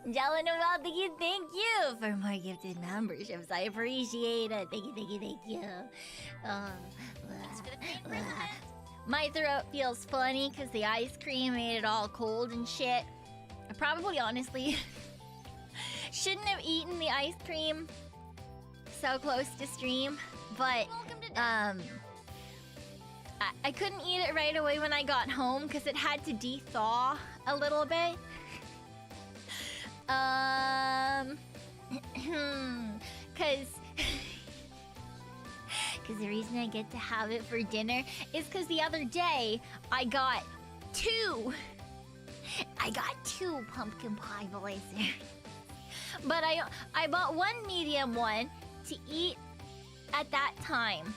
Jelena, thank you for more gifted memberships. I appreciate it. Thank you. Thanks for the green present. My throat feels funny because the ice cream made it all cold and shit. I probably honestly shouldn't have eaten the ice cream so close to stream, but I couldn't eat it right away when I got home because it had to de-thaw a little bit. Because the reason I get to have it for dinner is because the other day I got two pumpkin pie blizzards. But I bought one medium one to eat at that time.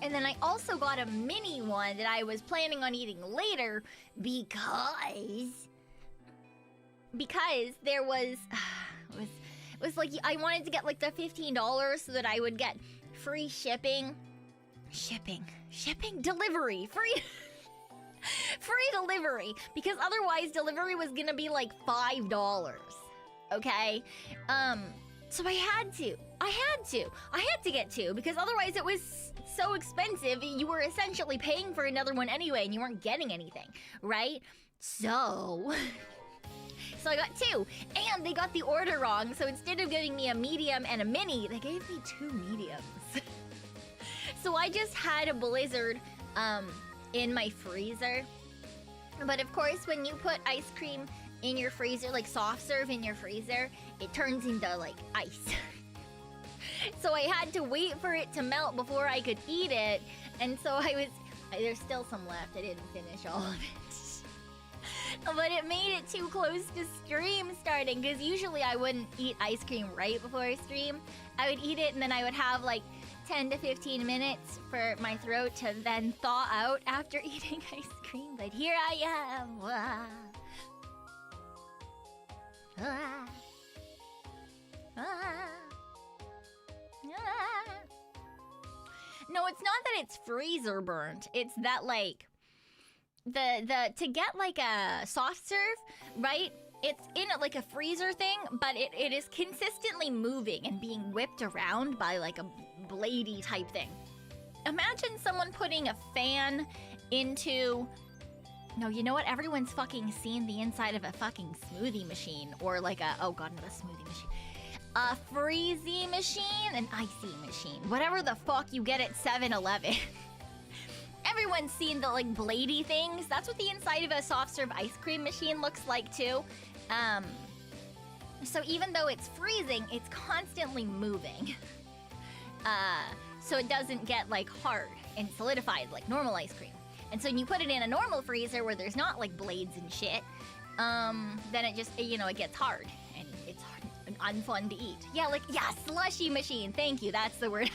And then I also got a mini one that I was planning on eating later because there was it was like I wanted to get like the $15 so that I would get free delivery, free delivery, because otherwise delivery was gonna be like $5. Okay, so I had to get two because otherwise it was so expensive. You were essentially paying for another one anyway, and you weren't getting anything, right? So I got two, and they got the order wrong. So instead of giving me a medium and a mini, they gave me two mediums. So I just had a blizzard in my freezer. But of course, when you put ice cream in your freezer, like soft serve in your freezer, it turns into like ice. So I had to wait for it to melt before I could eat it. And so there's still some left. I didn't finish all of it. But it made it too close to stream starting, because usually I wouldn't eat ice cream right before stream. I would eat it and then I would have like 10 to 15 minutes for my throat to then thaw out after eating ice cream. But here I am. No, it's not that it's freezer burnt. It's that like to get like a soft serve, right? It's in like a freezer thing, but it is consistently moving and being whipped around by like a bladey type thing. Imagine someone putting a fan into... No, you know what? Everyone's fucking seen the inside of a fucking smoothie machine, or like a... Oh god, not a smoothie machine. A freezy machine? An icy machine. Whatever the fuck you get at 7-Eleven. Everyone's seen the like bladey things. That's what the inside of a soft serve ice cream machine looks like too. So even though it's freezing, it's constantly moving. So it doesn't get like hard and solidified like normal ice cream. And so when you put it in a normal freezer where there's not like blades and shit, then it just, you know, it gets hard and it's hard and unfun to eat. Yeah, like, yeah, slushy machine. Thank you. That's the word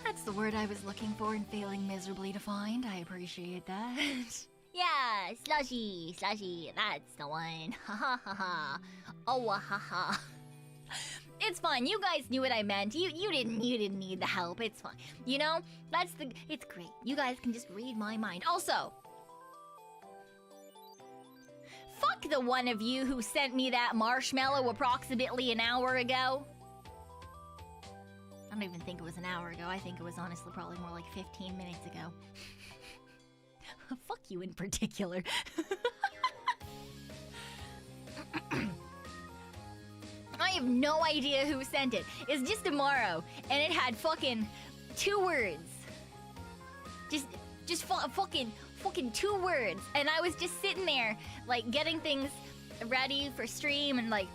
That's the word I was looking for and failing miserably to find. I appreciate that. Yeah, slushy. That's the one. Ha ha ha ha. Oh ha ha. It's fine. You guys knew what I meant. You didn't need the help. It's fine. You know, it's great. You guys can just read my mind. Also, fuck the one of you who sent me that marshmallow approximately an hour ago. I don't even think it was an hour ago. I think it was honestly probably more like 15 minutes ago. Fuck you in particular. I have no idea who sent it. It's just tomorrow, and it had fucking 2 words. Just fucking 2 words. And I was just sitting there, like, getting things ready for stream and, like,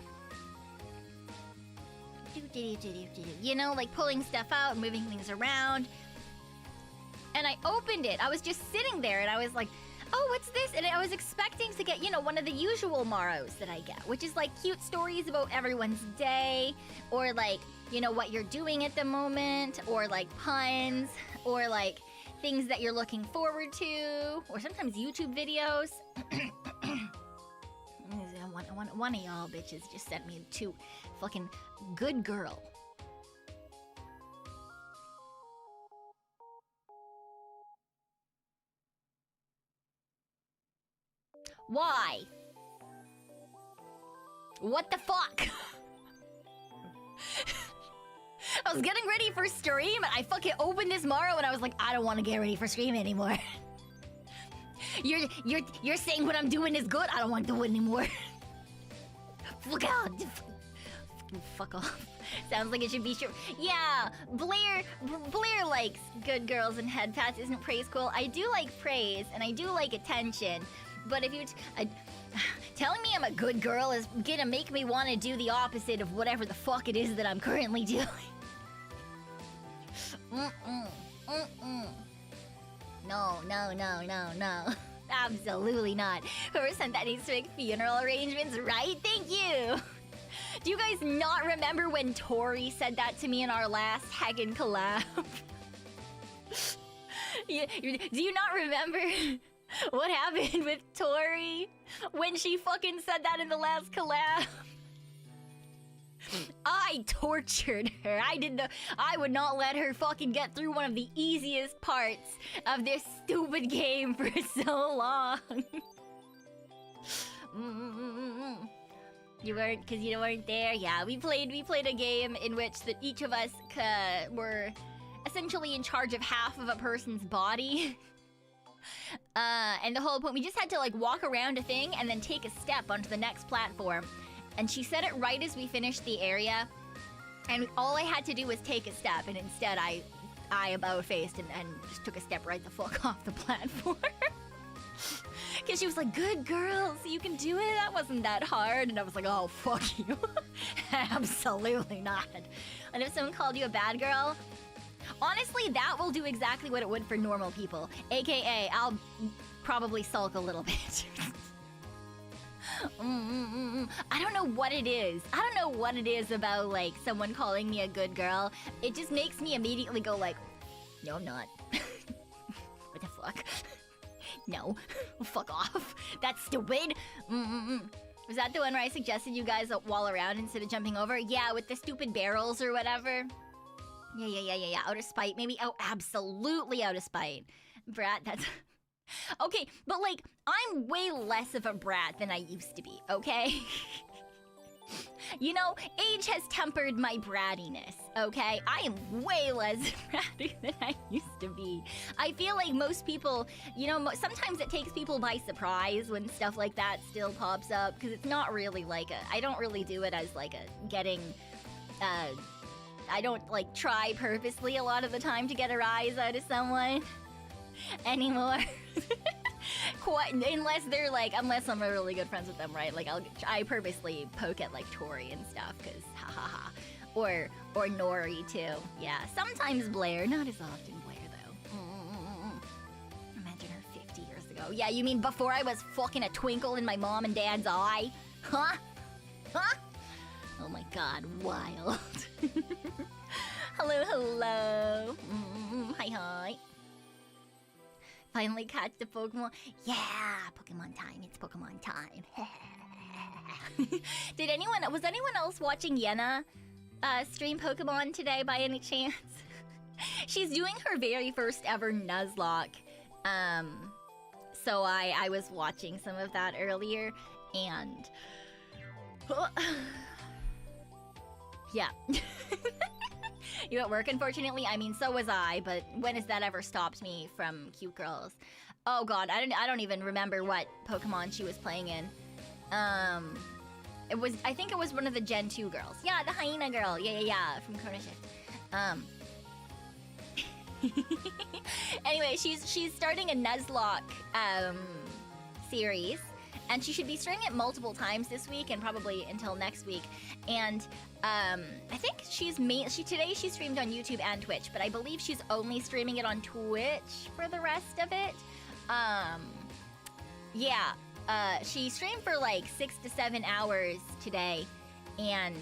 you know, like pulling stuff out and moving things around. And I opened it. I was just sitting there and I was like, oh, what's this? And I was expecting to get, you know, one of the usual Maros that I get, which is like cute stories about everyone's day, or like, you know, what you're doing at the moment, or like puns, or like things that you're looking forward to, or sometimes YouTube videos. One of y'all bitches just sent me 2 fucking good girl. Why? What the fuck? I was getting ready for stream, and I fucking opened this Morrow, and I was like, I don't want to get ready for stream anymore. You're saying what I'm doing is good. I don't want to do it anymore. Fuck out. Fuck off. Sounds like it should be sure. Yeah, Blair likes good girls and head pats. Isn't praise cool? I do like praise, and I do like attention. But if you telling me I'm a good girl is gonna make me want to do the opposite of whatever the fuck it is that I'm currently doing. No. Absolutely not. Whoever sent that needs to make funeral arrangements, right? Thank you. Do you guys not remember when Tori said that to me in our last Hagen collab? Do you not remember what happened with Tori when she fucking said that in the last collab? I tortured her. I would not let her fucking get through one of the easiest parts of this stupid game for so long. You weren't, because you weren't there? Yeah, we played a game in which that each of us were essentially in charge of half of a person's body. And the whole point, we just had to like walk around a thing and then take a step onto the next platform. And she said it right as we finished the area, and all I had to do was take a step, and instead I about-faced and just took a step right the fuck off the platform. Because she was like, good girls, you can do it, that wasn't that hard. And I was like, oh, fuck you. Absolutely not. And if someone called you a bad girl, honestly, that will do exactly what it would for normal people. AKA, I'll probably sulk a little bit. I don't know what it is. I don't know what it is about, like, someone calling me a good girl. It just makes me immediately go like, no, I'm not. What the fuck? No. Fuck off. That's stupid. Was that the one where I suggested you guys wall around instead of jumping over? Yeah, with the stupid barrels or whatever. Yeah. Out of spite, maybe? Oh, absolutely out of spite. Brat, that's... Okay, but like, I'm way less of a brat than I used to be, okay? You know, age has tempered my brattiness, okay? I am way less bratty than I used to be. I feel like most people, you know, sometimes it takes people by surprise when stuff like that still pops up, because it's not really like I don't really do it as like I don't like try purposely a lot of the time to get a rise out of someone anymore. Unless they're like, unless I'm really good friends with them, right? Like I purposely poke at like Tori and stuff, cause ha. Or Nori too. Yeah, sometimes Blair, not as often Blair though. Imagine her 50 years ago. Yeah, you mean before I was fucking a twinkle in my mom and dad's eye? Huh? Oh my god, wild. Hello. Hi. Finally catch the Pokemon. Yeah, Pokemon time. It's Pokemon time. Was anyone else watching Yenna stream Pokemon today by any chance? She's doing her very first ever Nuzlocke. So I was watching some of that earlier, and yeah. You at work, unfortunately? I mean, so was I, but when has that ever stopped me from cute girls? Oh god, I don't even remember what Pokemon she was playing in. I think it was one of the Gen 2 girls. Yeah, the hyena girl. Yeah, from Chrono Shift. Anyway, she's starting a Nuzlocke series, and she should be streaming it multiple times this week and probably until next week. And I think today she streamed on YouTube and Twitch, but I believe she's only streaming it on Twitch for the rest of it. She streamed for like 6 to 7 hours today, and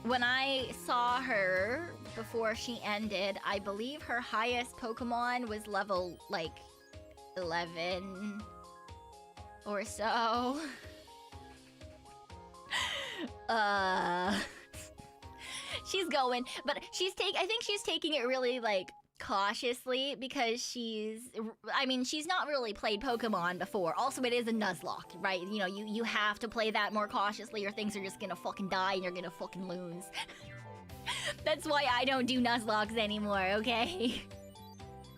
when I saw her before she ended, I believe her highest Pokemon was level like 11 or so. She's going, but I think she's taking it really like cautiously because she's not really played Pokemon before. Also, it is a Nuzlocke, right? You know, you have to play that more cautiously or things are just gonna fucking die and you're gonna fucking lose. That's why I don't do Nuzlocks anymore, okay?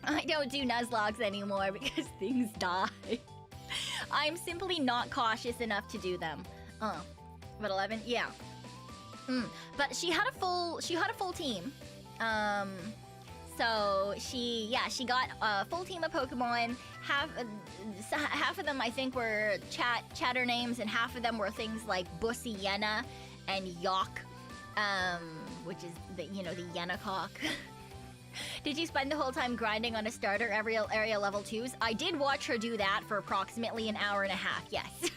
I don't do Nuzlocke anymore because things die. I'm simply not cautious enough to do them. But 11, yeah. But she had a full team. So she got a full team of Pokemon. Half of them I think were chatter names, and half of them were things like Bussiena and Yok, which is the Yennecock. Did you spend the whole time grinding on a starter area level 2s? I did watch her do that for approximately an hour and a half, yes.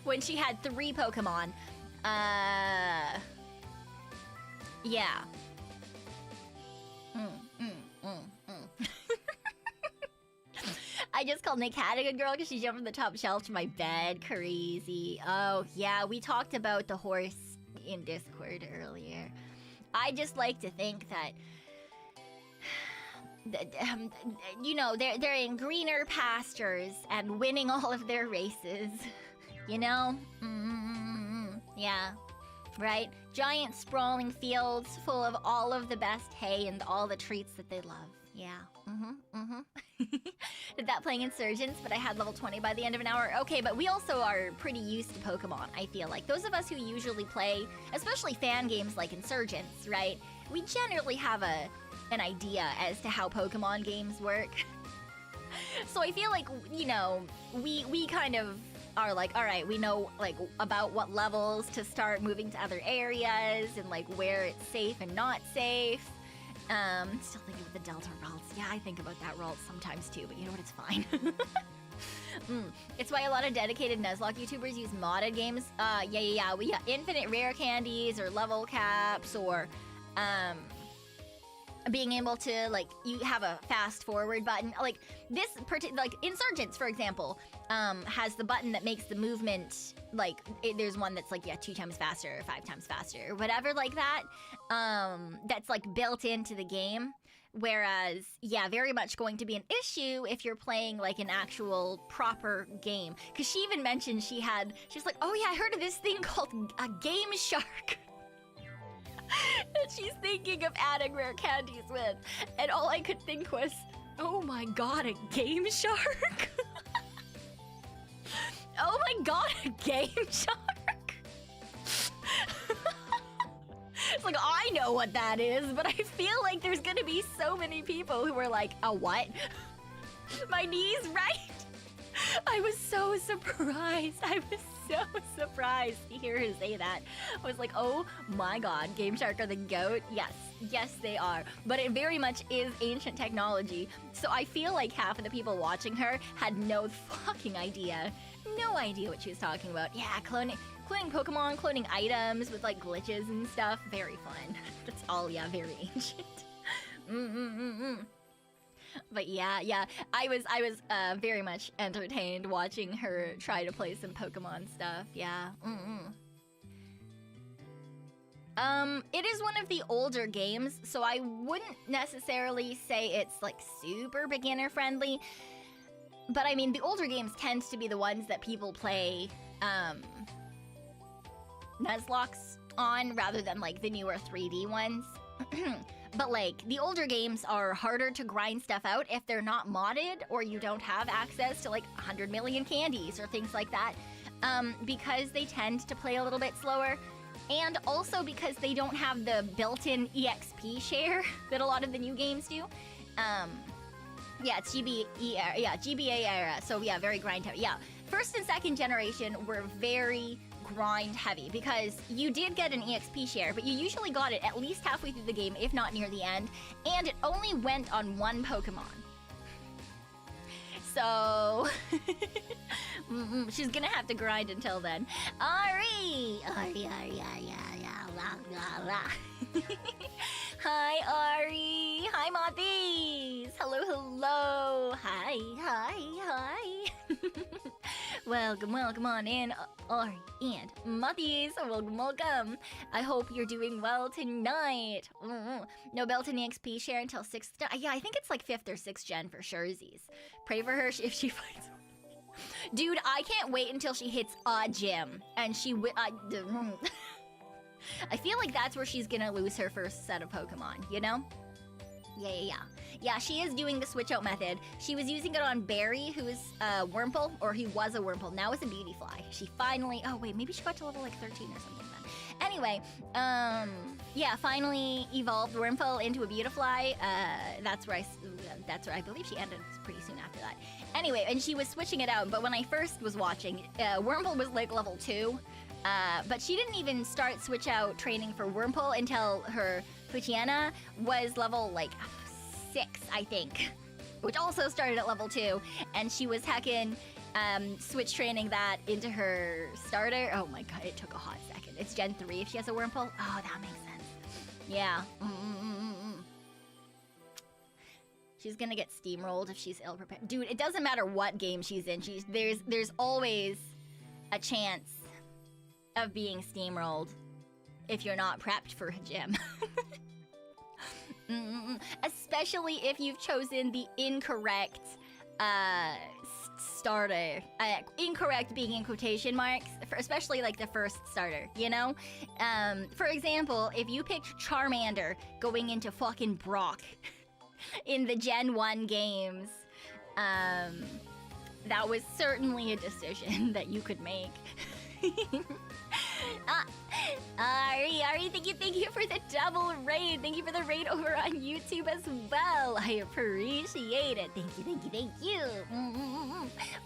When she had 3 Pokemon. Yeah. I just called Nick a good girl because she jumped from the top shelf to my bed. Crazy. Oh, yeah, we talked about the horse in Discord earlier. I just like to think that they're in greener pastures and winning all of their races, you know? Yeah, right? Giant sprawling fields full of all of the best hay and all the treats that they love. Yeah, Did that playing Insurgents, but I had level 20 by the end of an hour. Okay, but we also are pretty used to Pokemon, I feel like. Those of us who usually play, especially fan games like Insurgents, right? We generally have an idea as to how Pokemon games work. So I feel like, we kind of are like, all right, we know like about what levels to start moving to other areas and like where it's safe and not safe. Still thinking of the Delta Ralts. Yeah, I think about that Ralt sometimes too, but you know what, it's fine. It's why a lot of dedicated Nuzlocke YouTubers use modded games. Yeah. We got infinite rare candies or level caps or, being able to, like, you have a fast forward button. Like, like, Insurgents, for example, has the button that makes the movement, like, there's one that's, like, 2 times faster or 5 times faster or whatever like that, that's, like, built into the game. Whereas, yeah, very much going to be an issue if you're playing, like, an actual proper game. Because she even mentioned she's like, oh, yeah, I heard of this thing called a Game Shark. That she's thinking of adding rare candies with. And all I could think was, oh my god, a Game Shark? Oh my god, a Game Shark? It's like, I know what that is, but I feel like there's gonna be so many people who are like, a what? My knees, right? I was so surprised. So surprised to hear her say that. I was like, oh my god, Game Shark are the GOAT? Yes they are. But it very much is ancient technology. So I feel like half of the people watching her had no fucking idea. No idea what she was talking about. Yeah, cloning Pokemon, cloning items with like glitches and stuff. Very fun. That's all, yeah, very ancient. But yeah, I was very much entertained watching her try to play some Pokemon stuff. Yeah. It is one of the older games, so I wouldn't necessarily say it's like super beginner friendly. But I mean, the older games tend to be the ones that people play Nuzlocke on rather than like the newer 3D ones. But, like, the older games are harder to grind stuff out if they're not modded or you don't have access to, like, 100 million candies or things like that, because they tend to play a little bit slower, and also because they don't have the built-in EXP share that a lot of the new games do. Yeah, it's GBA era, so yeah, very grind heavy. Yeah, first and second generation were very grind heavy because you did get an EXP share, but you usually got it at least halfway through the game, if not near the end, and it only went on one Pokemon. So she's gonna have to grind until then. Ari, hi Ari, hi Mathies, hello, hi. Welcome on in, Ari and Mathies. Welcome. I hope you're doing well tonight. No belt in EXP share until 6th. Yeah, I think it's like 5th or 6th gen for Sherzies. Pray for her if she fights. Dude, I can't wait until she hits a gym and she I feel like that's where she's gonna lose her first set of Pokemon, you know? Yeah, she is doing the switch out method. She was using it on Barry, who is a Wurmple, or he was a Wurmple. Now it's a Beautyfly. She finally, oh wait, maybe she got to level like 13 or something then. Anyway, yeah, finally evolved Wurmple into a Beautyfly. That's where I believe she ended pretty soon after that. Anyway, and she was switching it out, but when I first was watching, Wurmple was like level 2. But she didn't even start switch out training for Wurmple until her Poochyena was level like 6, I think, which also started at level 2, and she was heckin' switch training that into her starter. Oh my god, it took a hot second. It's Gen 3 if she has a Wurmple. Oh, that makes sense. Yeah. She's gonna get steamrolled if she's ill prepared. Dude, it doesn't matter what game she's in. There's always a chance of being steamrolled if you're not prepped for a gym. Especially if you've chosen the incorrect starter. Incorrect being in quotation marks, especially like the first starter, you know? For example, if you picked Charmander going into fucking Brock in the Gen 1 games, that was certainly a decision that you could make. Ari, thank you for the double raid. Thank you for the raid over on YouTube as well. I appreciate it. Thank you.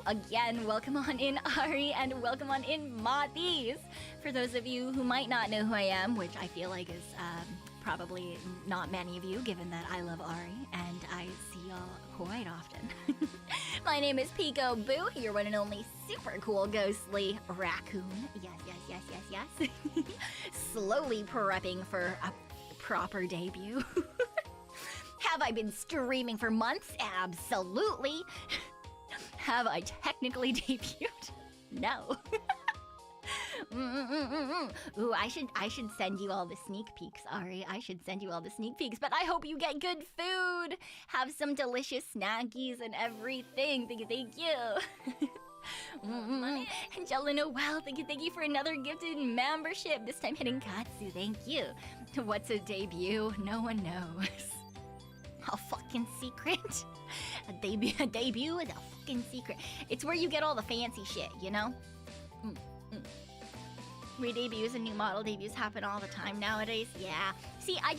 Again, welcome on in, Ari, and welcome on in, Mathies. For those of you who might not know who I am, which I feel like is probably not many of you, given that I love Ari and I see y'all quite often. My name is Pekoe Boo, your one and only super cool ghostly raccoon. Yes. Slowly prepping for a proper debut. Have I been streaming for months? Absolutely. Have I technically debuted? No. Ooh, I should send you all the sneak peeks, Ari. I should send you all the sneak peeks, but I hope you get good food. Have some delicious snackies and everything. Thank you. Angela Noel, thank you for another gifted membership. This time hitting Katsu, thank you. What's a debut? No one knows. A fucking secret. A debut is a fucking secret. It's where you get all the fancy shit, you know? Re-debuts and new model debuts happen all the time nowadays. Yeah. See, I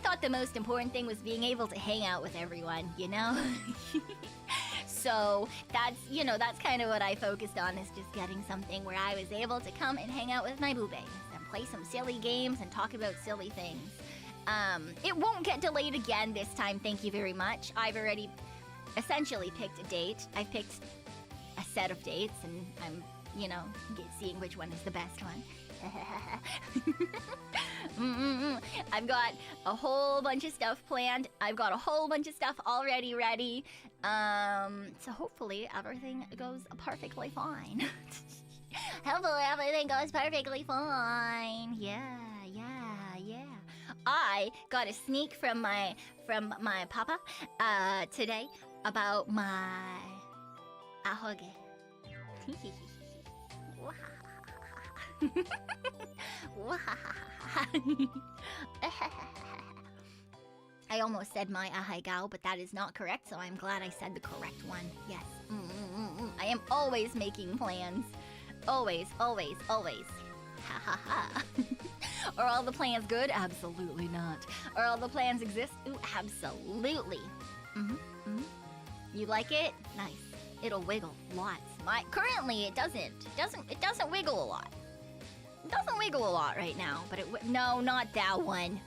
thought the most important thing was being able to hang out with everyone, you know? So that's kind of what I focused on, is just getting something where I was able to come and hang out with my boo-bays and play some silly games and talk about silly things. It won't get delayed again this time, thank you very much. I've already essentially picked a date. I've picked a set of dates, and I'm seeing which one is the best one. I've got a whole bunch of stuff planned. I've got a whole bunch of stuff already ready. So hopefully everything goes perfectly fine. Hopefully everything goes perfectly fine. Yeah. I got a sneak from my papa today about my ahoge. I almost said my ahegao, but that is not correct, so I'm glad I said the correct one. Yes. I am always making plans. Always. Ha ha ha. Are all the plans good? Absolutely not. Are all the plans exist? Ooh, absolutely. You like it? Nice. It'll wiggle lots. Currently it doesn't wiggle a lot. It doesn't wiggle a lot right now, but no, not that one.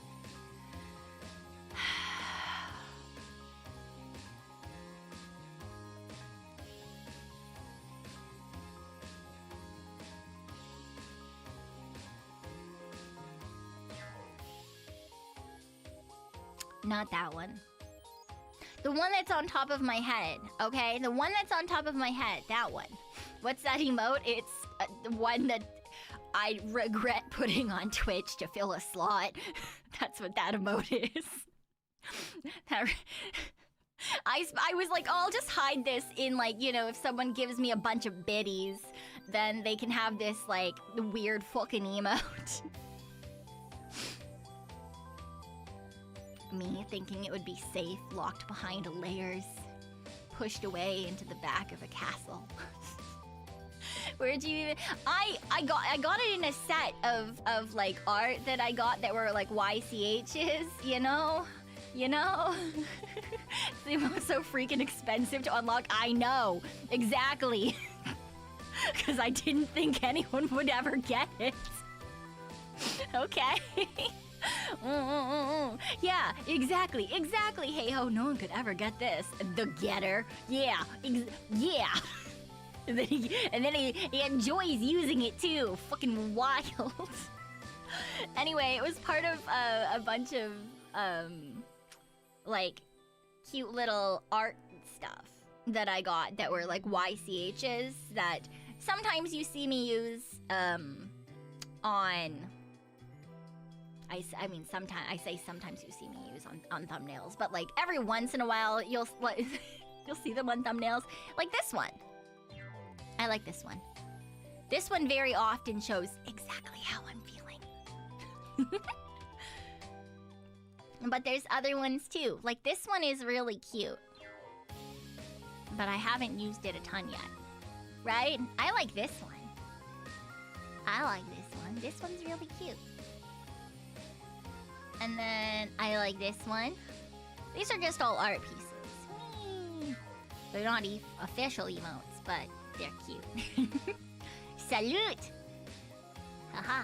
Not that one. The one that's on top of my head, okay? The one that's on top of my head, that one. What's that emote? It's the one that I regret putting on Twitch to fill a slot. That's what that emote is. I was like, oh, I'll just hide this in, like, you know, if someone gives me a bunch of biddies, then they can have this, like, weird fucking emote. Me thinking it would be safe, locked behind layers, pushed away into the back of a castle. Where'd you even... I got it in a set of like art that I got that were like YCHs, you know? You know? It was so freaking expensive to unlock. I know, exactly. Because I didn't think anyone would ever get it. Okay. Yeah, exactly. Hey ho, no one could ever get this. The getter. Yeah, yeah. And then he enjoys using it too. Fucking wild. Anyway, it was part of a bunch of like cute little art stuff that I got that were like YCHs that sometimes you see me use on. I mean, sometimes I say sometimes you see me use on thumbnails, but like every once in a while you'll see them on thumbnails, like this one. I like this one. This one very often shows exactly how I'm feeling. But there's other ones too. Like this one is really cute, but I haven't used it a ton yet. Right? I like this one. I like this one. This one's really cute. And then I like this one. These are just all art pieces. Whee! They're not official emotes, but they're cute. Salute! Haha.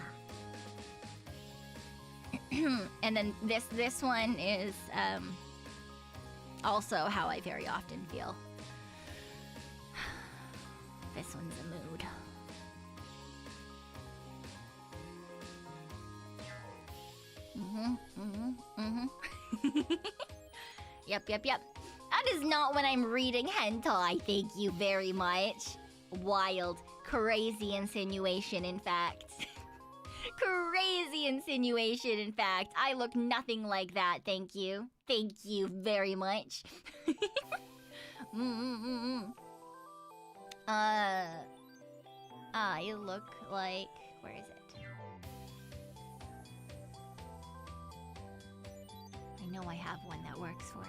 And then this one is also how I very often feel. This one's a mood. Yep. That is not when I'm reading hentai, thank you very much. Wild, crazy insinuation, in fact. Crazy insinuation, in fact. I look nothing like that, thank you. Thank you very much. You look like... Where is it? I know I have one that works for it.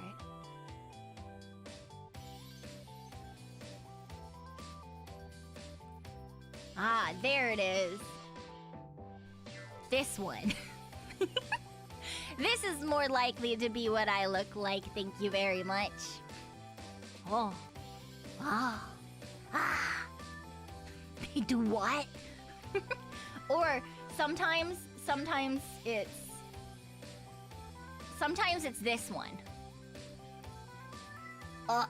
Ah, there it is. This one. This is more likely to be what I look like, thank you very much. Oh. Ah. Ah. They do what? Or sometimes it's this one. Oh.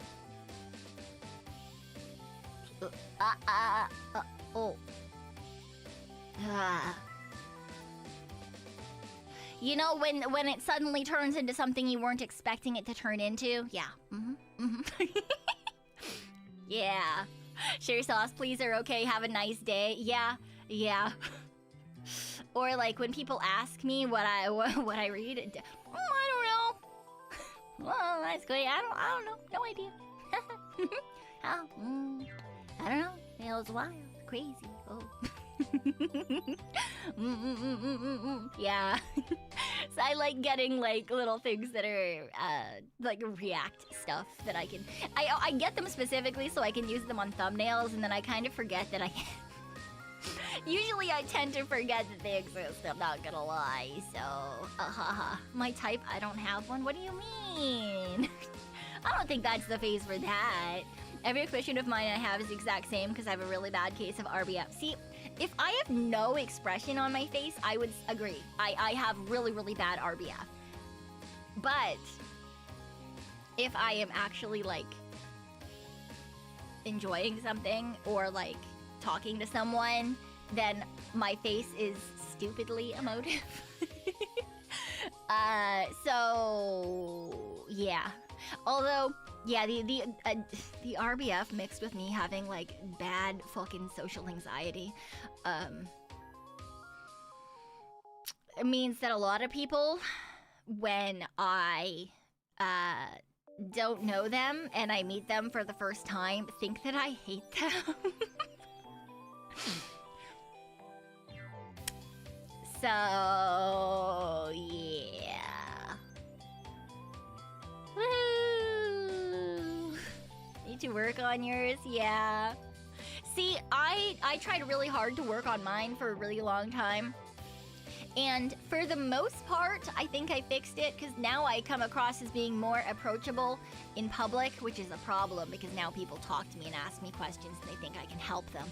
You know when it suddenly turns into something you weren't expecting it to turn into? Yeah. Yeah. Sure, sauce, please, are okay. Have a nice day. Yeah. Or like when people ask me what I read, I don't know. Well, that's great. I don't know. No idea. I don't know. It was wild, crazy. Oh. Yeah. So I like getting like little things that are like react stuff that I can. I get them specifically so I can use them on thumbnails, and then I kind of forget that I can. Usually I tend to forget that they exist, I'm not gonna lie, so... My type, I don't have one? What do you mean? I don't think that's the face for that. Every expression of mine I have is the exact same because I have a really bad case of RBF. See, if I have no expression on my face, I would agree. I have really, really bad RBF. But if I am actually, like, enjoying something or, like, talking to someone, then my face is stupidly emotive. So yeah. Although Yeah, the RBF mixed with me having like bad fucking social anxiety, it means that a lot of people, when I don't know them and I meet them for the first time, think that I hate them. So yeah. Woo! Need to work on yours, yeah. See, I tried really hard to work on mine for a really long time. And for the most part, I think I fixed it, because now I come across as being more approachable in public, which is a problem, because now people talk to me and ask me questions and they think I can help them.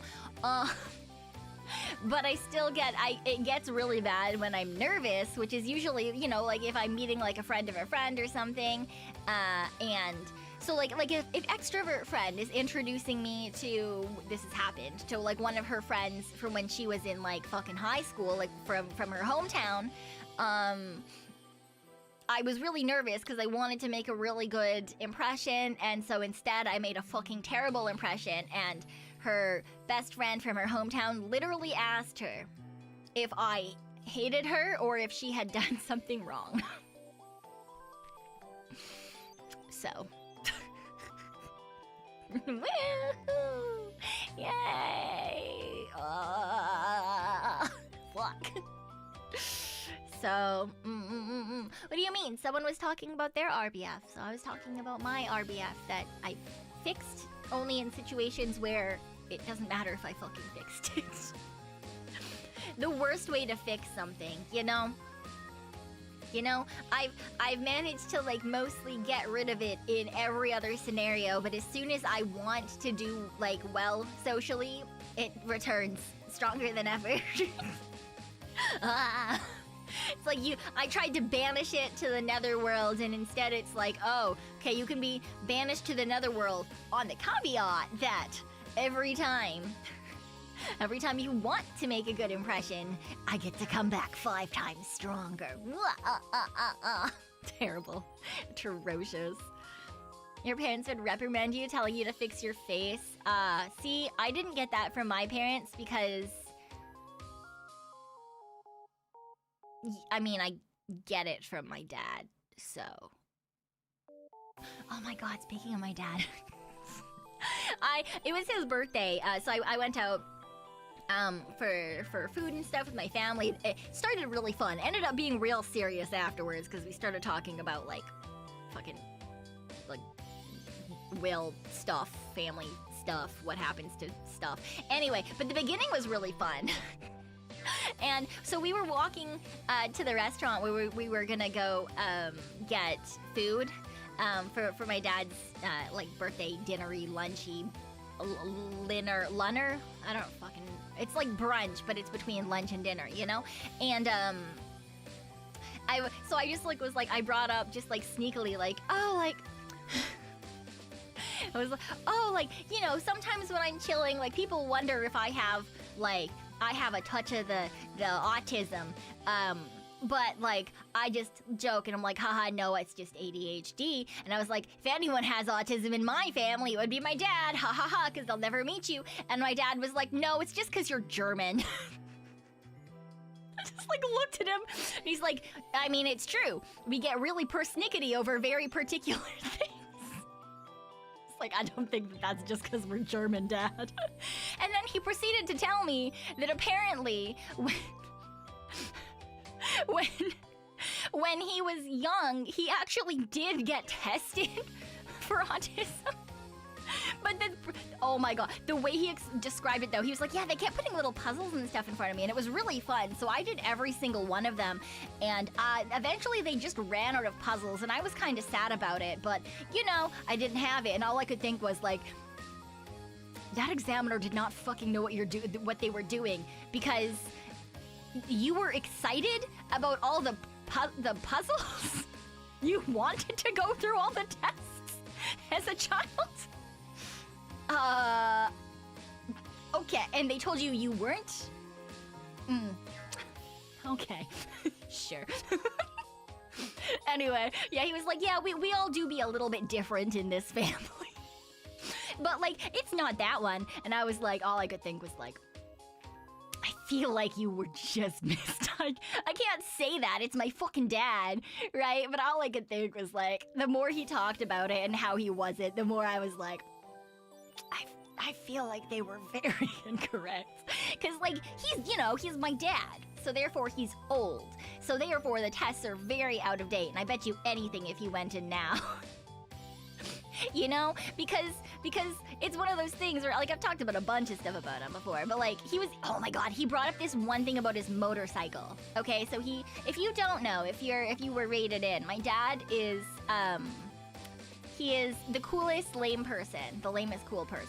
But I still it gets really bad when I'm nervous, which is usually, you know, like if I'm meeting like a friend of a friend or something, and so like if extrovert friend is introducing me to, this has happened, to like one of her friends from when she was in like fucking high school, like from her hometown, I was really nervous because I wanted to make a really good impression, and so instead I made a fucking terrible impression, and her best friend from her hometown literally asked her if I hated her or if she had done something wrong. So. Woohoo! Yay! Fuck. So, what do you mean? Someone was talking about their RBF, so I was talking about my RBF that I fixed only in situations where it doesn't matter if I fucking fixed it. The worst way to fix something, you know? You know, I've managed to like mostly get rid of it in every other scenario, but as soon as I want to do like well socially, it returns stronger than ever. It's like I tried to banish it to the netherworld, and instead it's like, oh, okay, you can be banished to the netherworld on the caveat that every time you want to make a good impression, I get to come back 5 times stronger. Terrible. Atrocious. Your parents would reprimand you, telling you to fix your face. See, I didn't get that from my parents because... I mean, I get it from my dad, so... Oh my god, speaking of my dad... It was his birthday, so I went out for food and stuff with my family. It started really fun. Ended up being real serious afterwards because we started talking about like fucking like will stuff, family stuff, what happens to stuff. Anyway, but the beginning was really fun. And so we were walking to the restaurant where we were gonna go get food for my dad's like birthday dinnery lunchy lunner. I don't fucking. It's like brunch, but it's between lunch and dinner, you know. And I just like was like I brought up just like sneakily like, oh, like I was like, oh, like, you know, sometimes when I'm chilling, like people wonder if I have a touch of the autism. But, like, I just joke and I'm like, haha, no, it's just ADHD. And I was like, if anyone has autism in my family, it would be my dad, ha ha ha, because they'll never meet you. And my dad was like, no, it's just because you're German. I just, like, looked at him. And he's like, I mean, it's true. We get really persnickety over very particular things. It's like, I don't think that's just because we're German, Dad. And then he proceeded to tell me that apparently... When he was young, he actually did get tested for autism. But then, oh my god, the way he described it though, he was like, yeah, they kept putting little puzzles and stuff in front of me, and it was really fun. So I did every single one of them, and eventually they just ran out of puzzles, and I was kind of sad about it, but, you know, I didn't have it, and all I could think was like, that examiner did not fucking know what they were doing, because you were excited about all the puzzles? You wanted to go through all the tests as a child? Okay, and they told you weren't? Okay, sure. Anyway, yeah, he was like, yeah, we all do be a little bit different in this family. But, like, it's not that one. And I was like, all I could think was like, I feel like you were just missed. I can't say that. It's my fucking dad, right? But all I could think was like, the more he talked about it and how he wasn't, the more I was like, I feel like they were very incorrect. Because, like, he's my dad. So therefore he's old. So therefore the tests are very out of date. And I bet you anything if he went in now. You know? Because it's one of those things where, like, I've talked about a bunch of stuff about him before, but, like, oh my god, he brought up this one thing about his motorcycle. Okay, so if you don't know, if you were rated in, my dad is, he is the coolest lame person, the lamest cool person.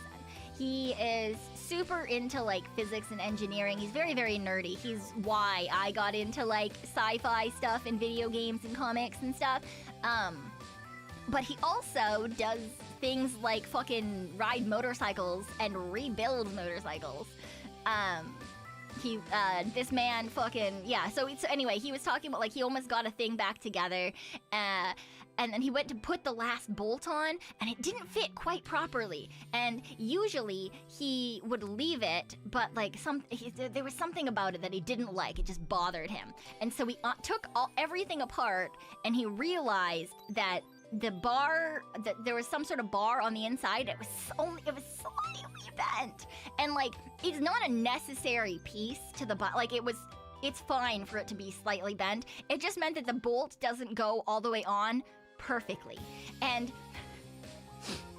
He is super into, like, physics and engineering. He's very, very nerdy. He's why I got into, like, sci-fi stuff and video games and comics and stuff. But he also does things like fucking ride motorcycles and rebuild motorcycles. This man fucking, yeah, so anyway, he was talking about, like, he almost got a thing back together, and then he went to put the last bolt on, and it didn't fit quite properly. And usually he would leave it, but, like, there was something about it that he didn't like. It just bothered him. And so he took everything apart, and he realized that the bar, that there was some sort of bar on the inside. It was slightly bent, and, like, it's not a necessary piece to the like, it's fine for it to be slightly bent. It just meant that the bolt doesn't go all the way on perfectly, and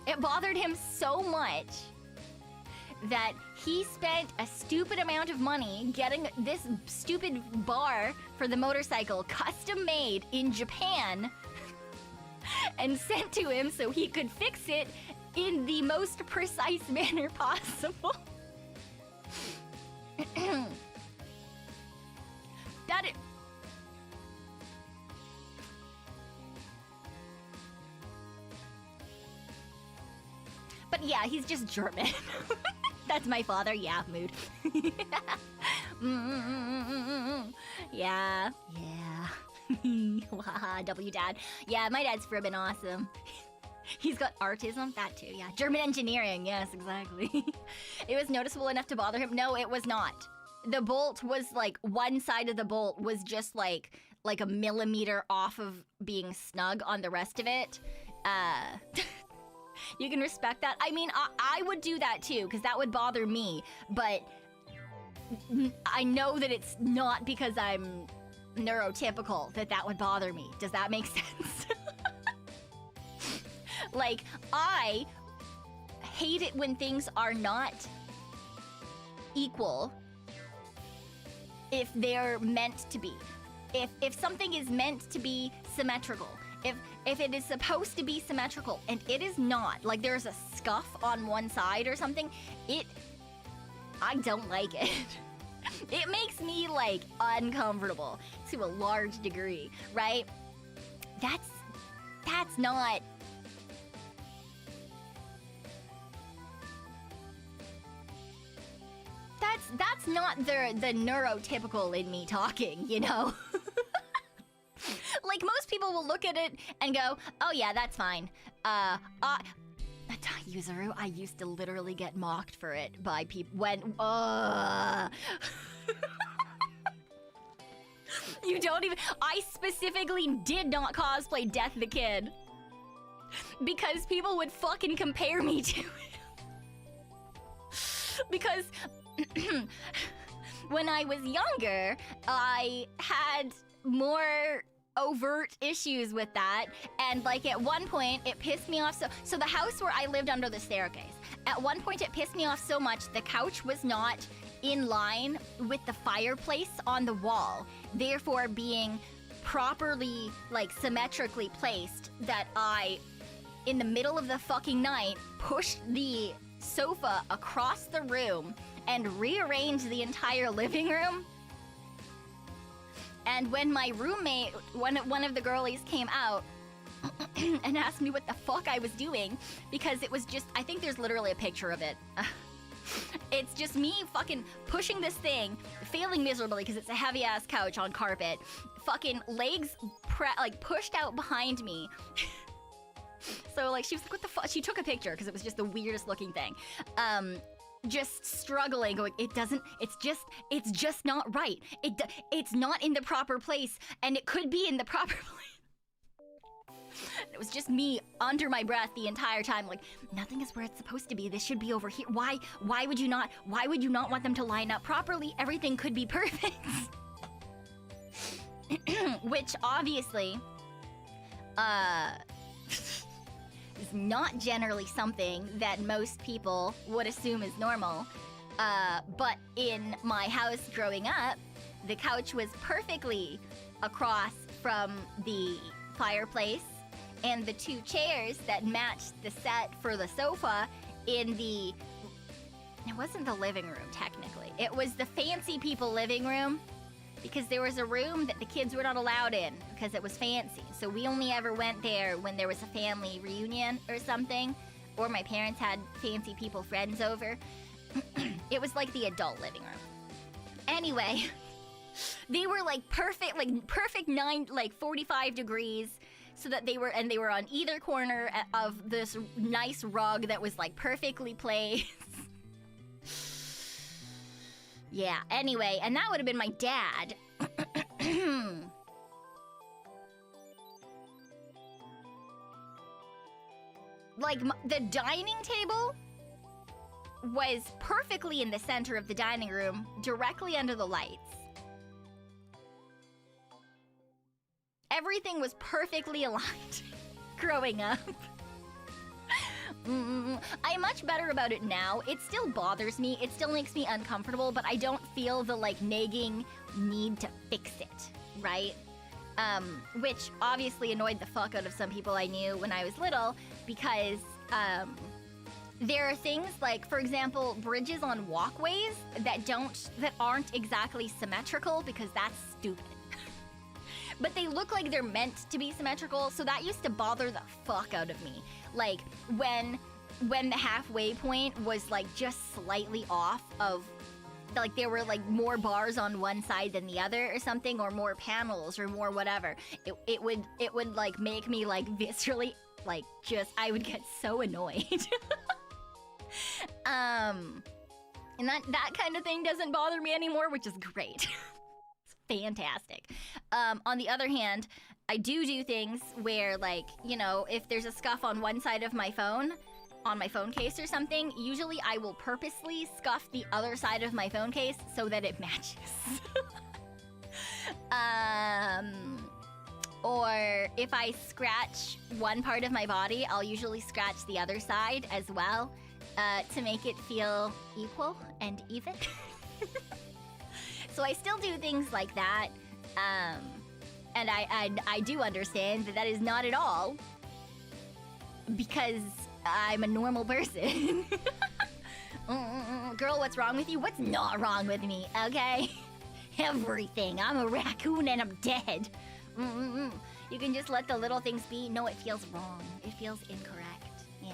it bothered him so much that he spent a stupid amount of money getting this stupid bar for the motorcycle custom made in Japan and sent to him so he could fix it in the most precise manner possible. But yeah, he's just German. That's my father, yeah, mood. Yeah. W dad. Yeah, my dad's fribbin' awesome. He's got artism, that too, yeah. German engineering, yes, exactly. It was noticeable enough to bother him? No, it was not. The bolt was, like, one side of the bolt was just, like a millimeter off of being snug on the rest of it. You can respect that. I mean, I would do that too, because that would bother me, but I know that it's not because I'm neurotypical that would bother me. Does that make sense? Like, I hate it when things are not equal if they're meant to be. If something is meant to be symmetrical, if it is supposed to be symmetrical and it is not, like there's a scuff on one side or something, I don't like it. It makes me, like, uncomfortable to a large degree, right? That's not... That's not the neurotypical in me talking, you know? Like, most people will look at it and go, oh yeah, that's fine. Yuzaru, I used to literally get mocked for it by people when, You don't even, I specifically did not cosplay Death the Kid because people would fucking compare me to him. Because when I was younger, I had more overt issues with that, and, like, at one point it pissed me off so the house where I lived under the staircase, at one point it pissed me off so much the couch was not in line with the fireplace on the wall, therefore being properly, like, symmetrically placed, that I, in the middle of the fucking night, pushed the sofa across the room and rearranged the entire living room. And when my roommate, one of the girlies came out and asked me what the fuck I was doing, because it was just, I think there's literally a picture of it. It's just me fucking pushing this thing, failing miserably because it's a heavy-ass couch on carpet, fucking legs like pushed out behind me. So like she was like, what the fuck? She took a picture because it was just the weirdest looking thing. Just struggling, going, it's just not right. It's not in the proper place, and it could be in the proper place. It was just me under my breath the entire time, like, nothing is where it's supposed to be. This should be over here. Why would you not want them to line up properly? Everything could be perfect. Which obviously, is not generally something that most people would assume is normal. But in my house growing up, the couch was perfectly across from the fireplace, and the two chairs that matched the set for the sofa in the... It wasn't the living room, technically. It was the fancy people living room, because there was a room that the kids were not allowed in because it was fancy. So we only ever went there when there was a family reunion or something, or my parents had fancy people friends over. It was like the adult living room. Anyway, they were like perfect 45 degrees, so that they were on either corner of this nice rug that was like perfectly placed. Yeah, anyway, and that would have been my dad. Like, the dining table was perfectly in the center of the dining room, directly under the lights. Everything was perfectly aligned growing up. I'm much better about it now. It still bothers me. It still makes me uncomfortable, but I don't feel the, like, nagging need to fix it, right? Which obviously annoyed the fuck out of some people I knew when I was little, because, there are things like, for example, bridges on walkways that aren't exactly symmetrical, because that's stupid. But they look like they're meant to be symmetrical, so that used to bother the fuck out of me. Like, when the halfway point was, like, just slightly off of, like, there were, like, more bars on one side than the other or something, or more panels or more whatever. It would, like, make me, like, viscerally, like, I would get so annoyed. And that kind of thing doesn't bother me anymore, which is great. Fantastic. On the other hand, I do things where, like, you know, if there's a scuff on one side of my phone, on my phone case or something, usually I will purposely scuff the other side of my phone case so that it matches. Or if I scratch one part of my body, I'll usually scratch the other side as well, to make it feel equal and even. So I still do things like that, and I do understand that is not at all because I'm a normal person. Girl, what's wrong with you? What's not wrong with me, okay? Everything. I'm a raccoon and I'm dead. You can just let the little things be. No, it feels wrong. It feels incorrect. Yeah.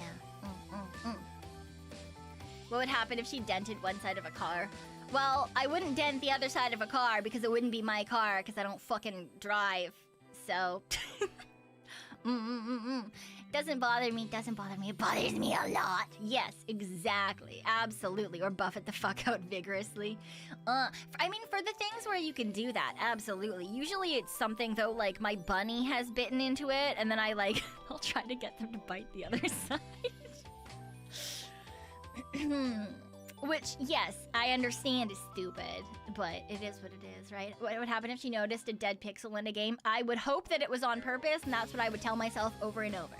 What would happen if she dented one side of a car? Well, I wouldn't dent the other side of a car because it wouldn't be my car because I don't fucking drive. So, doesn't bother me, it bothers me a lot. Yes, exactly, absolutely, or buff it the fuck out vigorously. I mean, for the things where you can do that, absolutely. Usually it's something, though, like my bunny has bitten into it, and then I'll try to get them to bite the other side. Which, yes, I understand is stupid, but it is what it is, right? What would happen if she noticed a dead pixel in a game? I would hope that it was on purpose, and that's what I would tell myself over and over.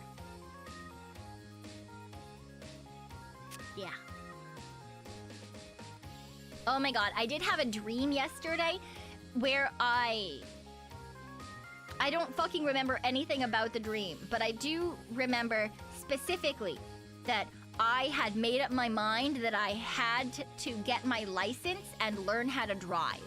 Yeah. Oh my god, I did have a dream yesterday where I don't fucking remember anything about the dream, but I do remember specifically that I had made up my mind that I had to get my license and learn how to drive.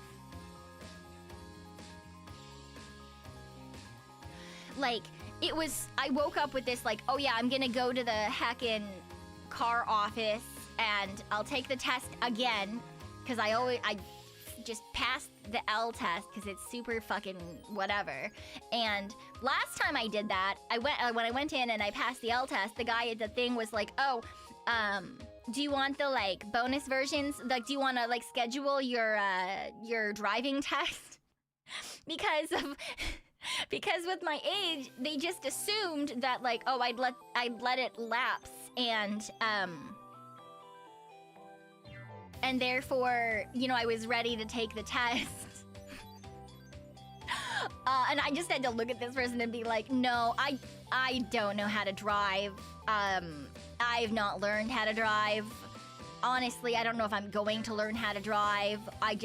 Like, it was, I woke up with this, like, oh yeah, I'm gonna go to the heckin' car office and I'll take the test again, because I just passed the L test because it's super fucking whatever. And last time I did that, when I went in and I passed the L test, the guy at the thing was like, oh, do you want the like bonus versions? Like, do you want to like schedule your driving test? because with my age, they just assumed that like, oh, I'd let it lapse and therefore, you know, I was ready to take the test. And I just had to look at this person and be like, no, I don't know how to drive. I've not learned how to drive. Honestly, I don't know if I'm going to learn how to drive. I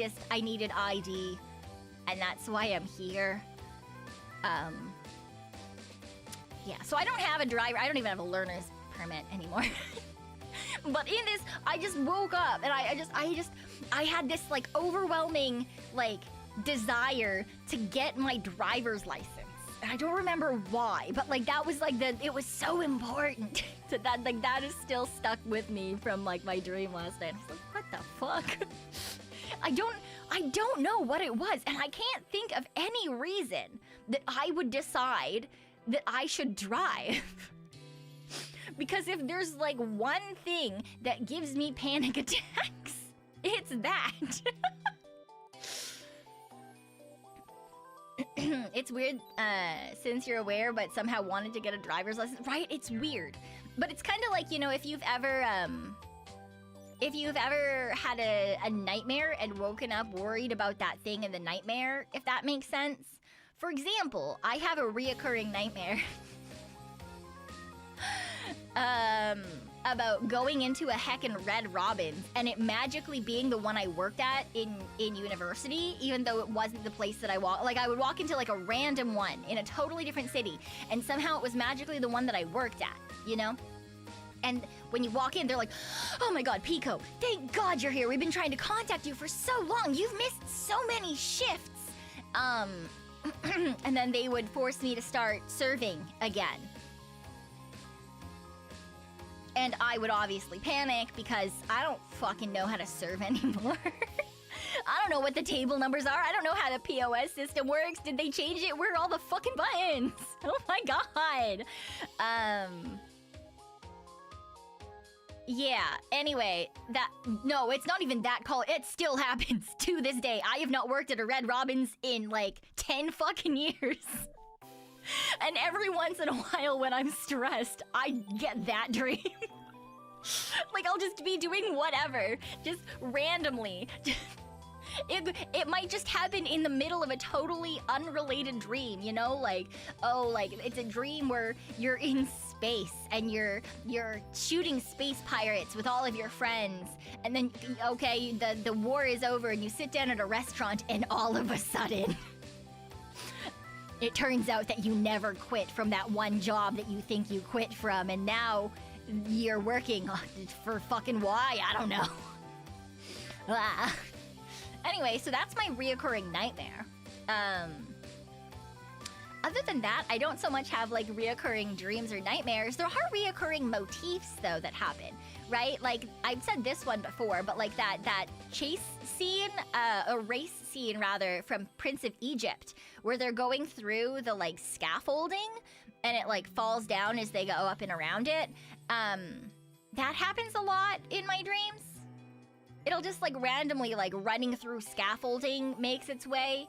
needed ID, and that's why I'm here. Yeah, so I don't have a driver. I don't even have a learner's permit anymore. But in this, I just woke up and I had this like overwhelming like desire to get my driver's license. And I don't remember why, but like that was like it was so important that like that is still stuck with me from like my dream last night. I was like, what the fuck? I don't know what it was, and I can't think of any reason that I would decide that I should drive. Because if there's like one thing that gives me panic attacks, it's that. It's weird, since you're aware, but somehow wanted to get a driver's license, right? It's weird. But it's kind of like, you know, if you've ever had a nightmare and woken up worried about that thing in the nightmare, if that makes sense. For example, I have a reoccurring nightmare about going into a heckin' Red Robin's and it magically being the one I worked at in university, even though it wasn't the place that I walked. Like, I would walk into like a random one in a totally different city, and somehow it was magically the one that I worked at, you know? And when you walk in, they're like, oh my god, Pekoe, thank god you're here. We've been trying to contact you for so long. You've missed so many shifts. And then they would force me to start serving again. And I would obviously panic because I don't fucking know how to serve anymore. I don't know what the table numbers are. I don't know how the POS system works. Did they change it? Where are all the fucking buttons? Oh my god. Yeah, anyway, no, it's not even that call. It still happens to this day. I have not worked at a Red Robin's in like 10 fucking years. And every once in a while when I'm stressed, I get that dream. Like, I'll just be doing whatever, just randomly. It might just happen in the middle of a totally unrelated dream, you know? Like, oh, like, it's a dream where you're in space and you're shooting space pirates with all of your friends. And then, okay, the war is over and you sit down at a restaurant and all of a sudden... it turns out that you never quit from that one job that you think you quit from, and now you're working for fucking why? I don't know. Anyway, so that's my reoccurring nightmare. Other than that, I don't so much have like reoccurring dreams or nightmares. There are reoccurring motifs though that happen, right? Like, I've said this one before, but like that chase scene, a race scene rather, from Prince of Egypt, where they're going through the like scaffolding and it like falls down as they go up and around it. That happens a lot in my dreams. It'll just like randomly like running through scaffolding makes its way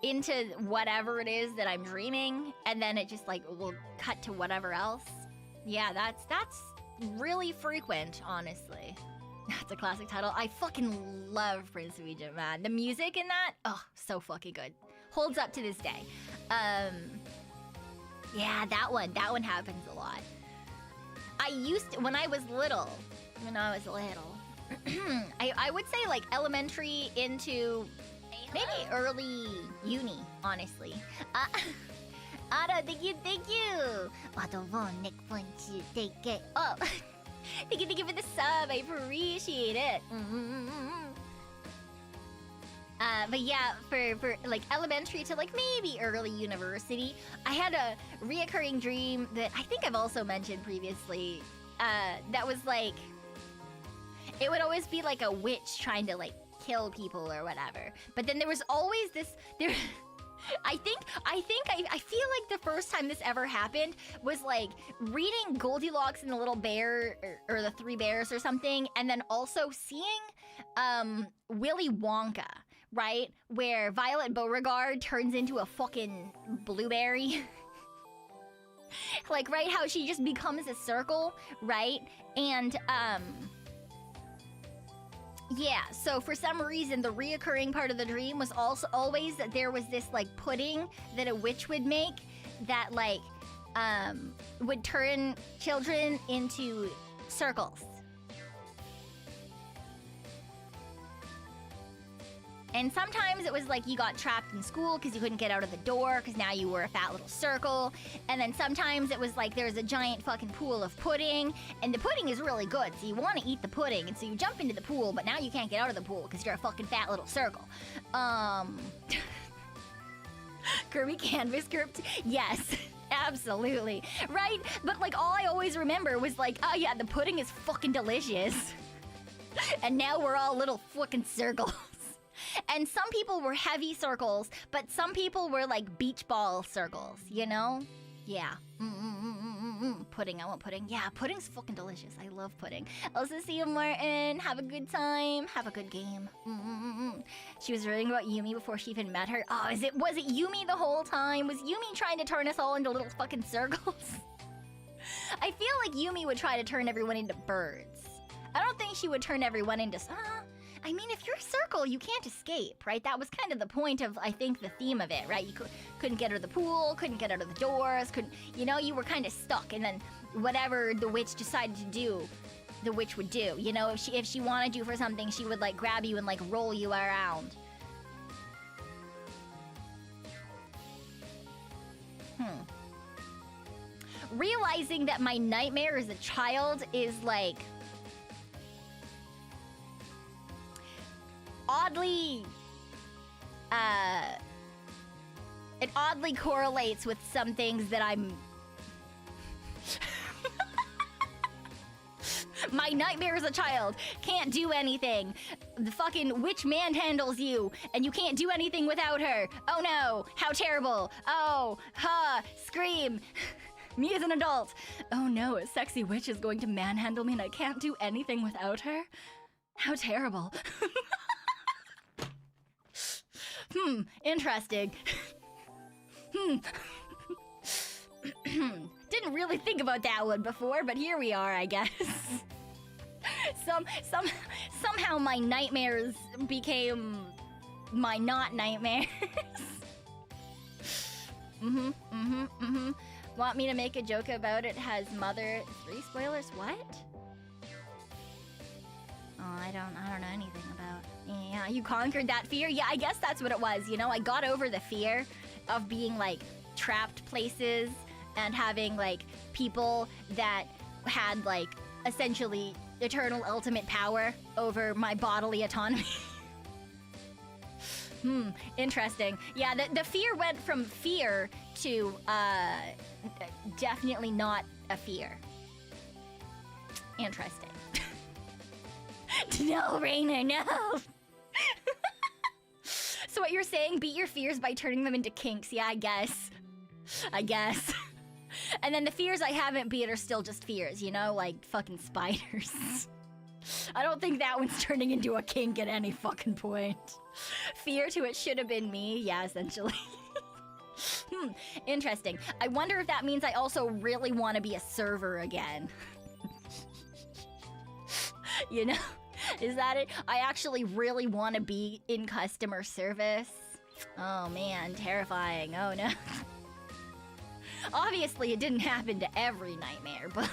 into whatever it is that I'm dreaming, and then it just like will cut to whatever else. Yeah, that's really frequent, honestly. That's a classic title. I fucking love Prince of Egypt, man. The music in that, oh, so fucking good. Holds up to this day. Yeah, that one happens a lot. I used to, when I was little, I would say like elementary into maybe early uni, honestly. Ara, thank you. Thank you. Oh, thank you for the sub. I appreciate it. But yeah, for like elementary to like maybe early university, I had a reoccurring dream that I think I've also mentioned previously. That was like, it would always be like a witch trying to like kill people or whatever. But then there was always this there. I feel like the first time this ever happened was like reading Goldilocks and the Little Bear or the Three Bears or something, and then also seeing Willy Wonka, right? Where Violet Beauregard turns into a fucking blueberry. Like, right, how she just becomes a circle, right? And yeah, so for some reason, the reoccurring part of the dream was also always that there was this, like, pudding that a witch would make that, like, would turn children into circles. And sometimes it was like you got trapped in school because you couldn't get out of the door because now you were a fat little circle. And then sometimes it was like there was a giant fucking pool of pudding, and the pudding is really good, so you want to eat the pudding, and so you jump into the pool, but now you can't get out of the pool because you're a fucking fat little circle. Kirby Canvas Group, yes. Absolutely. Right? But like all I always remember was like, oh yeah, the pudding is fucking delicious. And now we're all little fucking circles. And some people were heavy circles, but some people were like beach ball circles, you know? Yeah. Pudding, I want pudding. Yeah, pudding's fucking delicious. I love pudding. Also, see you, Martin. Have a good time. Have a good game. She was reading about Yumi before she even met her. Oh, was it Yumi the whole time? Was Yumi trying to turn us all into little fucking circles? I feel like Yumi would try to turn everyone into birds. I don't think she would turn everyone into... I mean, if you're a circle, you can't escape, right? That was kind of the point of, I think, the theme of it, right? You couldn't get out of the pool, couldn't get out of the doors, you know, you were kind of stuck. And then whatever the witch decided to do, the witch would do. You know, if she wanted you for something, she would, like, grab you and, like, roll you around. Realizing that my nightmare as a child is, like... oddly, it oddly correlates with some things that I'm... My nightmare as a child, can't do anything. The fucking witch manhandles you, and you can't do anything without her. Oh no, how terrible. Oh, scream. Me as an adult. Oh no, a sexy witch is going to manhandle me and I can't do anything without her? How terrible. Interesting. Didn't really think about that one before, but here we are, I guess. Somehow my nightmares became my not nightmares. Want me to make a joke about it has mother 3 spoilers? What? Oh, I don't know anything about. Yeah, you conquered that fear? Yeah, I guess that's what it was, you know? I got over the fear of being, like, trapped places and having, like, people that had, like, essentially eternal ultimate power over my bodily autonomy. Interesting. Yeah, the fear went from fear to, definitely not a fear. Interesting. No, Rainer, no! So what you're saying, beat your fears by turning them into kinks. Yeah, I guess. And then the fears I haven't beat are still just fears, you know? Like fucking spiders. I don't think that one's turning into a kink at any fucking point. Fear to it should have been me. Yeah, essentially. Interesting. I wonder if that means I also really want to be a server again. You know? Is that it? I actually really want to be in customer service. Oh man, terrifying. Oh no. Obviously, it didn't happen to every nightmare, but...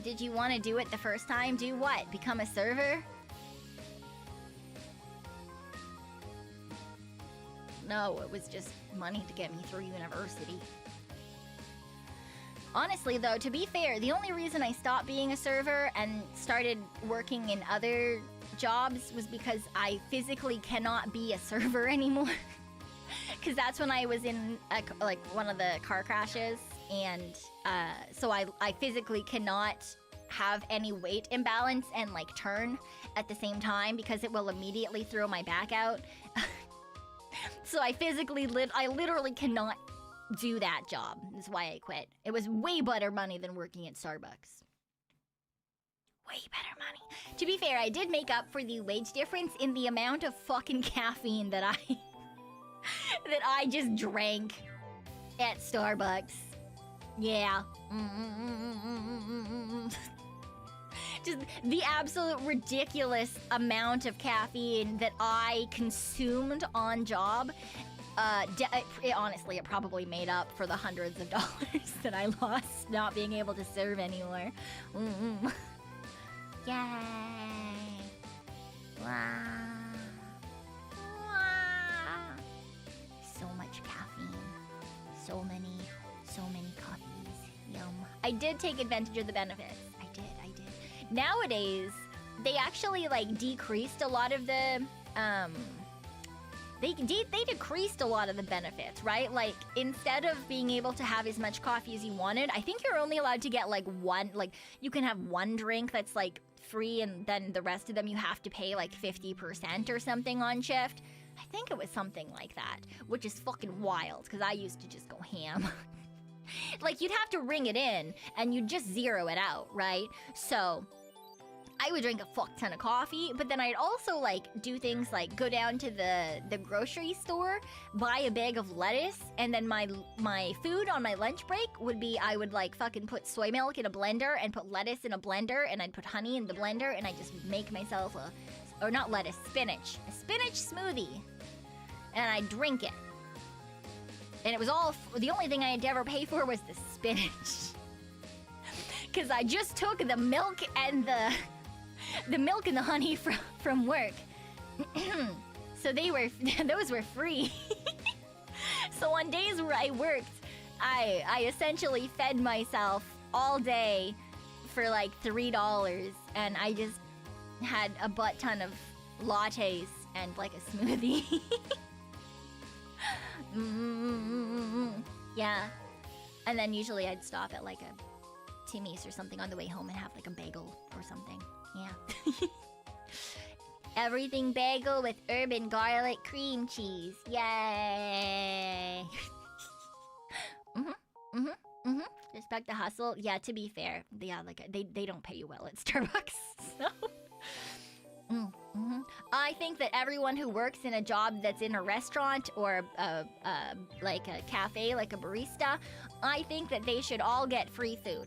Did you want to do it the first time? Do what? Become a server? No, it was just money to get me through university. Honestly, though, to be fair, the only reason I stopped being a server and started working in other jobs was because I physically cannot be a server anymore. Because that's when I was in, like, one of the car crashes and so I physically cannot have any weight imbalance and like turn at the same time because it will immediately throw my back out. So I literally cannot do that job. That's why I quit. It was way better money than working at Starbucks. Way better money. To be fair, I did make up for the wage difference in the amount of fucking caffeine that I that I just drank at Starbucks. Yeah. Just the absolute ridiculous amount of caffeine that I consumed on job. Honestly, it probably made up for the hundreds of dollars that I lost not being able to serve anymore. Yay! Wow! Wow! So much caffeine. So many coffees. Yum. I did take advantage of the benefits. I did. Nowadays, they actually like decreased a lot of the they decreased a lot of the benefits, right? Like instead of being able to have as much coffee as you wanted, I think you're only allowed to get like one, like you can have one drink that's like free, and then the rest of them you have to pay like 50% or something on shift. I think it was something like that, which is fucking wild because I used to just go ham. Like you'd have to ring it in and you'd just zero it out, right? So I would drink a fuck ton of coffee, but then I'd also like do things like go down to the grocery store, buy a bag of lettuce, and then my food on my lunch break would be I would like fucking put soy milk in a blender and put lettuce in a blender, and I'd put honey in the blender, and I just make myself a spinach smoothie, and I'd drink it. And it was all the only thing I had to ever pay for was the spinach, because I just took the milk and the honey from work. So those were free. So on days where I worked, I essentially fed myself all day for like $3, and I just had a butt ton of lattes and like a smoothie. Yeah. And then usually I'd stop at like a Timmy's or something on the way home and have like a bagel or something. Yeah. Everything bagel with herb and garlic cream cheese. Yay! Respect the hustle. Yeah, to be fair, yeah, like they don't pay you well at Starbucks. So. I think that everyone who works in a job that's in a restaurant or like a cafe, like a barista, I think that they should all get free food.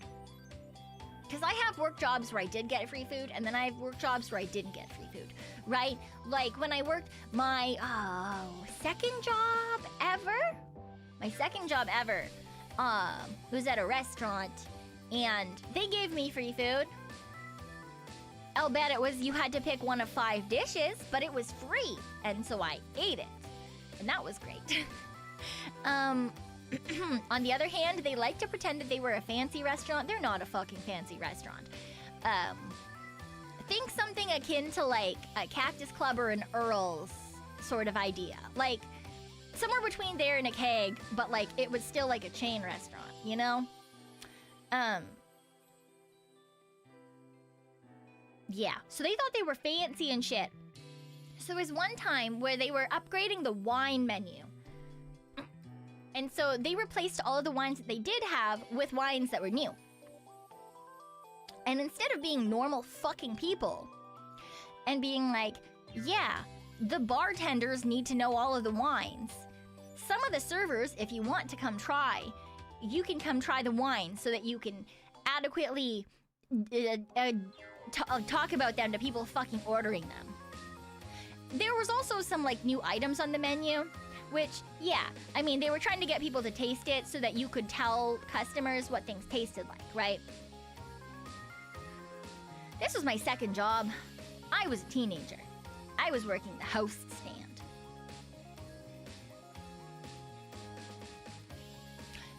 Because I have work jobs where I did get free food, and then I have work jobs where I didn't get free food, right? Like when I worked my second job ever was at a restaurant, and they gave me free food. I'll bet it was you had to pick one of 5 dishes, but it was free, and so I ate it, and that was great. On the other hand, they like to pretend that they were a fancy restaurant. They're not a fucking fancy restaurant. Think something akin to like a Cactus Club or an Earl's sort of idea. Like somewhere between there and a Keg, but like it was still like a chain restaurant, you know? Yeah, so they thought they were fancy and shit. So there was one time where they were upgrading the wine menu. And so they replaced all of the wines that they did have with wines that were new. And instead of being normal fucking people and being like, yeah, the bartenders need to know all of the wines. Some of the servers, if you want to come try, you can come try the wine so that you can adequately talk about them to people fucking ordering them. There was also some like new items on the menu. Which, yeah, I mean, they were trying to get people to taste it so that you could tell customers what things tasted like, right? This was my second job. I was a teenager. I was working the host stand.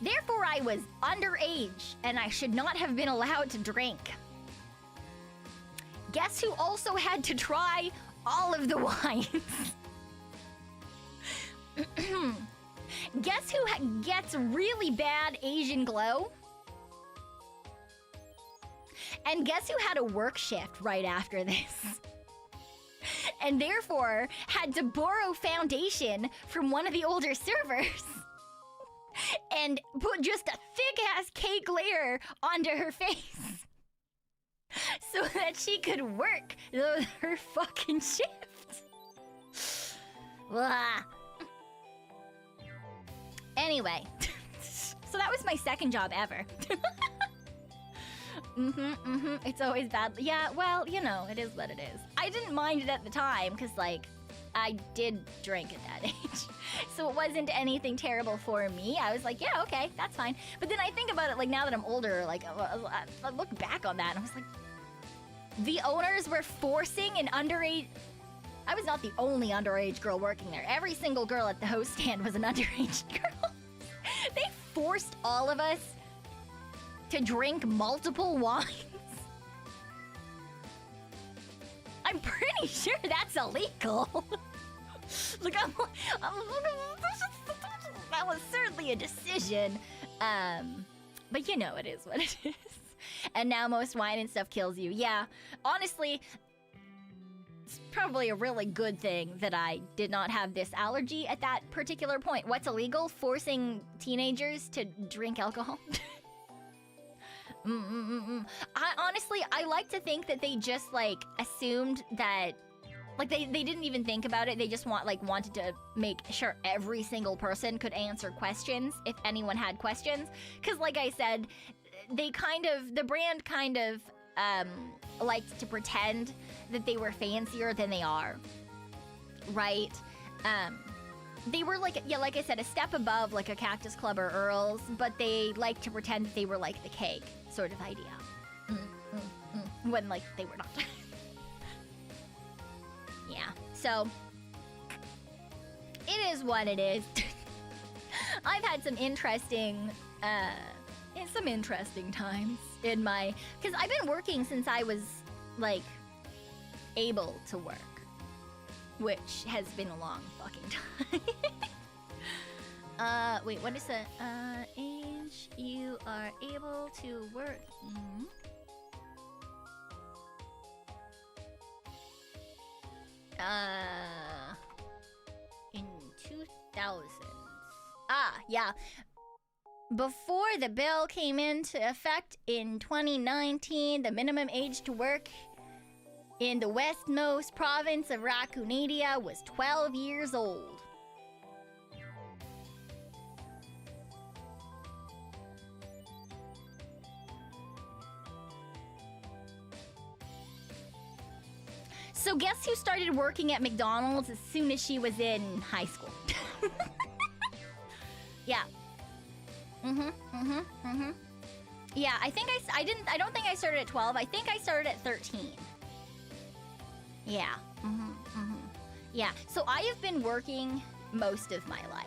Therefore, I was underage, and I should not have been allowed to drink. Guess who also had to try all of the wines? Guess who gets really bad Asian glow? And guess who had a work shift right after this? And therefore had to borrow foundation from one of the older servers and put just a thick-ass cake layer onto her face so that she could work her fucking shift. Blah. Anyway, so that was my second job ever. It's always bad. Yeah, well, you know, it is what it is. I didn't mind it at the time, because, like, I did drink at that age. So it wasn't anything terrible for me. I was like, yeah, okay, that's fine. But then I think about it, like, now that I'm older, like, I look back on that, and I was like, the owners were forcing an underage... I was not the only underage girl working there. Every single girl at the host stand was an underage girl. They forced all of us to drink multiple wines. I'm pretty sure that's illegal. Look, that was certainly a decision. But you know, it is what it is. And now most wine and stuff kills you. Yeah, honestly, it's probably a really good thing that I did not have this allergy at that particular point. What's illegal? Forcing teenagers to drink alcohol? I like to think that they just, like, assumed that, like, they didn't even think about it. They just wanted to make sure every single person could answer questions if anyone had questions. Because, like I said, the brand kind of liked to pretend that they were fancier than they are, right? They were like I said, a step above like a Cactus Club or Earl's, but they like to pretend that they were like the Keg sort of idea. When, like, they were not. Yeah, so it is what it is. I've had some interesting times in my... Because I've been working since I was, like, able to work. Which has been a long fucking time. Wait, what is the, age you are able to work? In 2000s. Yeah. Before the bill came into effect in 2019, the minimum age to work in the westmost province of Raccoon was 12 years old. So guess who started working at McDonald's as soon as she was in high school? Yeah. Yeah, I don't think I started at 12. I think I started at 13. Yeah. Yeah, so I have been working most of my life.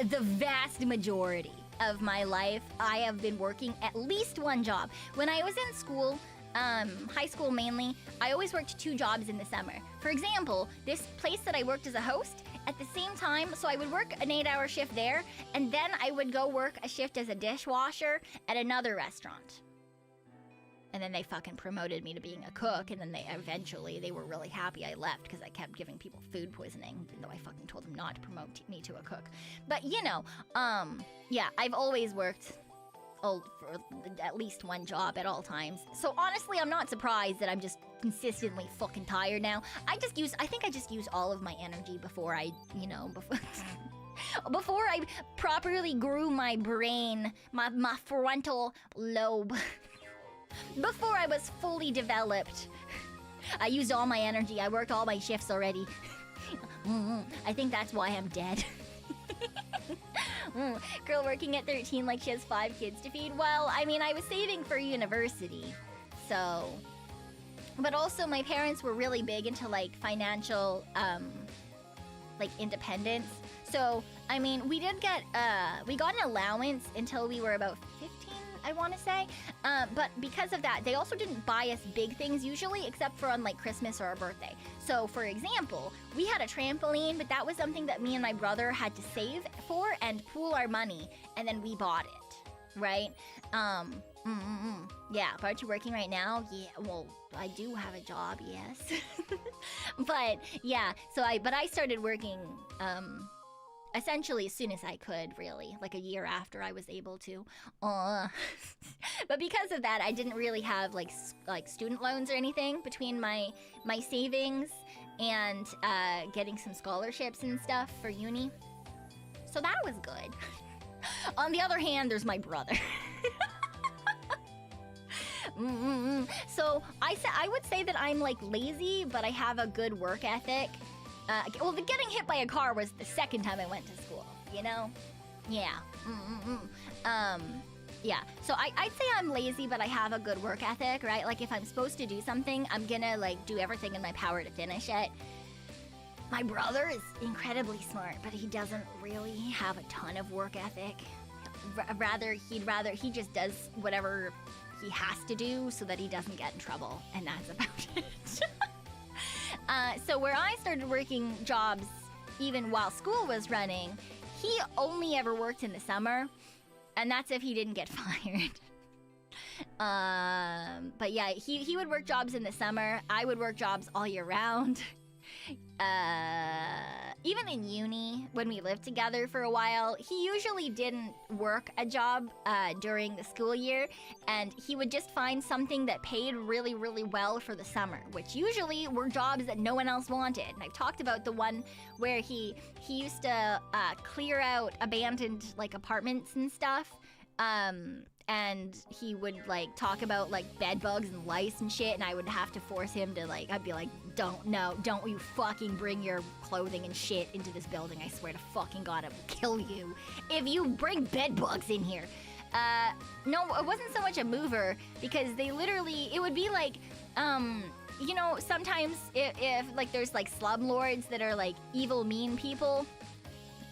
The vast majority of my life, I have been working at least one job. When I was in school, high school mainly, I always worked 2 jobs in the summer. For example, this place that I worked as a host, at the same time, so I would work an 8-hour shift there, and then I would go work a shift as a dishwasher at another restaurant. And then they fucking promoted me to being a cook, and then they were really happy I left because I kept giving people food poisoning, even though I fucking told them not to promote me to a cook. But, you know, yeah, I've always worked for at least one job at all times. So honestly, I'm not surprised that I'm just consistently fucking tired now. I think I just use all of my energy before I, you know, before I properly grew my brain, my frontal lobe. Before I was fully developed. I used all my energy. I worked all my shifts already. I think that's why I'm dead. Girl working at 13 like she has 5 kids to feed. Well, I mean, I was saving for university, so... But also, my parents were really big into, like, financial, like, independence. So, I mean, we got an allowance until we were about 15, I want to say. But because of that, they also didn't buy us big things usually, except for on like Christmas or our birthday. So for example, we had a trampoline, but that was something that me and my brother had to save for and pool our money, and then we bought it, right? Yeah, but aren't you working right now? Yeah, well, I do have a job, yes. But yeah, but I started working essentially as soon as I could, really, like a year after I was able to. But because of that, I didn't really have like student loans or anything between my savings and getting some scholarships and stuff for uni. So that was good. On the other hand, there's my brother. So I would say that I'm like lazy, but I have a good work ethic. Well, the getting hit by a car was the second time I went to school, you know? Yeah. Yeah. So I'd say I'm lazy, but I have a good work ethic, right? Like if I'm supposed to do something, I'm gonna like do everything in my power to finish it. My brother is incredibly smart, but he doesn't really have a ton of work ethic. He just does whatever he has to do so that he doesn't get in trouble, and that's about it. So where I started working jobs even while school was running, he only ever worked in the summer, and that's if he didn't get fired. But yeah, he would work jobs in the summer. I would work jobs all year round. Even in uni, when we lived together for a while, he usually didn't work a job during the school year, and he would just find something that paid really, really well for the summer, which usually were jobs that no one else wanted. And I've talked about the one where he used to clear out abandoned like apartments and stuff. And he would like talk about like bed bugs and lice and shit, and I would have to force him to like, I'd be like, don't you fucking bring your clothing and shit into this building. I swear to fucking God, I will kill you if you bring bed bugs in here. No, it wasn't so much a mover, because they literally, it would be like, you know, sometimes if like there's like slumlords that are like evil, mean people,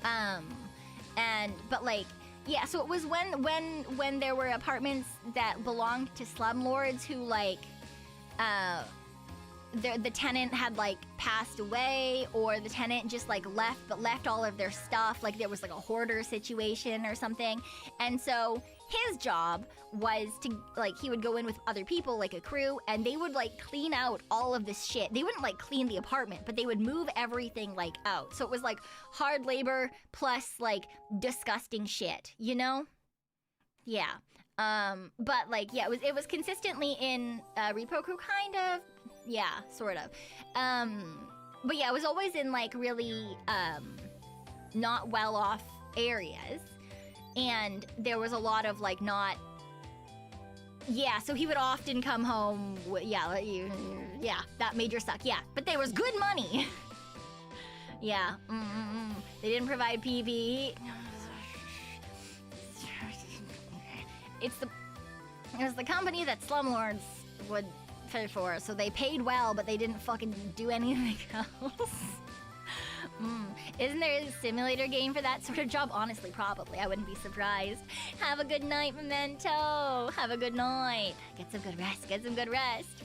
but like, yeah, so it was when there were apartments that belonged to slumlords who like, the tenant had like passed away, or the tenant just like left all of their stuff, like there was like a hoarder situation or something. And so his job was to like, he would go in with other people, like a crew, and they would like clean out all of this shit. They wouldn't like clean the apartment, but they would move everything like out. So it was like hard labor plus like disgusting shit, you know? Yeah. But like, yeah, it was consistently in repo crew, kind of. Yeah, sort of. But yeah, it was always in like really not well off areas, and there was a lot of like not. Yeah, so he would often come home. Yeah, that made your suck. Yeah, but there was good money. Yeah, they didn't provide PPE. It was the company that slumlords would pay for, so they paid well, but they didn't fucking do anything else. Isn't there a simulator game for that sort of job? Honestly, probably. I wouldn't be surprised. Have a good night, Memento. Have a good night. Get some good rest. Get some good rest.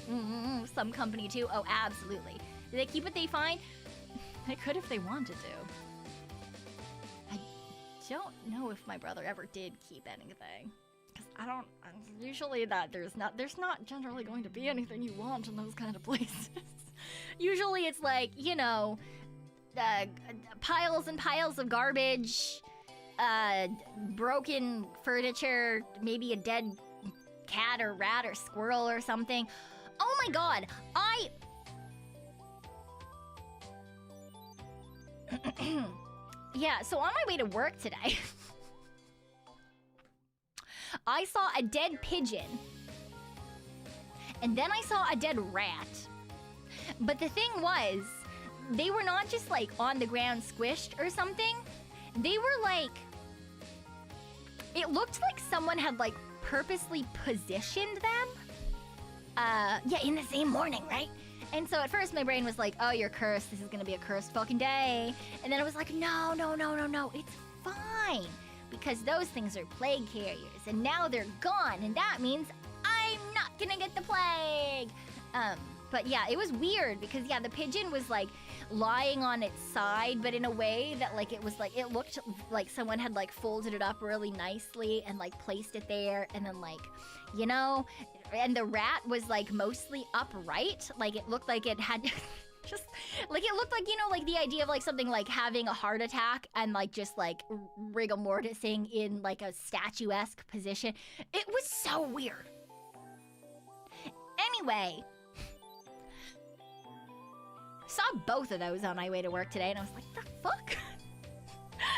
Some company too. Oh, absolutely. Do they keep what they find? They could if they wanted to. I don't know if my brother ever did keep anything. Usually that there's not generally going to be anything you want in those kind of places. Usually it's like, you know, piles and piles of garbage, broken furniture, maybe a dead cat or rat or squirrel or something. Oh my God, yeah, so on my way to work today, I saw a dead pigeon, and then I saw a dead rat. But the thing was, they were not just like on the ground squished or something. They were like, it looked like someone had like purposely positioned them. Yeah, in the same morning, right? And so at first my brain was like, oh, you're cursed. This is gonna be a cursed fucking day. And then I was like, no, it's fine. because those things are plague carriers, and now they're gone, and that means I'm not gonna get the plague. But yeah, it was weird because yeah, the pigeon was like lying on its side, but in a way that like it was like it looked like someone had like folded it up really nicely and like placed it there, and then like, you know, and the rat was like mostly upright, like it looked like it had just like it looked like, you know, like the idea of like something like having a heart attack and like just like rigor mortising in like a statuesque position. It was so weird. Anyway, saw both of those on my way to work today, and I was like, the fuck?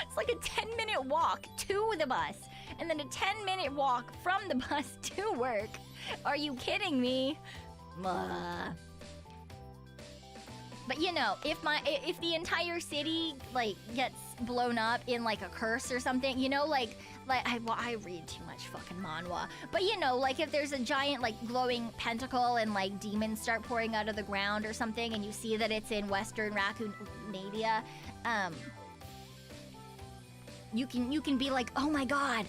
It's like a 10-minute walk to the bus, and then a 10-minute walk from the bus to work. Are you kidding me? But you know, if the entire city like gets blown up in like a curse or something, you know, like I read too much fucking manhwa, but you know, like if there's a giant like glowing pentacle and like demons start pouring out of the ground or something, and you see that it's in Western Raccoon Nadia, you can be like, oh my god,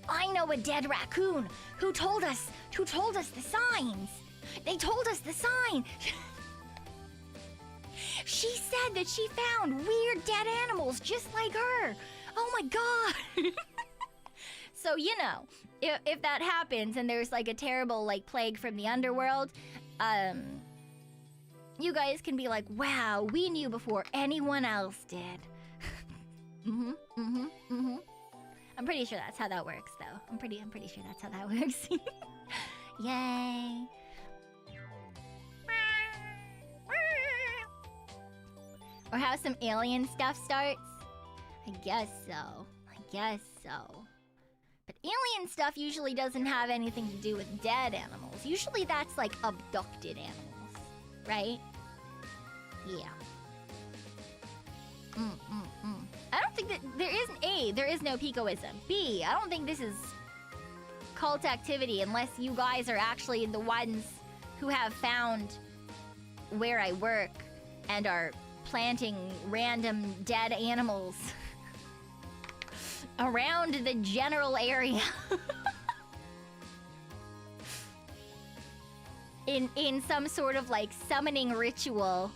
I know a dead raccoon who told us the signs. They told us the sign. She said that she found weird dead animals just like her. Oh my god. So, you know, if that happens and there's like a terrible like plague from the underworld, you guys can be like, wow, we knew before anyone else did. I'm pretty sure that's how that works though. I'm pretty sure that's how that works. Yay. Or how some alien stuff starts? I guess so. But alien stuff usually doesn't have anything to do with dead animals. Usually that's like abducted animals, right? Yeah. I don't think that there is no Pekoism. B, I don't think this is cult activity unless you guys are actually the ones who have found where I work and are planting random dead animals around the general area. in some sort of like summoning ritual.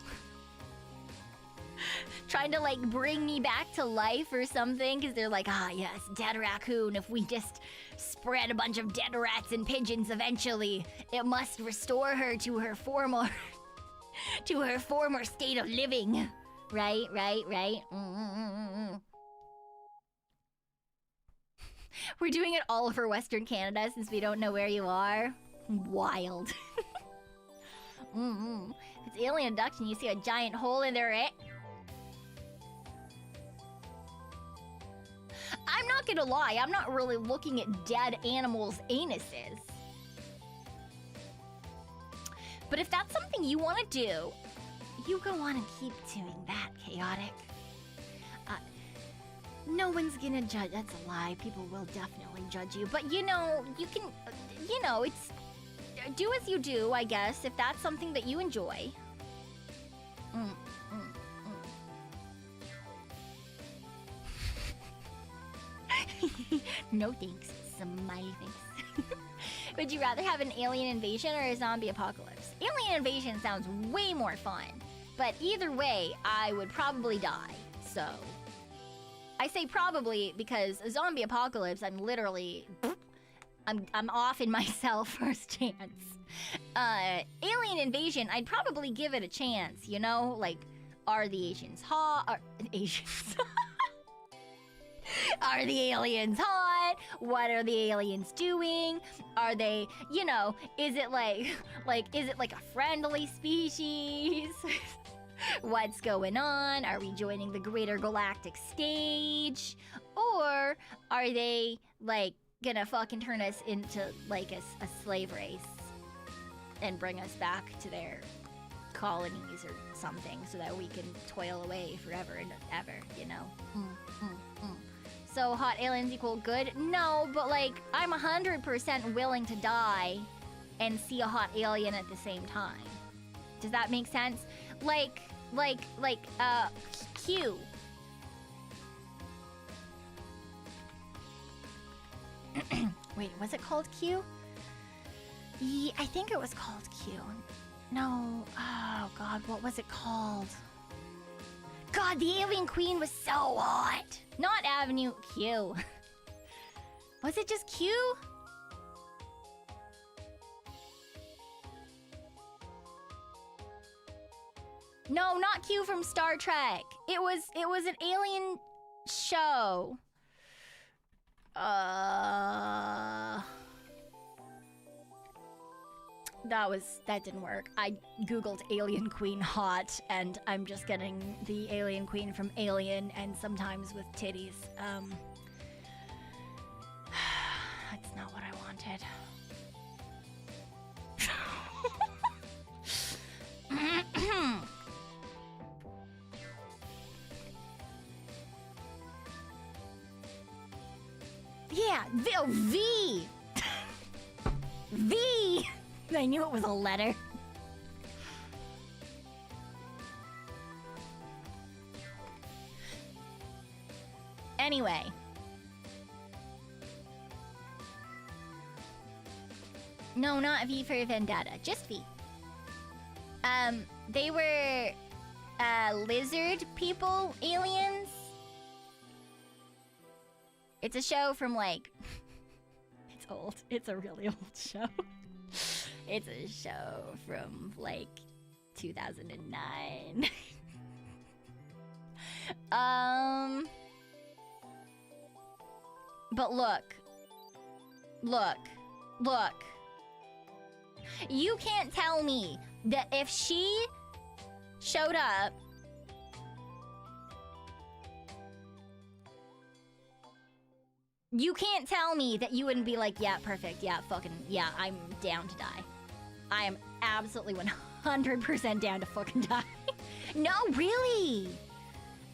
Trying to like bring me back to life or something, because they're like, ah yes, dead raccoon, if we just spread a bunch of dead rats and pigeons eventually, it must restore her to her former to her former state of living. Right. We're doing it all over Western Canada since we don't know where you are. Wild. If it's alien abduction, you see a giant hole in their I'm not gonna lie, I'm not really looking at dead animals' anuses. But if that's something you want to do, you go on and keep doing that, Chaotic. No one's gonna judge. That's a lie. People will definitely judge you. But you know, you can, you know, it's do as you do, I guess, if that's something that you enjoy. No thanks, smiley face. Would you rather have an alien invasion or a zombie apocalypse? Alien invasion sounds way more fun, but either way, I would probably die, so... I say probably because a zombie apocalypse, I'm literally... I'm off in my cell first chance. Alien invasion, I'd probably give it a chance, you know? Like, are the Asians hot? Asians... Are the aliens hot? What are the aliens doing? Are they, you know, is it like a friendly species? What's going on? Are we joining the greater galactic stage? Or are they, like, gonna fucking turn us into, like, a slave race and bring us back to their colonies or something so that we can toil away forever and ever, you know? So hot aliens equal good? No, but like, I'm 100% willing to die and see a hot alien at the same time. Does that make sense? Like, Q. Wait, was it called Q? Yeah, I think it was called Q. No. Oh, God, what was it called? God, the Alien Queen was so hot. Not Avenue Q. Was it just Q? No, not Q from Star Trek. It was an alien show. That didn't work. I googled Alien Queen hot, and I'm just getting the Alien Queen from Alien, and sometimes with titties. That's not what I wanted. Yeah, V. V. I knew it was a letter. Anyway. No, not V for Vendetta, just V. They were lizard people, aliens. It's a show from like it's old. It's a really old show. It's a show from like 2009. But look. You can't tell me that if she showed up you can't tell me that you wouldn't be like, yeah, perfect, yeah, fucking, yeah, I'm down to die. I am absolutely 100% down to fucking die. No, really?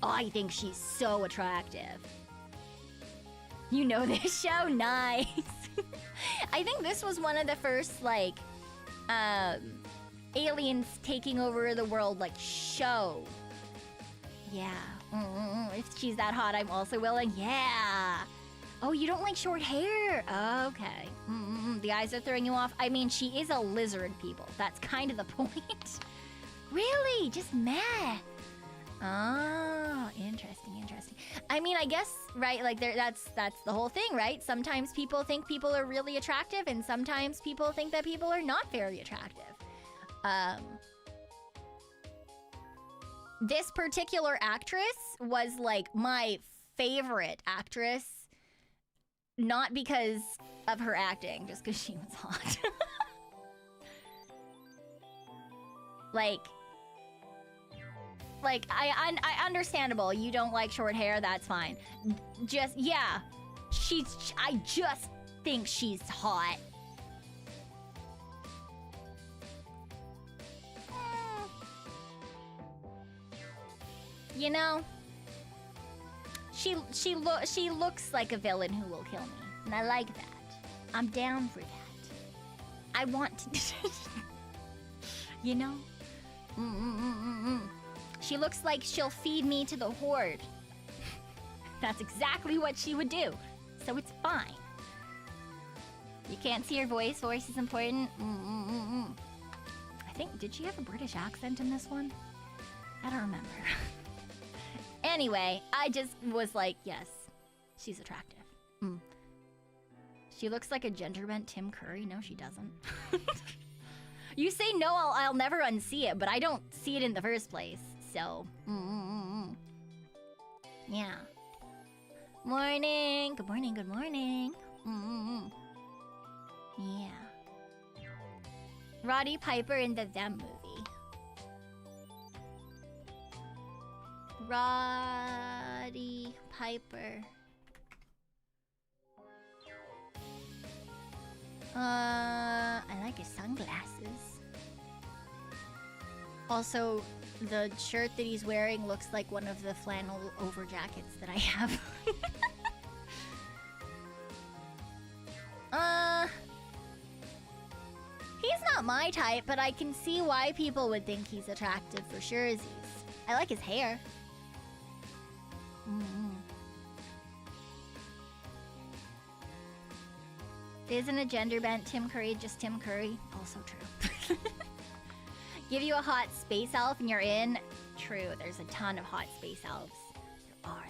Oh, I think she's so attractive. You know this show? Nice. I think this was one of the first, like, aliens taking over the world, like, show. Yeah. If she's that hot, I'm also willing. Yeah. Oh, you don't like short hair? Okay. The eyes are throwing you off. I mean, she is a lizard, people. That's kind of the point. Really? Just meh. Oh, interesting. I mean, I guess, right, like, that's the whole thing, right? Sometimes people think people are really attractive, and sometimes people think that people are not very attractive. This particular actress was, like, my favorite actress. Not because of her acting, just because she was hot. like, I understandable. You don't like short hair, that's fine. Just, yeah. I just think she's hot. You know? She looks like a villain who will kill me, and I like that. I'm down for that. I want to, you know? She looks like she'll feed me to the horde. That's exactly what she would do, so it's fine. You can't see her voice. Voice is important. I think, did she have a British accent in this one? I don't remember. Anyway, I just was like, yes, she's attractive. She looks like a gender-bent Tim Curry. No, she doesn't. You say no, I'll never unsee it, but I don't see it in the first place. So, yeah. Morning. Good morning. Good morning. Yeah. Roddy Piper in the Them movie. Roddy Piper. I like his sunglasses. Also, the shirt that he's wearing looks like one of the flannel over jackets that I have. He's not my type, but I can see why people would think he's attractive for sure. I like his hair. Isn't a gender bent Tim Curry just Tim Curry? Also true. Give you a hot space elf and you're in? True, there's a ton of hot space elves.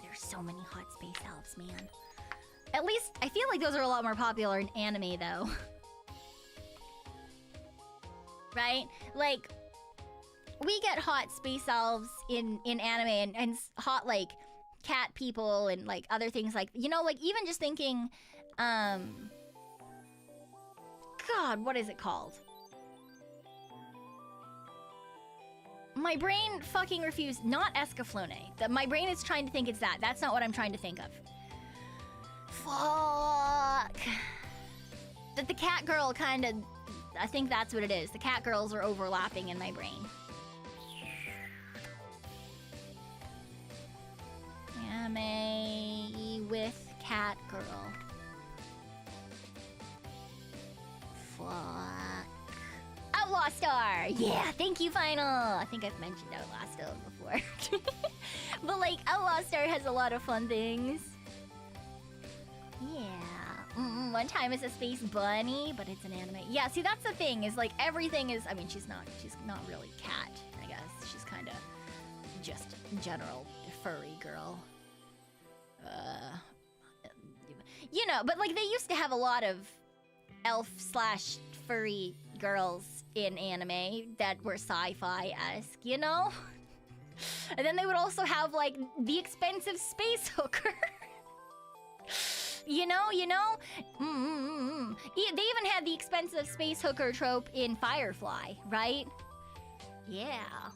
There's so many hot space elves, man. At least, I feel like those are a lot more popular in anime, though. Right? Like, we get hot space elves in anime and hot, like, cat people and, like, other things like... You know, like, even just thinking, God, what is it called? My brain fucking refused. Not Escaflowne. My brain is trying to think it's that. That's not what I'm trying to think of. Fuck. That the cat girl kind of... I think that's what it is. The cat girls are overlapping in my brain. Anime with cat girl. Fuck. Outlaw Star! Yeah, thank you, Final! I think I've mentioned Outlaw Star before. But, like, Outlaw Star has a lot of fun things. Yeah. One time it's a space bunny, but it's an anime. Yeah, see, that's the thing, is, like, everything is... I mean, she's not really cat, I guess. She's kind of just general furry girl. You know, but, like, they used to have a lot of elf/furry girls in anime that were sci-fi-esque, you know? And then they would also have, like, the expensive space hooker. You know? They even had the expensive space hooker trope in Firefly, right? Yeah.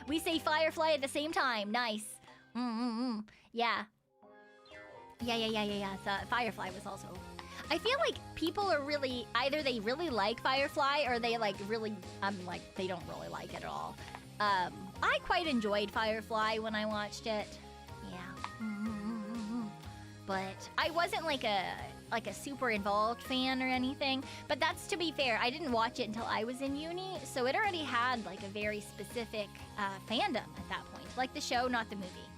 We say Firefly at the same time. Nice. Yeah. Yeah. So Firefly was also... I feel like people are really... Either they really like Firefly or they, like, really... like, they don't really like it at all. I quite enjoyed Firefly when I watched it. Yeah. But I wasn't, like a super involved fan or anything. But that's to be fair. I didn't watch it until I was in uni. So it already had, like, a very specific fandom at that point. Like the show, not the movie.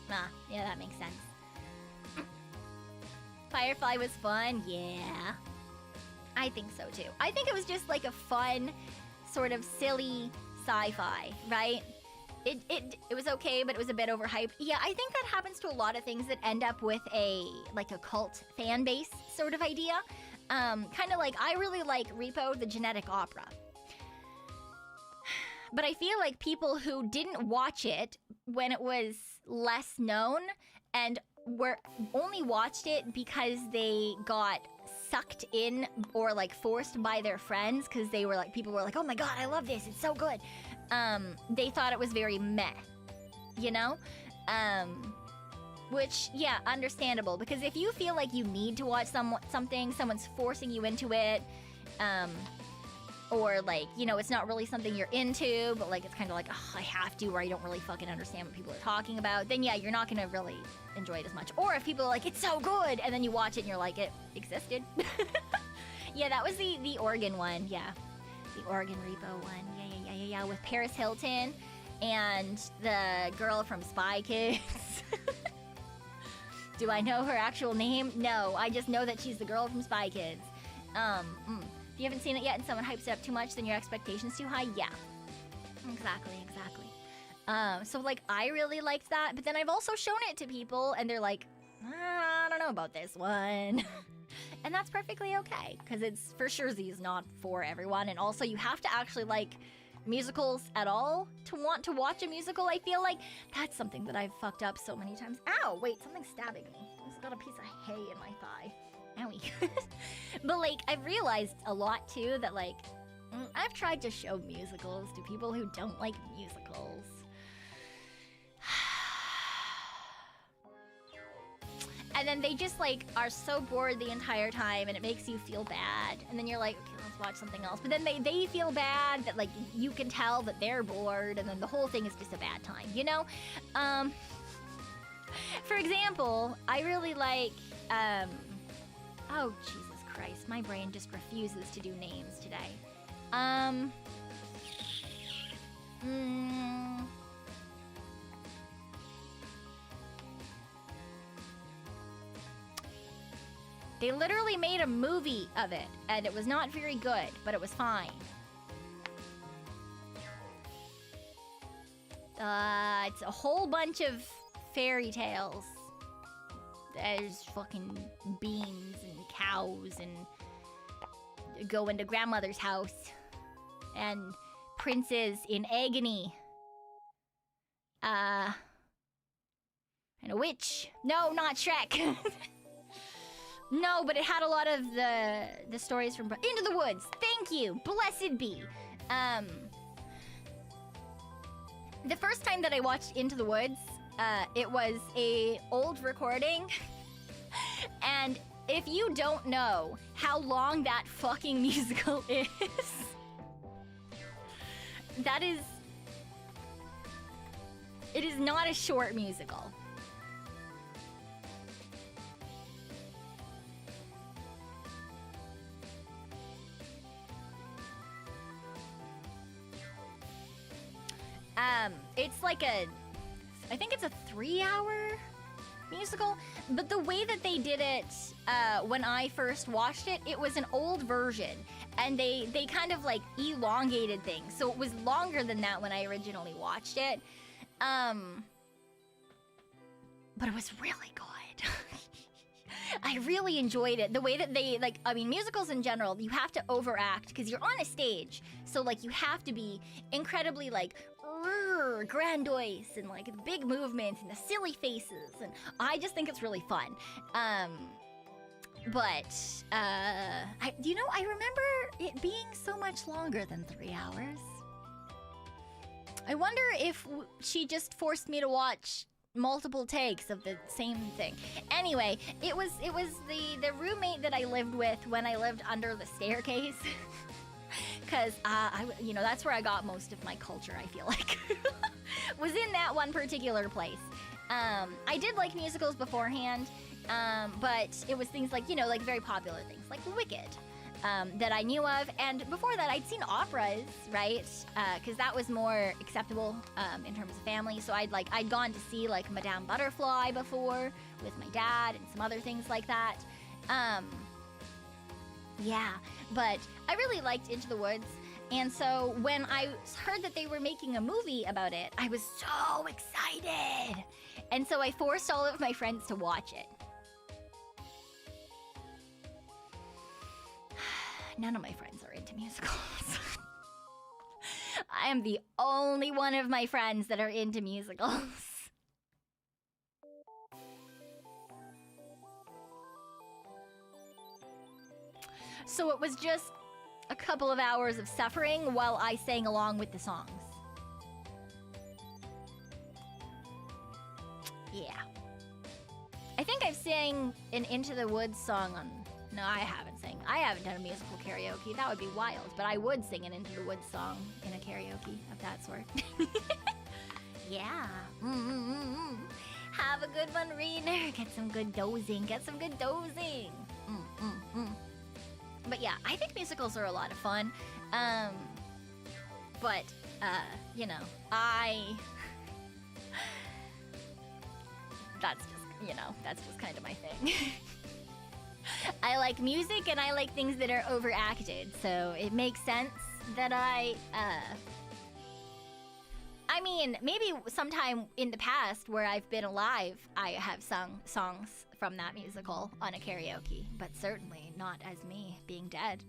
Yeah, that makes sense. Firefly was fun, yeah. I think so too. I think it was just like a fun, sort of silly sci-fi, right? It was okay, but it was a bit overhyped. Yeah, I think that happens to a lot of things that end up with a cult fan base sort of idea. Kind of like, I really like Repo, the Genetic Opera. But I feel like people who didn't watch it when it was less known and only watched it because they got sucked in or, like, forced by their friends because they were like, people were like, oh my god, I love this, it's so good. They thought it was very meh, you know? Which, yeah, understandable, because if you feel like you need to watch something, someone's forcing you into it, or, like, you know, it's not really something you're into, but, like, it's kind of like, oh, I have to, or I don't really fucking understand what people are talking about, then, yeah, you're not gonna really enjoy it as much. Or if people are like, it's so good, and then you watch it and you're like, it existed. Yeah, that was the Oregon one, yeah. The Oregon Repo one, yeah, with Paris Hilton and the girl from Spy Kids. Do I know her actual name? No, I just know that she's the girl from Spy Kids. If you haven't seen it yet and someone hypes it up too much, then your expectations too high? Yeah. Exactly. So, like, I really liked that, but then I've also shown it to people, and they're like, I don't know about this one. And that's perfectly okay, because it's, for sure, is not for everyone, and also you have to actually like musicals at all to want to watch a musical, I feel like. That's something that I've fucked up so many times. Ow! Wait, something's stabbing me. I just got a piece of hay in my thigh. Owie. But, like, I've realized a lot, too, that, like, I've tried to show musicals to people who don't like musicals. And then they just, like, are so bored the entire time, and it makes you feel bad. And then you're like, okay, let's watch something else. But then they feel bad that, like, you can tell that they're bored, and then the whole thing is just a bad time, you know? For example, I really like, oh, Jesus Christ, my brain just refuses to do names today. They literally made a movie of it, and it was not very good, but it was fine. It's a whole bunch of fairy tales. There's fucking beans and cows and going to grandmother's house and princes in agony. And a witch. No, not Shrek. No, but it had a lot of the stories from Into the Woods. Thank you. Blessed be. The first time that I watched Into the Woods, it was a old recording. And if you don't know how long that fucking musical is, it is not a short musical. It's like I think it's a 3-hour musical, but the way that they did it when I first watched it, it was an old version, and they kind of like elongated things, so it was longer than that when I originally watched it. But it was really good. I really enjoyed it. The way that they, like, I mean, musicals in general, you have to overact because you're on a stage. So, like, you have to be incredibly, like, grandiose and, like, big movements and the silly faces. And I just think it's really fun. I remember it being so much longer than 3 hours. I wonder if she just forced me to watch multiple takes of the same thing. Anyway, it was the roommate that I lived with when I lived under the staircase. Cause that's where I got most of my culture, I feel like. Was in that one particular place. I did like musicals beforehand, but it was things like, like very popular things like Wicked. That I knew of, and before that I'd seen operas, right? Because that was more acceptable in terms of family. So I'd gone to see like Madame Butterfly before with my dad and some other things like that. Yeah, but I really liked Into the Woods, and so when I heard that they were making a movie about it, I was so excited, and so I forced all of my friends to watch it. None of my friends are into musicals. I am the only one of my friends that are into musicals. So it was just a couple of hours of suffering while I sang along with the songs. Yeah. I think I've sang an Into the Woods song on... No, I haven't sang. I haven't done a musical karaoke. That would be wild. But I would sing an Into the Woods song in a karaoke of that sort. Yeah. Have a good one, Reader. Get some good dozing. Get some good dozing. But yeah, I think musicals are a lot of fun. But, that's just kind of my thing. I like music and I like things that are overacted, so it makes sense that I mean, maybe sometime in the past where I've been alive, I have sung songs from that musical on a karaoke, but certainly not as me being dead.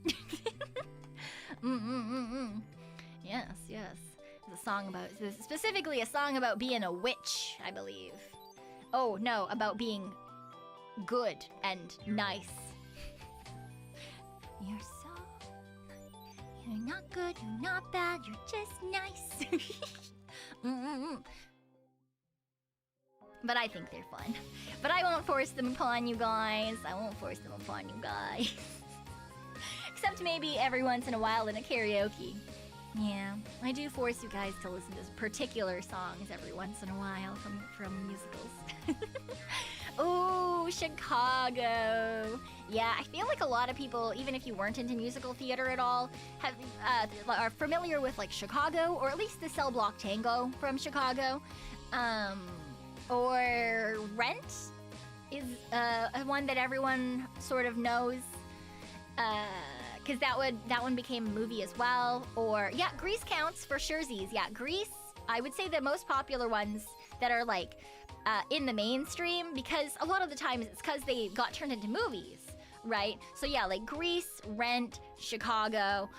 Yes. It's a song about, specifically a song about being a witch, I believe. Oh, no, about being good and nice. You're not good, you're not bad, you're just nice. But I think they're fun. But I won't force them upon you guys. Except maybe every once in a while in a karaoke. Yeah, I do force you guys to listen to particular songs every once in a while from musicals. Oh, Chicago. Yeah, I feel like a lot of people, even if you weren't into musical theater at all, are familiar with like Chicago, or at least the Cell Block Tango from Chicago. Or Rent is one that everyone sort of knows. Because that one became a movie as well. Or, yeah, Grease counts for surezies. Yeah, Grease, I would say the most popular ones that are, like, in the mainstream, because a lot of the times it's because they got turned into movies, right? So, yeah, like Grease, Rent, Chicago,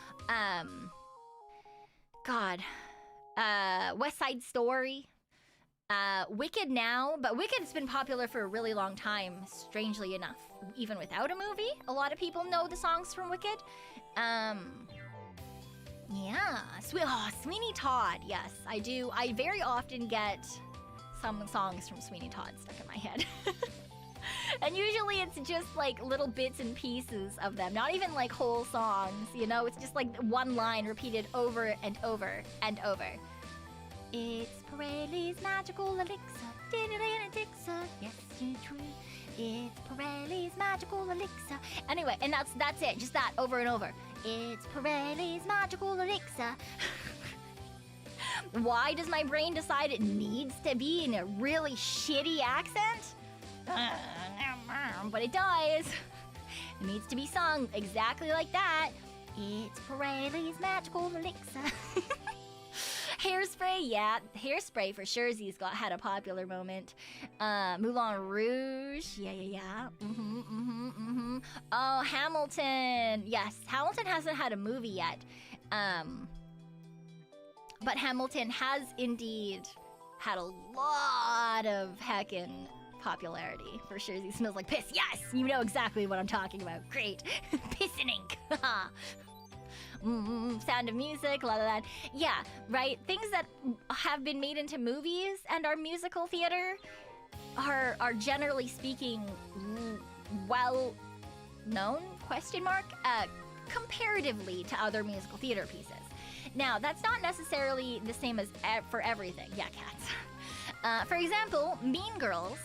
West Side Story, Wicked now, but Wicked's been popular for a really long time, strangely enough. Even without a movie, a lot of people know the songs from Wicked. Yeah, Sweeney Todd, yes, I do. I very often get some songs from Sweeney Todd stuck in my head. And usually it's just like little bits and pieces of them, not even like whole songs, you know? It's just like one line repeated over and over and over. It's Pirelli's magical elixir, yes, it's true. It's Pirelli's magical elixir. Anyway, and that's it, just that over and over. It's Pirelli's magical elixir. Why does my brain decide it needs to be in a really shitty accent? But it does. It needs to be sung exactly like that. It's Pirelli's magical elixir. Hairspray, yeah, Hairspray for sure had a popular moment. Moulin Rouge, yeah. Oh, Hamilton, yes, Hamilton hasn't had a movie yet. But Hamilton has indeed had a lot of heckin' popularity for sure. He smells like piss. Yes, you know exactly what I'm talking about. Great. Piss and ink. Sound of Music, la la la. Yeah, right? Things that have been made into movies and are musical theater are generally speaking well known, comparatively to other musical theater pieces. Now, that's not necessarily the same as for everything. Yeah, cats. For example, Mean Girls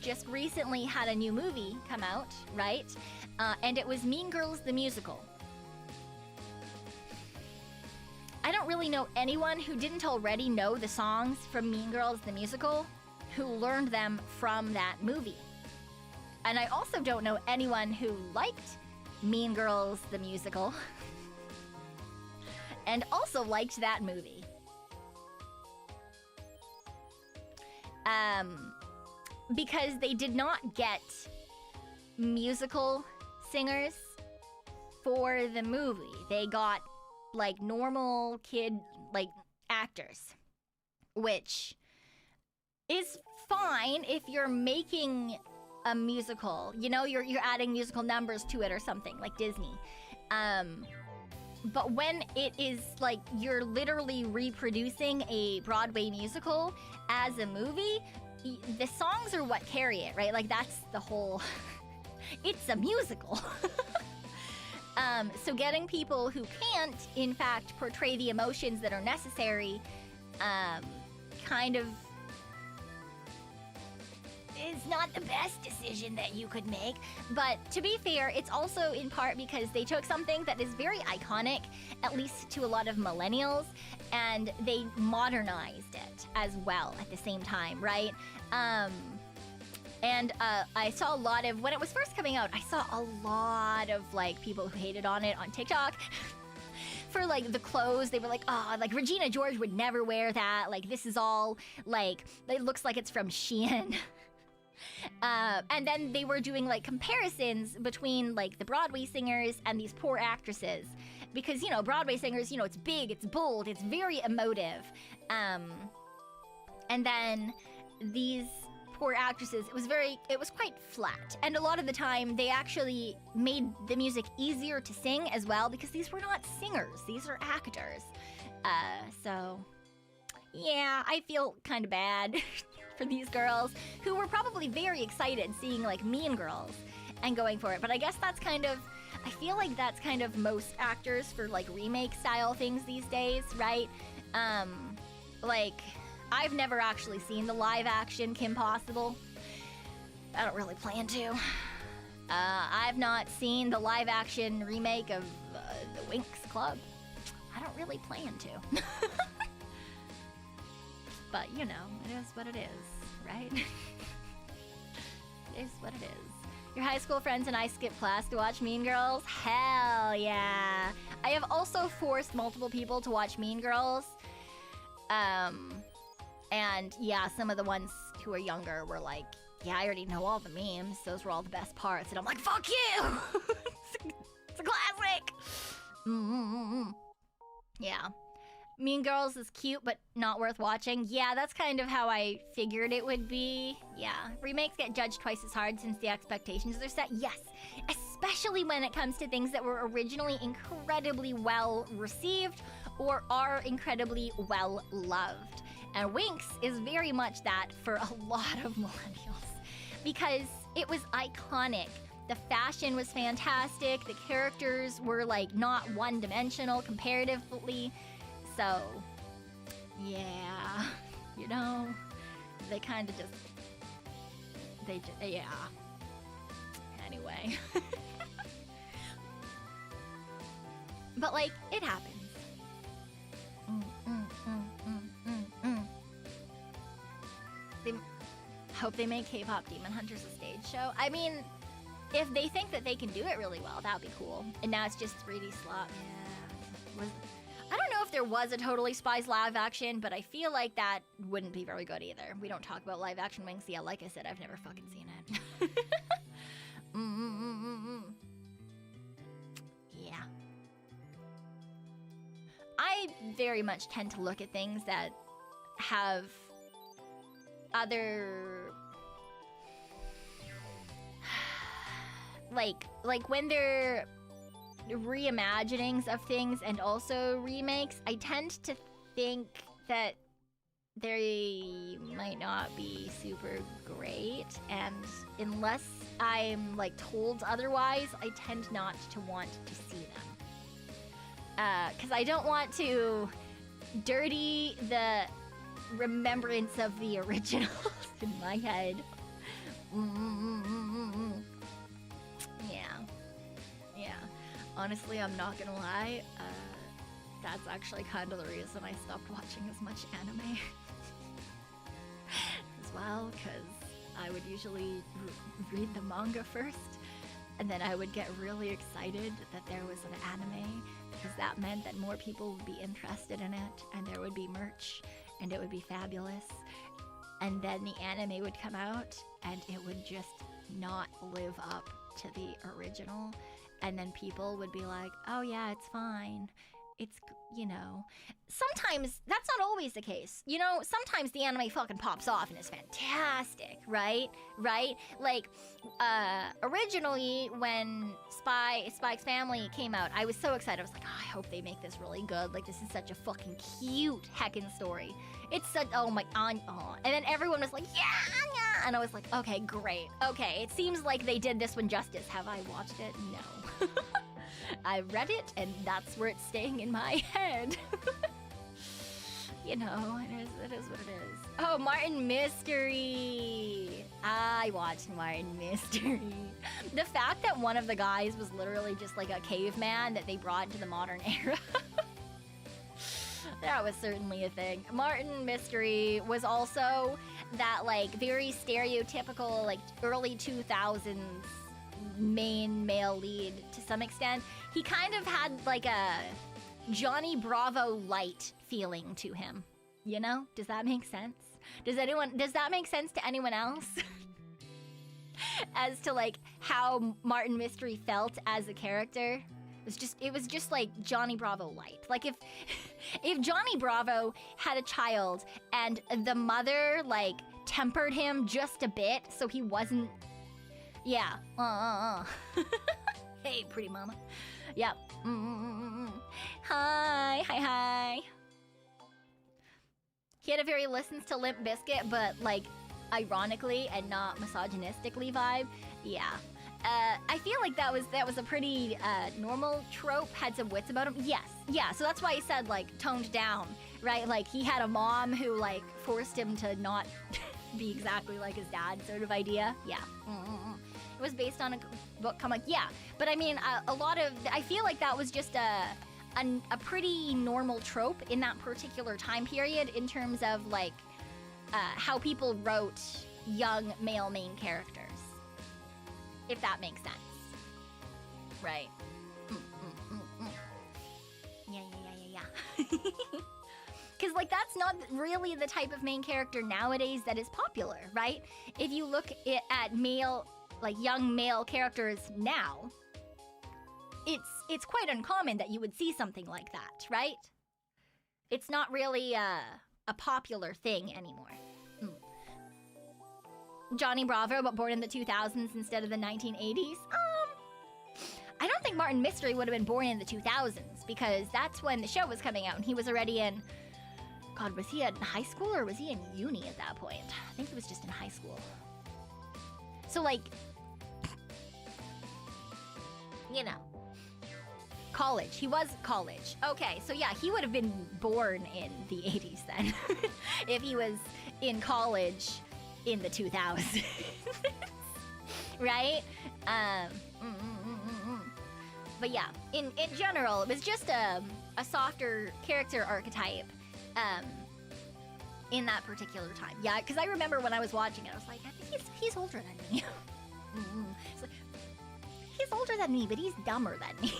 just recently had a new movie come out, right? And it was Mean Girls the Musical. I don't really know anyone who didn't already know the songs from Mean Girls the Musical who learned them from that movie. And I also don't know anyone who liked Mean Girls the Musical and also liked that movie. Because they did not get musical singers for the movie. They got like normal kid like actors, which is fine if you're making a musical, you know, you're adding musical numbers to it or something like Disney. But when it is like you're literally reproducing a Broadway musical as a movie, the songs are what carry it, right? Like that's the whole it's a musical. So getting people who can't, in fact, portray the emotions that are necessary, kind of is not the best decision that you could make. But to be fair, it's also in part because they took something that is very iconic, at least to a lot of millennials, and they modernized it as well at the same time, right? And I saw a lot of, when it was first coming out, I saw a lot of like people who hated on it on TikTok. For like the clothes, they were like, oh, like Regina George would never wear that. Like this is all like, it looks like it's from Shein. And then they were doing like comparisons between like the Broadway singers and these poor actresses. Because, you know, Broadway singers, you know, it's big, it's bold, it's very emotive. And then these poor actresses, it was quite flat. And a lot of the time, they actually made the music easier to sing as well, because these were not singers, these are actors. So, yeah, I feel kind of bad for these girls, who were probably very excited seeing, like, Mean Girls and going for it. But I guess that's kind of, I feel like that's kind of most actors for, like, remake-style things these days, right? Like, I've never actually seen the live-action Kim Possible. I don't really plan to. I've not seen the live-action remake of The Winx Club. I don't really plan to. But, you know, it is what it is, right? It is what it is. Your high school friends and I skipped class to watch Mean Girls? Hell yeah. I have also forced multiple people to watch Mean Girls. And yeah, some of the ones who are younger were like, yeah, I already know all the memes. Those were all the best parts. And I'm like, fuck you! It's a classic! Yeah. Mean Girls is cute, but not worth watching. Yeah, that's kind of how I figured it would be. Yeah, remakes get judged twice as hard since the expectations are set. Yes, especially when it comes to things that were originally incredibly well received or are incredibly well loved. And Winx is very much that for a lot of millennials because it was iconic. The fashion was fantastic. The characters were like not one-dimensional comparatively. So, yeah, you know, they kind of just, yeah. Anyway. But, like, it happens. They hope they make K-pop Demon Hunters a stage show. I mean, if they think that they can do it really well, that would be cool. And now it's just 3D slot. Yeah. I don't know if there was a Totally Spies live action, but I feel like that wouldn't be very good either. We don't talk about live action Winx. Yeah, like I said, I've never fucking seen it. Yeah. I very much tend to look at things that have other... like when they're reimaginings of things and also remakes, I tend to think that they might not be super great, and unless I'm like told otherwise, I tend not to want to see them. Because I don't want to dirty the remembrance of the originals in my head. Yeah. Honestly, I'm not gonna lie, that's actually kind of the reason I stopped watching as much anime. As well, because I would usually read the manga first, and then I would get really excited that there was an anime, because that meant that more people would be interested in it, and there would be merch, and it would be fabulous. And then the anime would come out, and it would just not live up to the original. And then people would be like, oh yeah, it's fine. It's, you know, sometimes that's not always the case. You know, sometimes the anime fucking pops off and is fantastic, right? Like, originally when Spy X Family came out, I was so excited. I was like, oh, I hope they make this really good. Like, this is such a fucking cute heckin' story. It's such, oh my, oh. And then everyone was like, yeah. And I was like, okay, great. Okay, it seems like they did this one justice. Have I watched it? No. I read it, and that's where it's staying in my head. You know, it is what it is. Oh, Martin Mystery! I watched Martin Mystery. The fact that one of the guys was literally just like a caveman that they brought into the modern era. That was certainly a thing. Martin Mystery was also that, like, very stereotypical, like, early 2000s main male lead to some extent. He kind of had like a Johnny Bravo light feeling to him. You know? Does that make sense? Does that make sense to anyone else? As to like how Martin Mystery felt as a character? It was just like Johnny Bravo light. Like if Johnny Bravo had a child and the mother like tempered him just a bit so he wasn't. Yeah. Hey, pretty mama. Yep. Hi. He had a very listens to Limp Bizkit, but like ironically and not misogynistically vibe. Yeah. I feel like that was a pretty normal trope, had some wits about him. Yes. Yeah, so that's why he said like toned down, right? Like he had a mom who like forced him to not be exactly like his dad sort of idea. Yeah. It was based on a book comic. Yeah, but I mean, a lot of... I feel like that was just a pretty normal trope in that particular time period in terms of, like, how people wrote young male main characters. if that makes sense. Right. Yeah. Because, like, that's not really the type of main character nowadays that is popular, right? If you look at male, like, young male characters now, it's quite uncommon that you would see something like that, right? It's not really a popular thing anymore. Johnny Bravo, but born in the 2000s instead of the 1980s? I don't think Martin Mystery would have been born in the 2000s, because that's when the show was coming out, and he was already in... God, was he in high school, or was he in uni at that point? I think he was just in high school. So, like... You know. College. He was college. Okay, so yeah, he would have been born in the 80s then. If he was in college in the 2000s. Right? But yeah, in general, it was just a softer character archetype in that particular time. Yeah, because I remember when I was watching it, I was like, I think he's older than me. It's like, he's older than me, but he's dumber than me.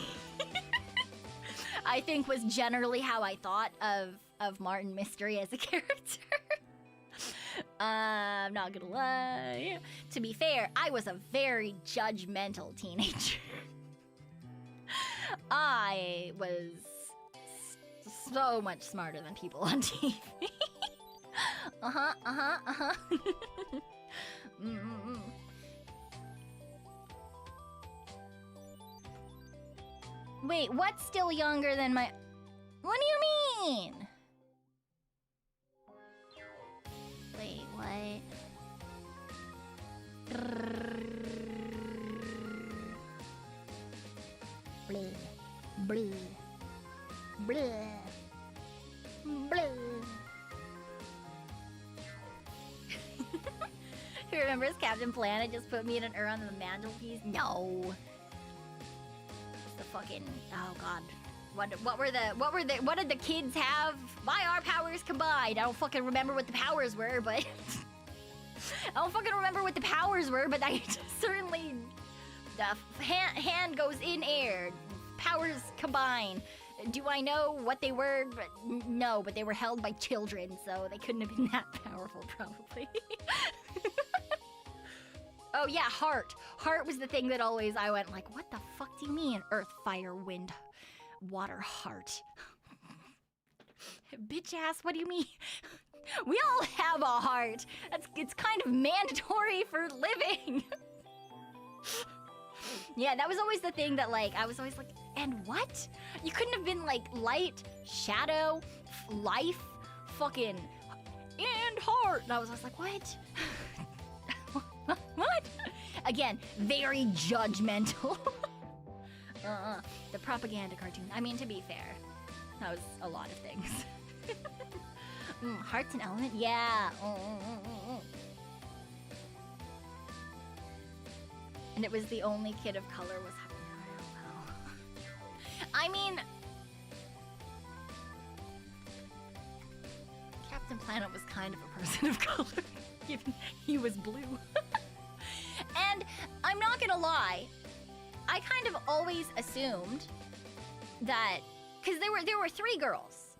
I think was generally how I thought of Martin Mystery as a character. I'm not gonna lie. To be fair, I was a very judgmental teenager. I was so much smarter than people on TV. Wait, what's still younger than my... What do you mean? Wait, what? Bleh. Bleh. Bleh. Bleh. Who remembers Captain Planet just put me in an urn on the mantelpiece? No. The fucking... Oh, God. What did the kids have? By our powers combined. I don't fucking remember what the powers were, but... I don't fucking remember what the powers were, but I certainly... The hand goes in air. Powers combined. Do I know what they were? No, but they were held by children, so they couldn't have been that powerful, probably. Oh yeah, heart. Heart was the thing that always I went like, what the fuck do you mean? Earth, fire, wind, water, heart. Bitch ass, what do you mean? We all have a heart. It's kind of mandatory for living. Yeah, that was always the thing that, like, I was always like, and what? You couldn't have been like light, shadow, life, fucking, and heart. And I was like, what? What? Again, very judgmental. The propaganda cartoon. I mean, to be fair, that was a lot of things. Heart's an element? Yeah. And it was the only kid of color was... I mean... Captain Planet was kind of a person of color, given he was blue. And I'm not gonna lie, I kind of always assumed that... Because there were 3 girls.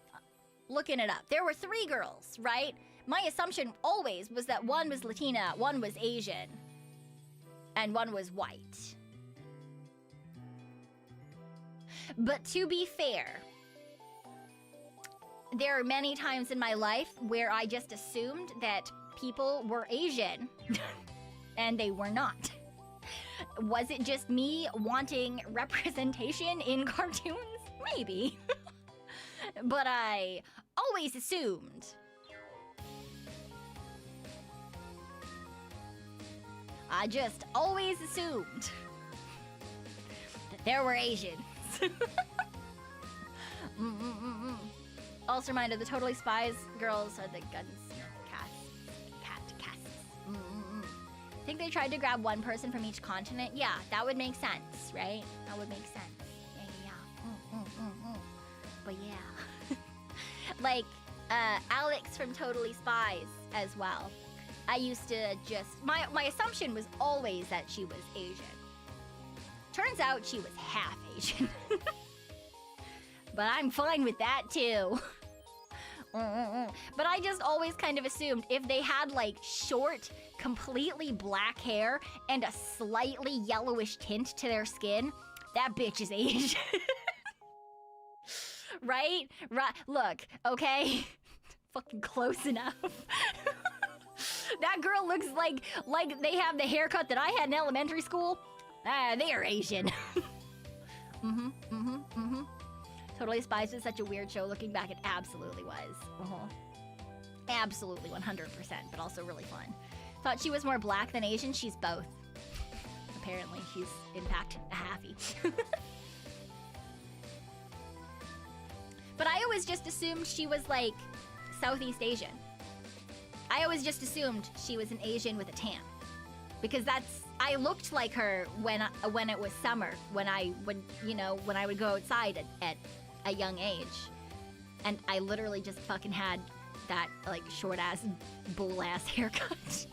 Looking it up. There were 3 girls, right? My assumption always was that one was Latina, one was Asian, and one was white. But to be fair, there are many times in my life where I just assumed that people were Asian, and they were not. Was it just me wanting representation in cartoons? Maybe. But I always assumed. I just always assumed that there were Asians. Also reminded, the Totally Spies girls are the gunsmith casts. I think they tried to grab one person from each continent. Yeah, that would make sense, right? That would make sense. Yeah. But yeah. Like, Alex from Totally Spies as well. I used to just, my assumption was always that she was Asian. Turns out she was half Asian. But I'm fine with that too. But I just always kind of assumed if they had like short, completely black hair and a slightly yellowish tint to their skin, that bitch is Asian. Right? Right. Look, okay? Fucking close enough. That girl looks like they have the haircut that I had in elementary school. They are Asian. Totally Spies was such a weird show. Looking back, it absolutely was. Absolutely, 100%, but also really fun. Thought she was more black than Asian. She's both. Apparently, she's, in fact, a halfie. But I always just assumed she was, like, Southeast Asian. I always just assumed she was an Asian with a tan. Because I looked like her when it was summer, when I would go outside at a young age. And I literally just fucking had that, like, short-ass, bowl-ass haircut.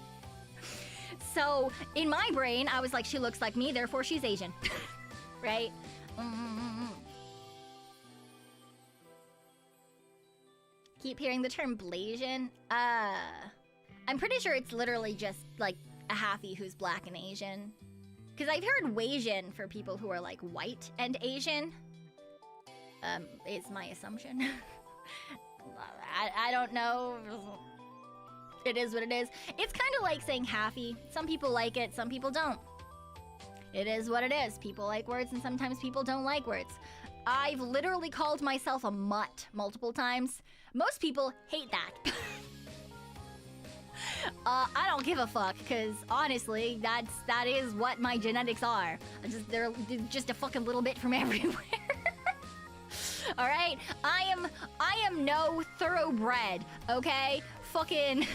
So, in my brain, I was like, she looks like me, therefore she's Asian. Right? Keep hearing the term Blasian. I'm pretty sure it's literally just, like, a halfie who's black and Asian. Because I've heard Wasian for people who are, like, white and Asian. Is my assumption. I don't know. It is what it is. It's kind of like saying halfie. Some people like it, some people don't. It is what it is. People like words and sometimes people don't like words. I've literally called myself a mutt multiple times. Most people hate that. I don't give a fuck, because honestly, that is what my genetics are. They're just a fucking little bit from everywhere. All right, I am no thoroughbred. Okay, fucking.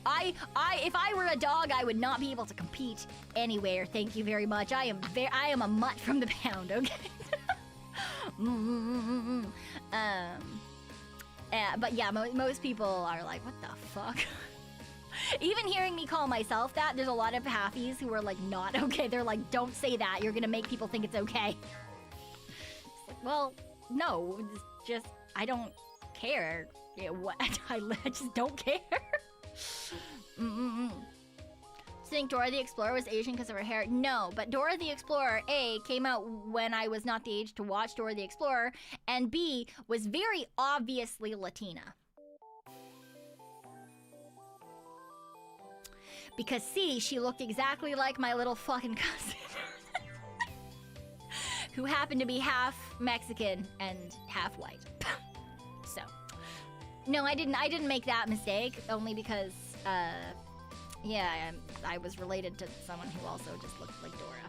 If I were a dog, I would not be able to compete anywhere. Thank you very much. I am a mutt from the pound. Okay. But yeah, most people are like, what the fuck? Even hearing me call myself that, there's a lot of halfies who are like, not okay. They're like, don't say that. You're gonna make people think it's okay. It's like, well, no, it's just, I don't care. Yeah, what? I just don't care. Think Dora the Explorer was Asian because of her hair? No, but Dora the Explorer, A, came out when I was not the age to watch Dora the Explorer, and B, was very obviously Latina. Because C, she looked exactly like my little fucking cousin. Who happened to be half Mexican and half white. So, no, I didn't make that mistake, only because, yeah, I was related to someone who also just looked like Dora.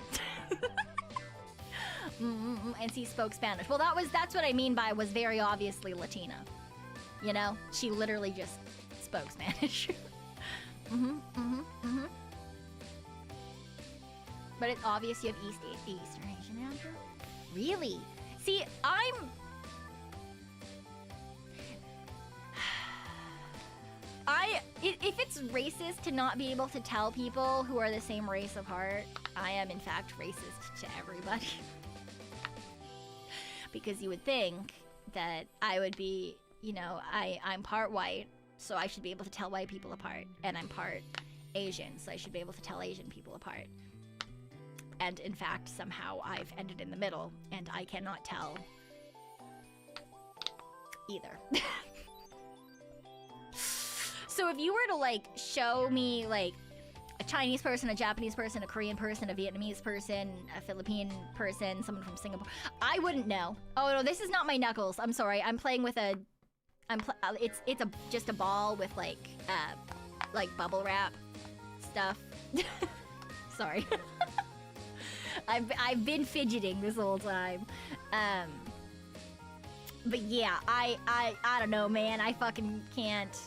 And she spoke Spanish. Well, that's what I mean by was very obviously Latina. You know? She literally just spoke Spanish. But it's obvious you have Eastern Asian Andrew? Really? See, if it's racist to not be able to tell people who are the same race apart, I am in fact racist to everybody. Because you would think that I would be, you know, I'm part white, so I should be able to tell white people apart. And I'm part Asian, so I should be able to tell Asian people apart. And in fact, somehow I've ended in the middle, and I cannot tell either. So if you were to, like, show me, like, a Chinese person, a Japanese person, a Korean person, a Vietnamese person, a Philippine person, someone from Singapore, I wouldn't know. Oh, no, this is not my knuckles. I'm sorry. I'm playing with a... it's just a ball with, like bubble wrap stuff. Sorry. I've been fidgeting this whole time. But yeah, I don't know, man. I fucking can't.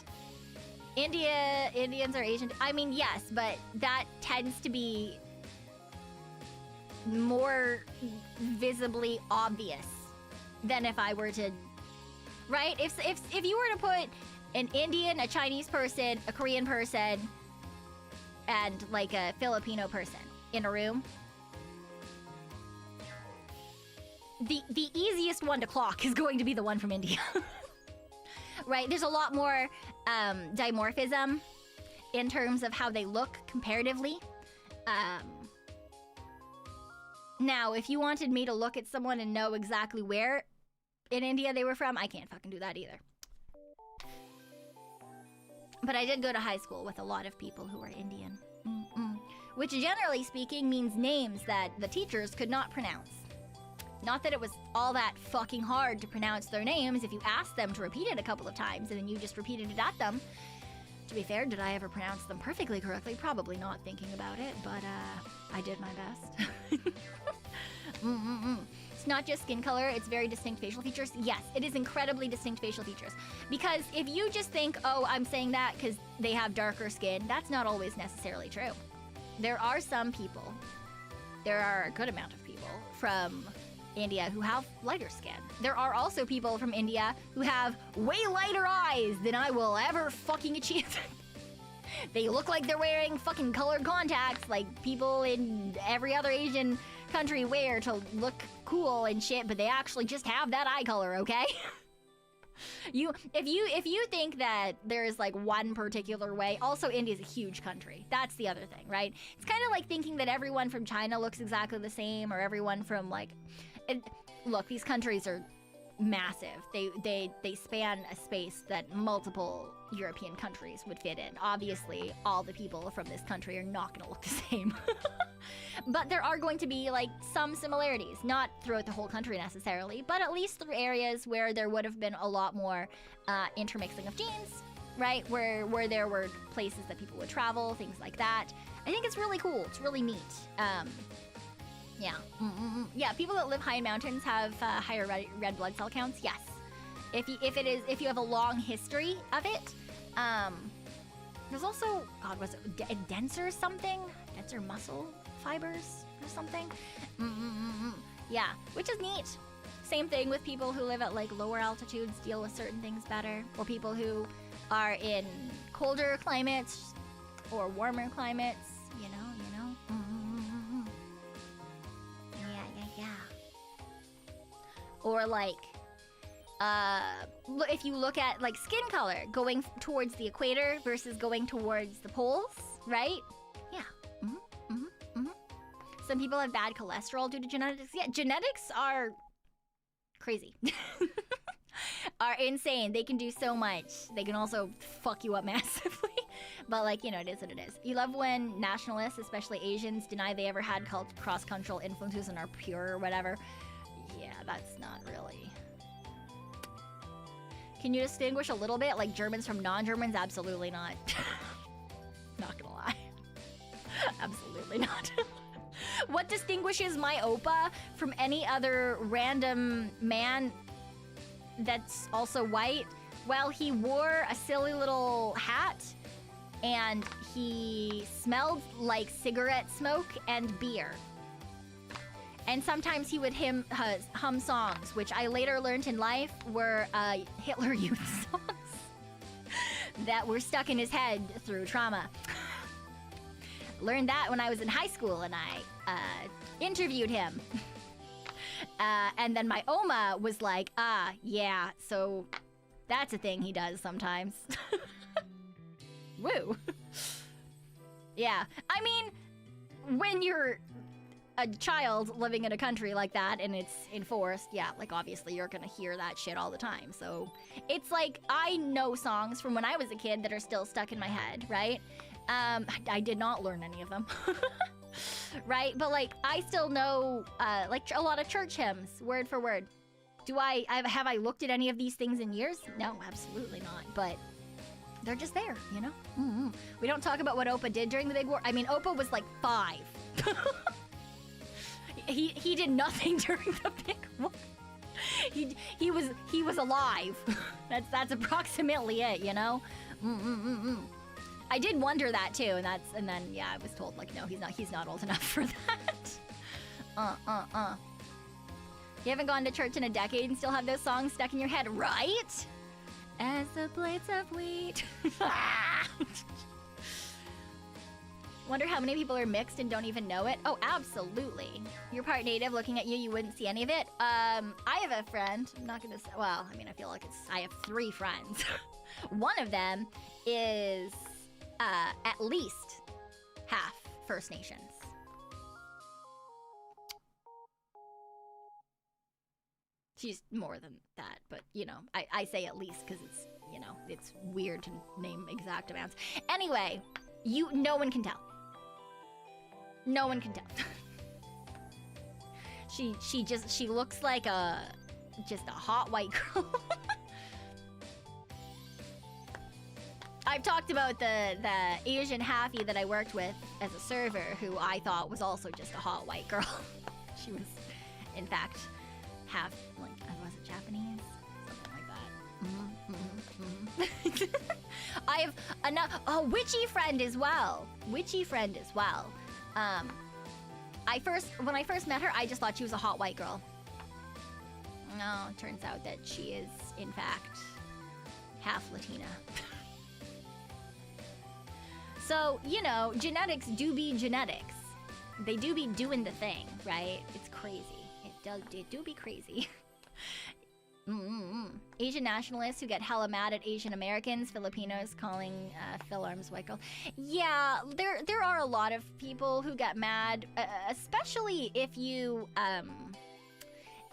Indians are Asian. I mean, yes, but that tends to be more visibly obvious than if I were to, right? If you were to put an Indian, a Chinese person, a Korean person, and like a Filipino person in a room, the easiest one to clock is going to be the one from India. Right? There's a lot more dimorphism in terms of how they look comparatively. Now, if you wanted me to look at someone and know exactly where in India they were from, I can't fucking do that either. But I did go to high school with a lot of people who were Indian. Which, generally speaking, means names that the teachers could not pronounce. Not that it was all that fucking hard to pronounce their names if you asked them to repeat it a couple of times and then you just repeated it at them. To be fair, did I ever pronounce them perfectly correctly? Probably not, thinking about it, but I did my best. It's not just skin color, it's very distinct facial features. Yes, it is incredibly distinct facial features. Because if you just think, oh, I'm saying that because they have darker skin, that's not always necessarily true. There are some people, there are a good amount of people from India who have lighter skin. There are also people from India who have way lighter eyes than I will ever fucking achieve. They look like they're wearing fucking colored contacts like people in every other Asian country wear to look cool and shit, but they actually just have that eye color, okay? If you think that there's like one particular way, also India's a huge country. That's the other thing, right? It's kind of like thinking that everyone from China looks exactly the same, or everyone from like, look, these countries are massive. They span a space that multiple European countries would fit in. Obviously, all the people from this country are not going to look the same. But there are going to be like some similarities, not throughout the whole country necessarily, but at least through areas where there would have been a lot more intermixing of genes, right? Where there were places that people would travel, things like that. I think it's really cool. It's really neat. Yeah. Yeah, people that live high in mountains have higher red blood cell counts. Yes. If you have a long history of it. There's also, God, was it denser something? Denser muscle fibers or something? Yeah, which is neat. Same thing with people who live at like lower altitudes, deal with certain things better, or people who are in colder climates or warmer climates, you know. Yeah. Or like, if you look at like skin color, going towards the equator versus going towards the poles, right? Yeah. Some people have bad cholesterol due to genetics. Yeah, genetics are crazy. Are insane. They can do so much. They can also fuck you up massively. But like, you know, it is what it is. You love when nationalists, especially Asians, deny they ever had cross-cultural influences and are pure or whatever. Yeah, that's not really. Can you distinguish a little bit, like Germans from non-Germans? Absolutely not. Not gonna lie. Absolutely not. What distinguishes my oppa from any other random man that's also white? Well, he wore a silly little hat, and he smelled like cigarette smoke and beer. And sometimes he would hum songs, which I later learned in life were Hitler Youth songs that were stuck in his head through trauma. Learned that when I was in high school, and I interviewed him. And then my Oma was like, yeah, so that's a thing he does sometimes. Woo. Yeah, I mean, when you're a child living in a country like that and it's enforced, yeah, like obviously you're gonna hear that shit all the time. So it's like, I know songs from when I was a kid that are still stuck in my head, right? I did not learn any of them. Right? But like, I still know like a lot of church hymns, word for word. Have I looked at any of these things in years? No, absolutely not. But they're just there, you know? We don't talk about what Oppa did during the big war. I mean, Oppa was like 5. He did nothing during the big war. He was alive. That's approximately it, you know? I did wonder that too, and then yeah, I was told like, no, he's not old enough for that. You haven't gone to church in a decade and still have those songs stuck in your head, right? As the blades of wheat. Wonder how many people are mixed and don't even know it. Oh, absolutely. You're part native. Looking at you, you wouldn't see any of it. I have a friend. I'm not gonna say. Well, I mean, I feel like I have 3 friends. One of them is at least half First Nations. She's more than that, but you know, I say at least because it's, you know, it's weird to name exact amounts. Anyway, no one can tell. No one can tell. she looks like just a hot white girl. I've talked about the Asian halfie that I worked with as a server, who I thought was also just a hot white girl. She was, in fact, half, like, was it Japanese? Something like that. I have a witchy friend as well. When I first met her, I just thought she was a hot white girl. No, it turns out that she is, in fact, half Latina. So, you know, genetics do be genetics. They do be doing the thing, right? It's crazy. It do be crazy. Asian nationalists who get hella mad at Asian Americans, Filipinos calling Phil Arms white girl. Yeah, there are a lot of people who get mad, especially if you,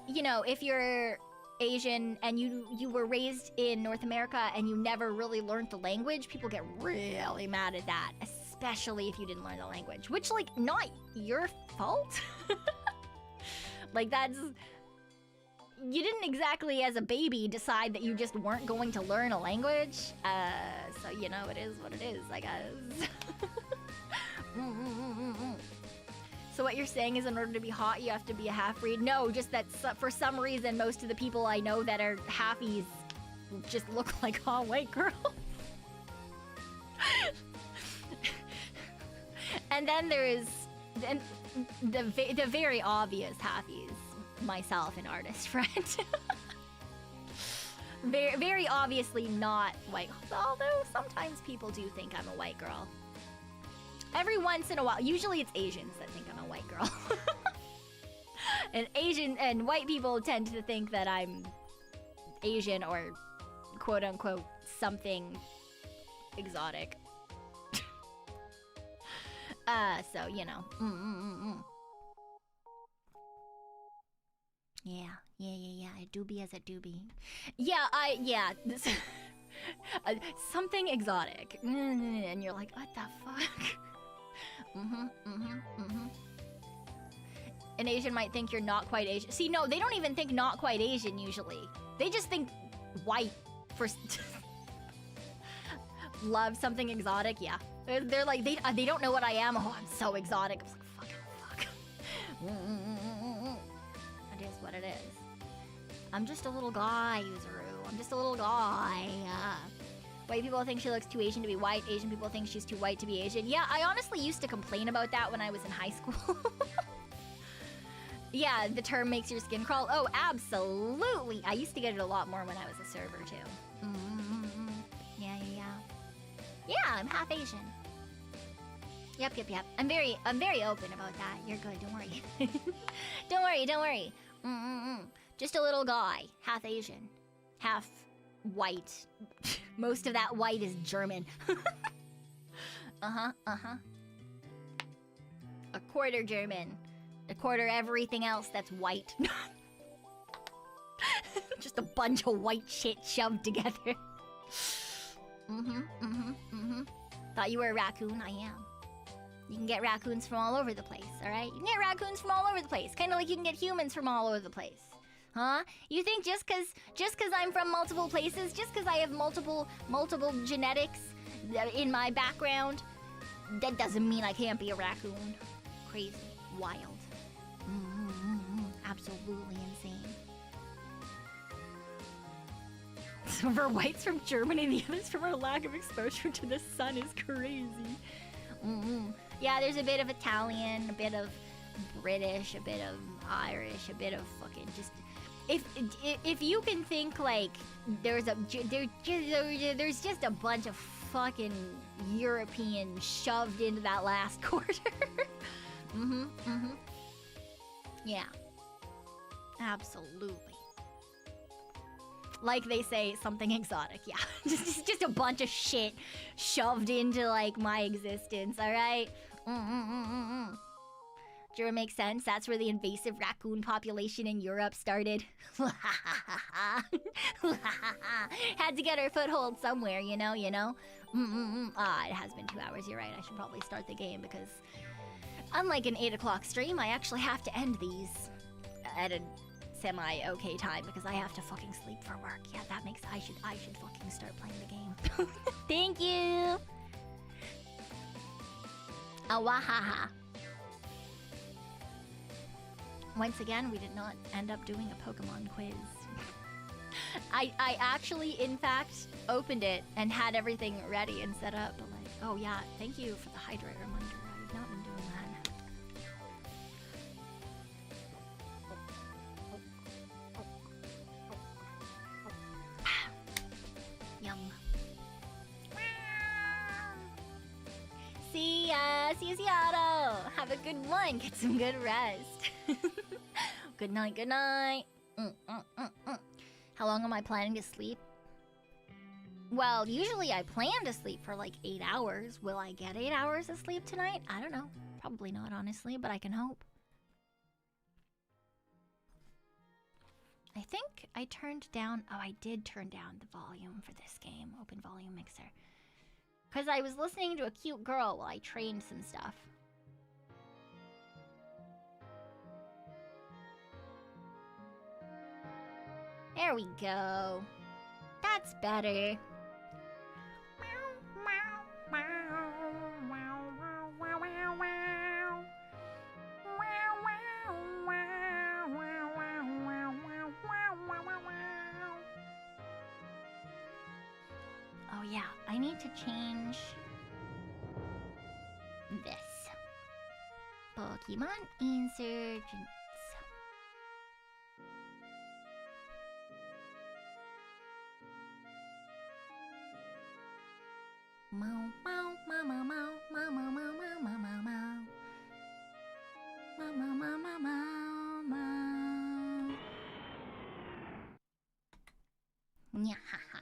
you know, if you're Asian and you were raised in North America and you never really learned the language. People get really mad at that, especially if you didn't learn the language, which, like, not your fault. Like, that's... You didn't exactly, as a baby, decide that you just weren't going to learn a language. So, you know, it is what it is, I guess. So what you're saying is in order to be hot, you have to be a half-breed? No, just that for some reason, most of the people I know that are halfies just look like hot white girls. And then there is the very obvious halfies. Myself, an artist friend. Very, very obviously not white. Although sometimes people do think I'm a white girl. Every once in a while. Usually it's Asians that think I'm a white girl. And white people tend to think that I'm Asian or quote unquote something exotic. So, you know. Yeah, a doobie as a doobie. Yeah, this, something exotic. And you're like, what the fuck? An Asian might think you're not quite Asian. See, no, they don't even think not quite Asian usually. They just think white for... Love something exotic, yeah. They're like, they don't know what I am. Oh, I'm so exotic. I'm like, fuck. It is what it is. I'm just a little guy, Yuzuru. I'm just a little guy. White people think she looks too Asian to be white. Asian people think she's too white to be Asian. Yeah, I honestly used to complain about that when I was in high school. Yeah, the term makes your skin crawl. Oh, absolutely. I used to get it a lot more when I was a server, too. Yeah, I'm half Asian. Yep. I'm very open about that. You're good, don't worry. Don't worry. Just a little guy, half Asian, half white. Most of that white is German. A quarter German. A quarter everything else that's white. Just a bunch of white shit shoved together. Thought you were a raccoon? I am. You can get raccoons from all over the place, alright? You can get raccoons from all over the place. Kinda like you can get humans from all over the place. Huh? You think just cause I'm from multiple places, just cause I have multiple genetics in my background, that doesn't mean I can't be a raccoon. Crazy. Wild. Absolutely insane. Some of our whites from Germany, the others from our lack of exposure to the sun is crazy. Yeah, there's a bit of Italian, a bit of British, a bit of Irish, a bit of fucking just... If you can think like there's just a bunch of fucking European shoved into that last quarter. Yeah. Absolutely. Like they say, something exotic, yeah. just a bunch of shit shoved into, like, my existence, alright? Does it make sense? That's where the invasive raccoon population in Europe started. Had to get our foothold somewhere, you know? Ah, it has been 2 hours, you're right. I should probably start the game because unlike an 8 o'clock stream, I actually have to end these at a semi-okay time because I have to fucking sleep for work. Yeah, that makes... I should fucking start playing the game. Thank you! Awahaha. Once again, we did not end up doing a Pokemon quiz. I actually, in fact, opened it and had everything ready and set up, but like, oh yeah, thank you for the hydrate reminder. I've not been doing that. Yum. See ya, Seattle. Have a good one. Get some good rest. Good night, good night. How long am I planning to sleep? Well, usually I plan to sleep for like 8 hours. Will I get 8 hours of sleep tonight? I don't know. Probably not, honestly, but I can hope. I think I turned down... Oh, I did turn down the volume for this game. Open volume mixer. Because I was listening to a cute girl while I trained some stuff. There we go. That's better. Oh yeah, I need to change this. Pokemon Insurgence. Mow, mow, mow, mow, mow, mow, mow, mow, mow, mow, mow, mow. Mow, mow, mow, mow, mow, mow. Nyahaha.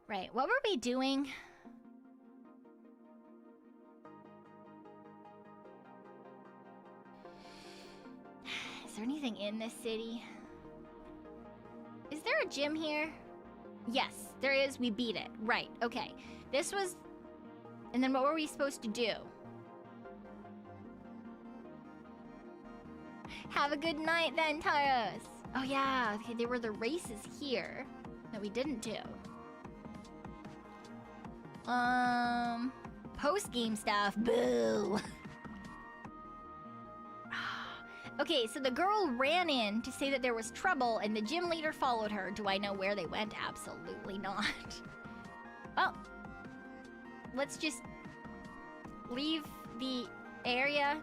Right, what were we doing? Is there anything in this city? Is there a gym here? Yes, there is. We beat it. Right, okay. This was... And then what were we supposed to do? Have a good night then, Taros. Oh yeah, okay, there were the races here that we didn't do. Post-game stuff. Boo. Okay, so the girl ran in to say that there was trouble and the gym leader followed her. Do I know where they went? Absolutely not. Well, let's just leave the area.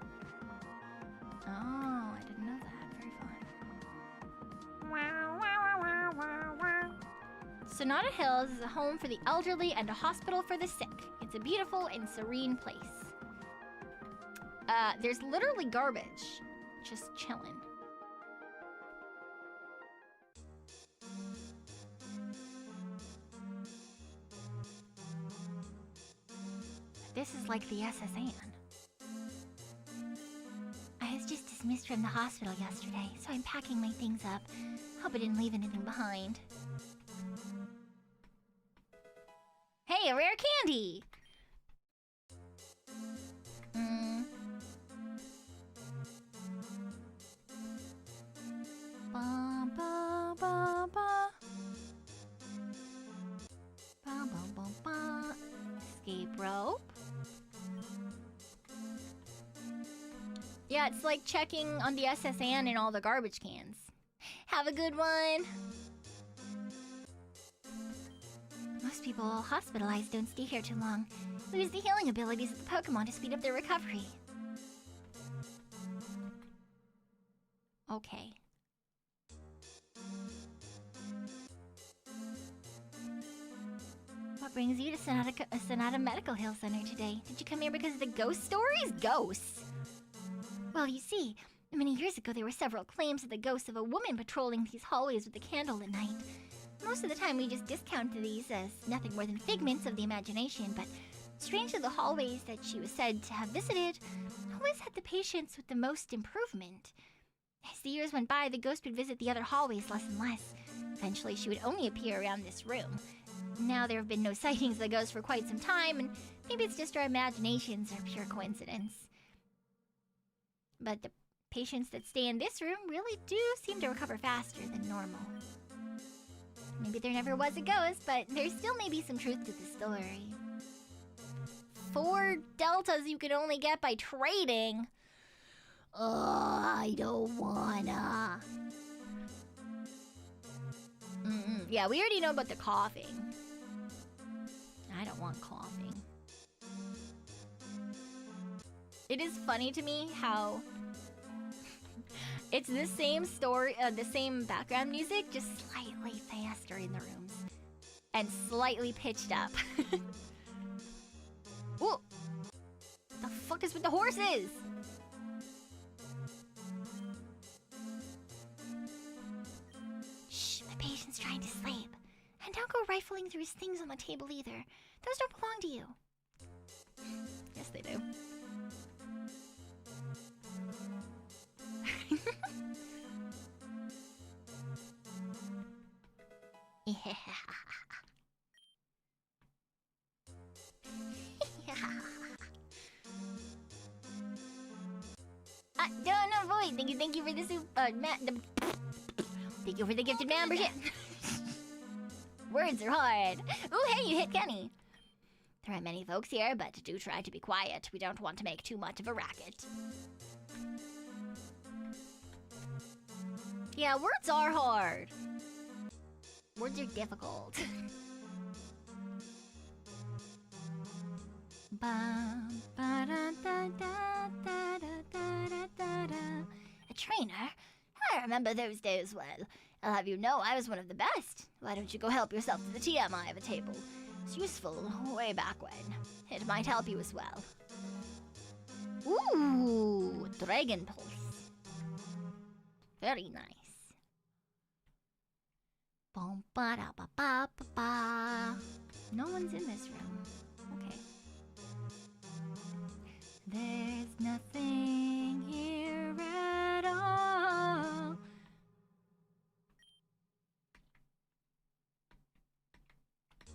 Oh, I didn't know that. Very fun. Sonata Hills is a home for the elderly and a hospital for the sick. It's a beautiful and serene place. There's literally garbage. Just chillin'. This is like the SSN. I was just dismissed from the hospital yesterday, so I'm packing my things up. Hope I didn't leave anything behind. Hey, a rare candy! Ba, ba, ba, ba. Ba, ba, ba, ba. Escape rope. Yeah, it's like checking on the SSN and all the garbage cans. Have a good one. Most people hospitalized don't stay here too long. Lose the healing abilities of the Pokemon to speed up their recovery. Okay. What What brings you to Sonata Medical Hill Center today? Did you come here because of the ghost stories? Ghosts? Well, you see, many years ago there were several claims of the ghost of a woman patrolling these hallways with a candle at night. Most of the time we just discounted these as nothing more than figments of the imagination, but strangely the hallways that she was said to have visited always had the patients with the most improvement. As the years went by, the ghost would visit the other hallways less and less. Eventually she would only appear around this room. Now there have been no sightings of the ghost for quite some time, and maybe it's just our imaginations or pure coincidence. But the patients that stay in this room really do seem to recover faster than normal. Maybe there never was a ghost, but there still may be some truth to the story. 4 deltas you can only get by trading. I don't wanna. Yeah, we already know about the coughing. I don't want coughing. It is funny to me how it's the same story, the same background music, just slightly faster in the rooms. And slightly pitched up. Whoa! What the fuck is with the horses? Shh, my patient's trying to sleep. And don't go rifling through his things on the table either. Those don't belong to you. Yes, they do. Yeah. Don't avoid. Thank you for the soup. Thank you for the gifted membership. Words are hard. Ooh, hey, you hit Kenny. There are many folks here, but do try to be quiet. We don't want to make too much of a racket. Yeah, words are hard. Words are difficult. A trainer? I remember those days well. I'll have you know I was one of the best. Why don't you go help yourself to the TMI of a table? It's useful way back when. It might help you as well. Ooh, Dragon Pulse. Very nice. Ba-da-ba-ba-ba-ba. No one's in this room. Okay. There's nothing here at all.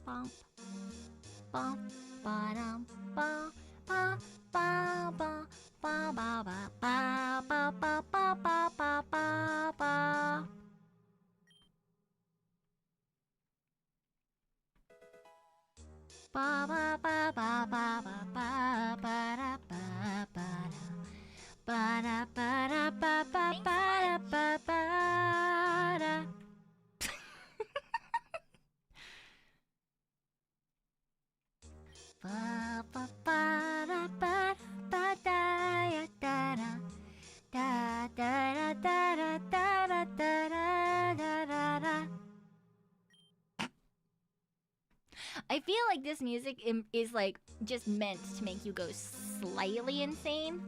Bump, bump, ba-dum, ba, ba, ba, ba, ba, ba, ba, ba, ba, ba, ba, ba, ba, ba. Ba ba ba ba ba ba ba ba da ba ba da ba da ba da ba ba ba da ba ba da. Ba ba ba da ba da da ya da da da da da da da da da da da da. I feel like this music is like just meant to make you go slightly insane.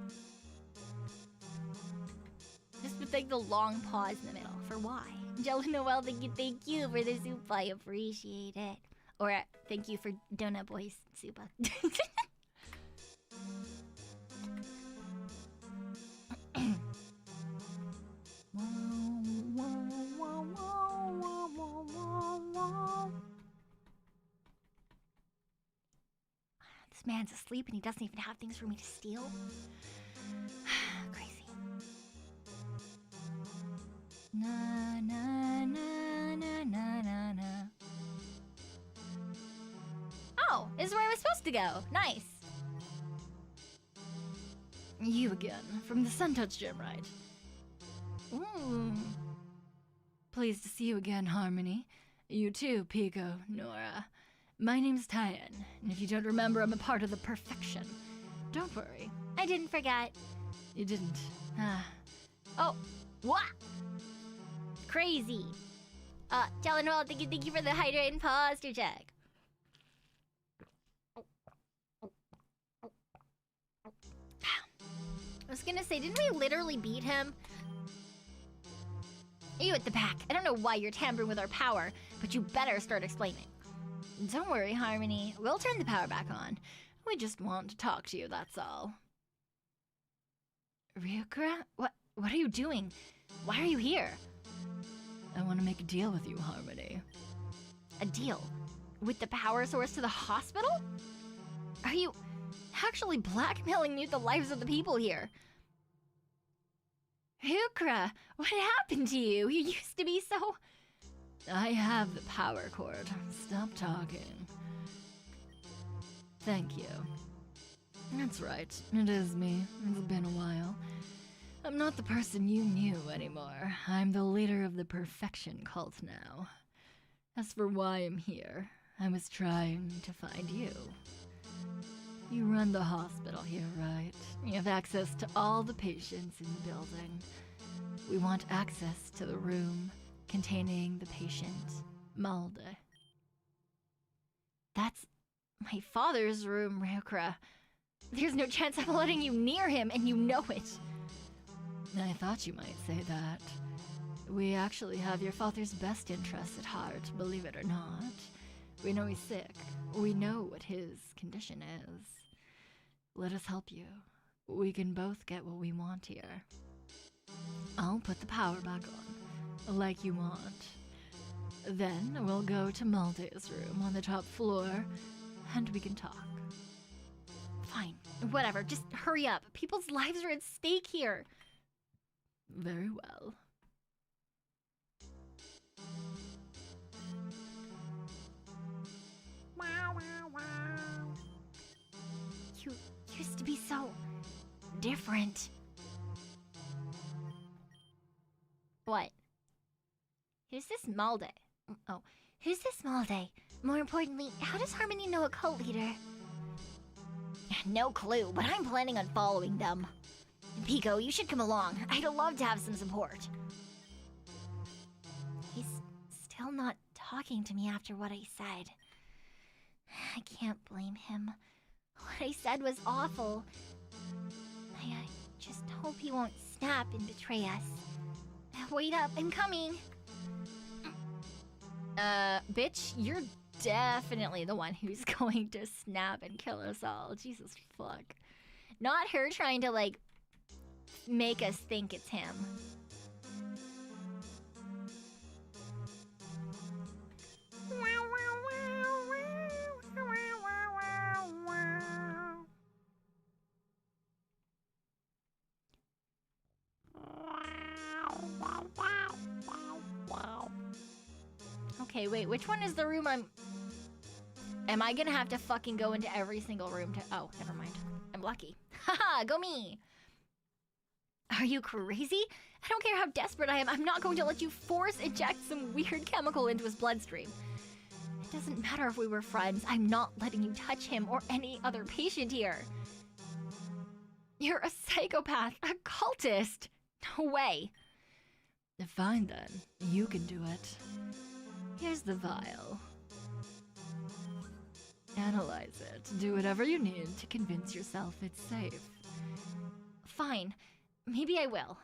Just with like the long pause in the middle. For why? Jello Noel, thank you for the soup. I appreciate it. Or thank you for Donut Boy's soup. This man's asleep and he doesn't even have things for me to steal. Crazy. Na na na na na na na. Oh, this is where I was supposed to go. Nice. You again, from the Sun Touch Gym, right? Ooh. Pleased to see you again, Harmony. You too, Pico, Nora. My name's Tyan, and if you don't remember, I'm a part of the Perfection. Don't worry. I didn't forget. You didn't. Oh, what? Crazy. Jello Noel, thank you for the hydrate and posture check. I was gonna say, didn't we literally beat him? You at the back. I don't know why you're tampering with our power, but you better start explaining. Don't worry, Harmony. We'll turn the power back on. We just want to talk to you, that's all. Ryukura? What are you doing? Why are you here? I want to make a deal with you, Harmony. A deal? With the power source to the hospital? Are you actually blackmailing me with the lives of the people here? Ryukura, what happened to you? You used to be so... I have the power cord. Stop talking. Thank you. That's right. It is me. It's been a while. I'm not the person you knew anymore. I'm the leader of the Perfection cult now. As for why I'm here, I was trying to find you. You run the hospital here, right? You have access to all the patients in the building. We want access to the room containing the patient, Malde. That's my father's room, Ryukura. There's no chance I'm letting you near him, and you know it. I thought you might say that. We actually have your father's best interests at heart, believe it or not. We know he's sick. We know what his condition is. Let us help you. We can both get what we want here. I'll put the power back on, like you want. Then we'll go to Malde's room on the top floor, and we can talk. Fine, whatever, just hurry up. People's lives are at stake here. Very well. You used to be so different. What? Who's this Malde? Oh, who's this Malde? More importantly, how does Harmony know a cult leader? No clue, but I'm planning on following them. Pekoe, you should come along. I'd love to have some support. He's still not talking to me after what I said. I can't blame him. What I said was awful. I just hope he won't snap and betray us. Wait up, I'm coming. Bitch, you're definitely the one who's going to snap and kill us all. Jesus fuck. Not her trying to, like, make us think it's him. Okay, wait, which one is the room Am I gonna have to fucking go into every single room to... Oh, never mind. I'm lucky. Haha, go me! Are you crazy? I don't care how desperate I am. I'm not going to let you force eject some weird chemical into his bloodstream. It doesn't matter if we were friends. I'm not letting you touch him or any other patient here. You're a psychopath, a cultist. No way. Fine then. You can do it. Here's the vial. Analyze it. Do whatever you need to convince yourself it's safe. Fine. Maybe I will.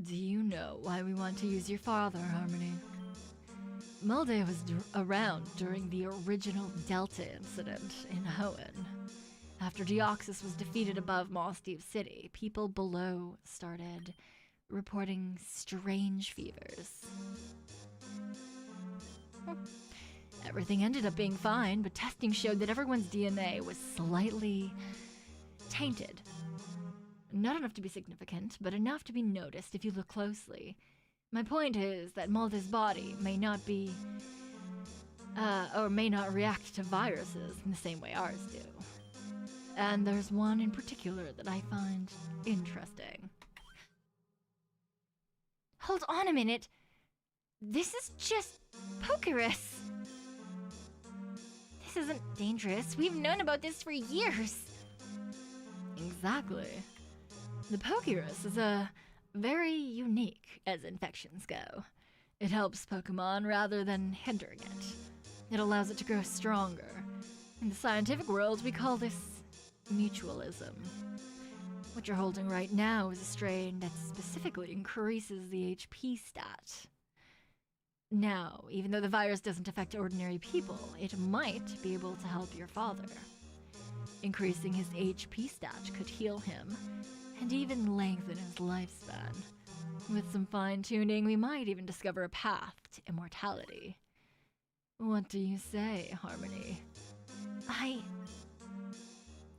Do you know why we want to use your father, Harmony? Malde was around during the original Delta incident in Hoenn. After Deoxys was defeated above Mossdeep City, people below started reporting strange fevers. Everything ended up being fine, but testing showed that everyone's DNA was slightly tainted. Not enough to be significant, but enough to be noticed if you look closely. My point is that Malde's body may not be, or may not react to viruses in the same way ours do. And there's one in particular that I find interesting. Hold on a minute. This is just Pokerus. This isn't dangerous. We've known about this for years. Exactly. The Pokerus is very unique as infections go. It helps Pokemon rather than hindering it. It allows it to grow stronger. In the scientific world, we call this mutualism. What you're holding right now is a strain that specifically increases the HP stat. Now, even though the virus doesn't affect ordinary people, it might be able to help your father. Increasing his HP stat could heal him, and even lengthen his lifespan. With some fine-tuning, we might even discover a path to immortality. What do you say, Harmony?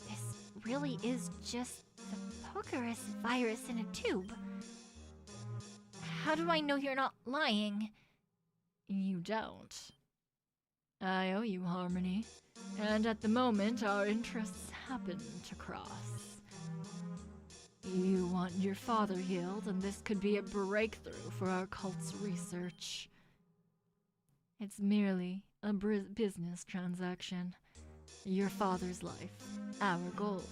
This really is just the Pokerus virus in a tube. How do I know you're not lying? You don't. I owe you, Harmony. And at the moment, our interests happen to cross. You want your father healed, and this could be a breakthrough for our cult's research. It's merely a business transaction. Your father's life, our goals.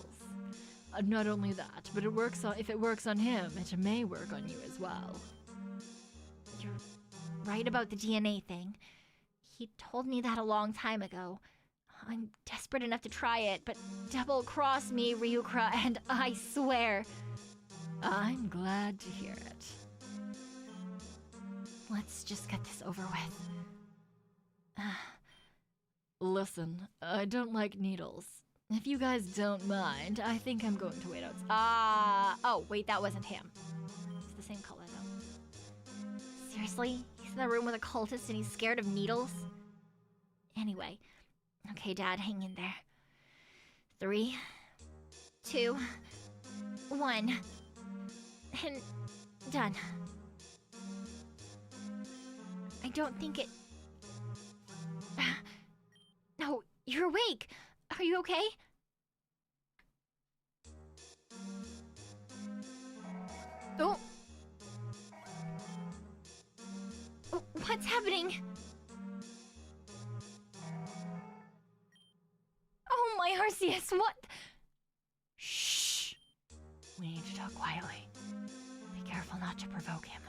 Not only that, but if it works on him, it may work on you as well. You're right about the DNA thing. He told me that a long time ago. I'm desperate enough to try it, but double-cross me, Ryukra, and I swear. I'm glad to hear it. Let's just get this over with. Listen, I don't like needles. If you guys don't mind, I think I'm going to wait outside. Oh, wait, that wasn't him. It's the same color, though. Seriously? He's in the room with a cultist and he's scared of needles? Anyway. Okay, Dad, hang in there. 3, 2, 1. And done. I don't think it... No, you're awake. Are you okay? Oh. What's happening? Oh, my Arceus, what? Shh. We need to talk quietly. Be careful not to provoke him.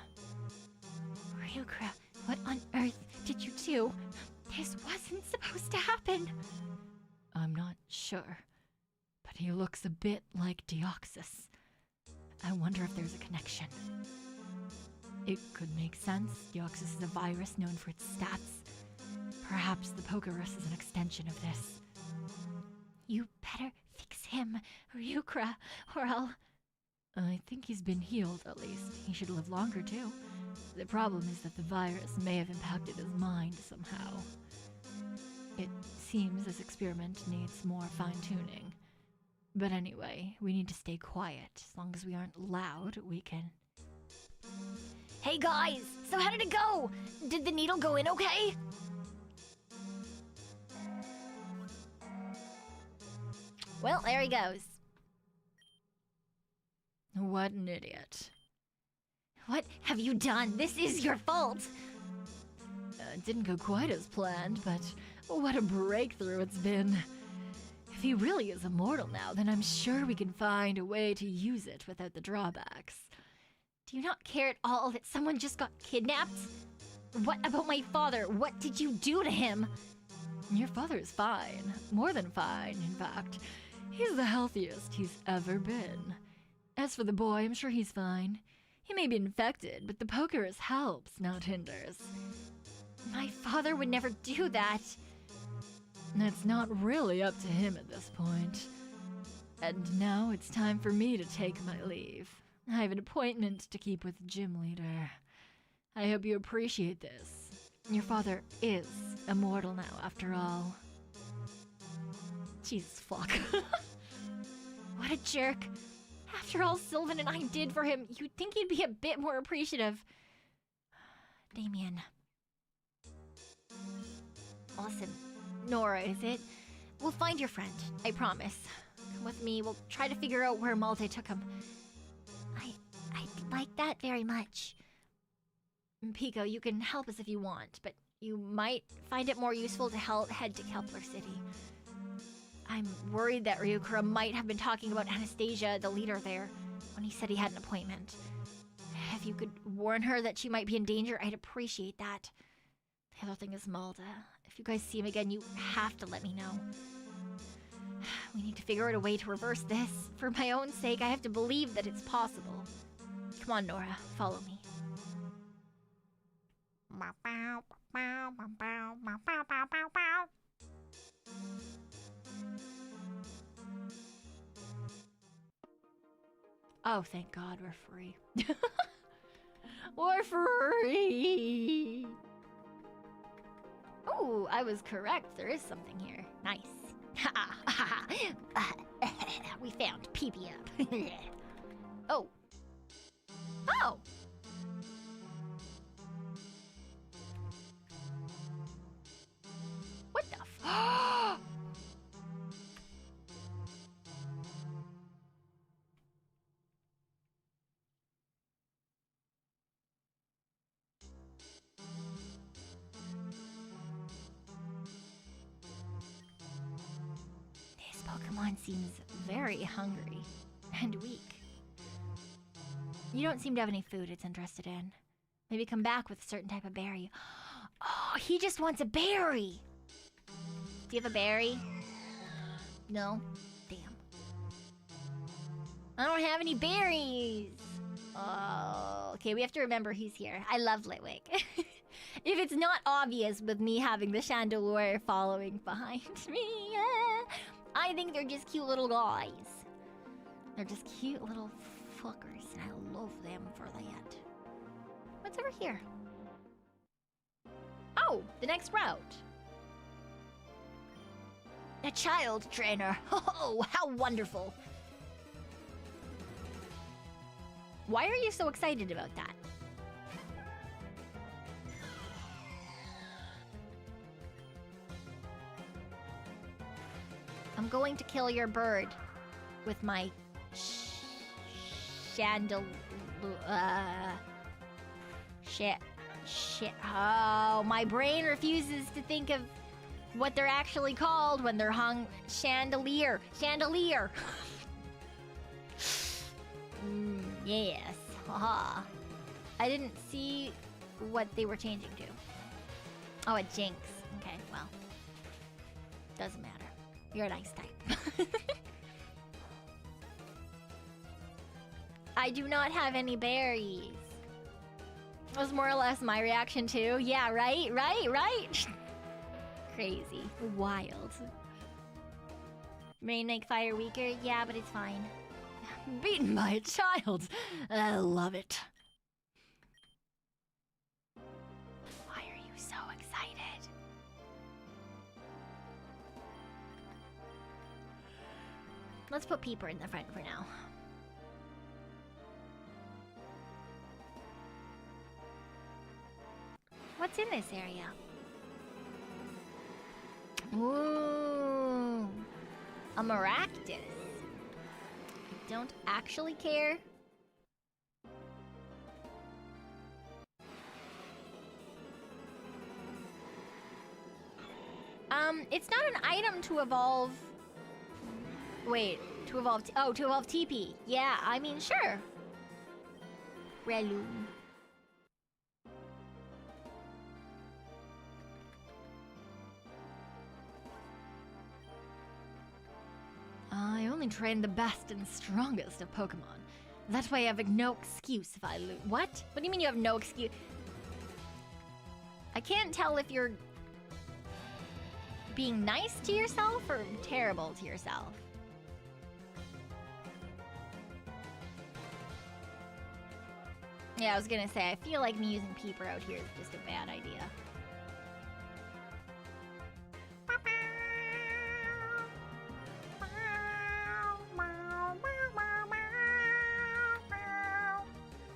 Ryukra, what on earth did you do? This wasn't supposed to happen. I'm not sure, but he looks a bit like Deoxys. I wonder if there's a connection. It could make sense. Deoxys is a virus known for its stats. Perhaps the Pokerus is an extension of this. You better fix him, Ryukra, or I'll... I think he's been healed, at least. He should live longer, too. The problem is that the virus may have impacted his mind somehow. It seems this experiment needs more fine-tuning. But anyway, we need to stay quiet. As long as we aren't loud, we can... Hey guys, so how did it go? Did the needle go in okay? Well, there he goes. What an idiot. What have you done? This is your fault! It didn't go quite as planned, but what a breakthrough it's been. If he really is immortal now, then I'm sure we can find a way to use it without the drawbacks. Do you not care at all that someone just got kidnapped? What about my father? What did you do to him? Your father's fine. More than fine, in fact. He's the healthiest he's ever been. As for the boy, I'm sure he's fine. He may be infected, but the Pokerus helps, not hinders. My father would never do that. It's not really up to him at this point. And now it's time for me to take my leave. I have an appointment to keep with the gym leader. I hope you appreciate this. Your father is immortal now, after all. Jesus fuck. What a jerk. After all Sylvan and I did for him, you'd think he'd be a bit more appreciative. Damien. Listen, Nora, is it? We'll find your friend, I promise. Come with me, we'll try to figure out where Malte took him. I'd like that very much. Pico, you can help us if you want, but you might find it more useful to head to Kepler City. I'm worried that Ryukura might have been talking about Anastasia, the leader there, when he said he had an appointment. If you could warn her that she might be in danger, I'd appreciate that. The other thing is Malta. If you guys see him again, you have to let me know. We need to figure out a way to reverse this. For my own sake, I have to believe that it's possible. Come on, Nora, follow me. Oh, thank God, we're free. We're free! Oh, I was correct. There is something here. Nice. We found Peepee up. Oh. Oh! What the f- This Pokemon seems very hungry and weak. You don't seem to have any food it's interested in. Maybe come back with a certain type of berry. Oh, he just wants a berry! Do you have a berry? No? Damn. I don't have any berries! Oh, okay, we have to remember he's here. I love Litwick. If it's not obvious with me having the Chandelure following behind me, I think they're just cute little guys. They're just cute little fuckers, and I love them for that. What's over here? Oh, the next route. A child trainer. Oh, how wonderful. Why are you so excited about that? I'm going to kill your bird with my shit. Oh, my brain refuses to think of what they're actually called when they're hung. Chandelier. Yes. Haha. I didn't see what they were changing to. Oh, a Jinx. Okay, well. Doesn't matter. You're a nice type. I do not have any berries. That was more or less my reaction too. Yeah, right? Crazy. Wild. Rain make fire weaker? Yeah, but it's fine. Beaten by a child. I love it. Why are you so excited? Let's put Peeper in the front for now. What's in this area? Ooh, a Maractus. I don't actually care. It's not an item to evolve. Wait, to evolve. To evolve TP. Yeah, I mean, sure. Relu. I only train the best and strongest of Pokemon. That way I have no excuse if I lose. What? What do you mean you have no excuse? I can't tell if you're being nice to yourself or terrible to yourself. Yeah, I was gonna say, I feel like me using Peeper out here is just a bad idea.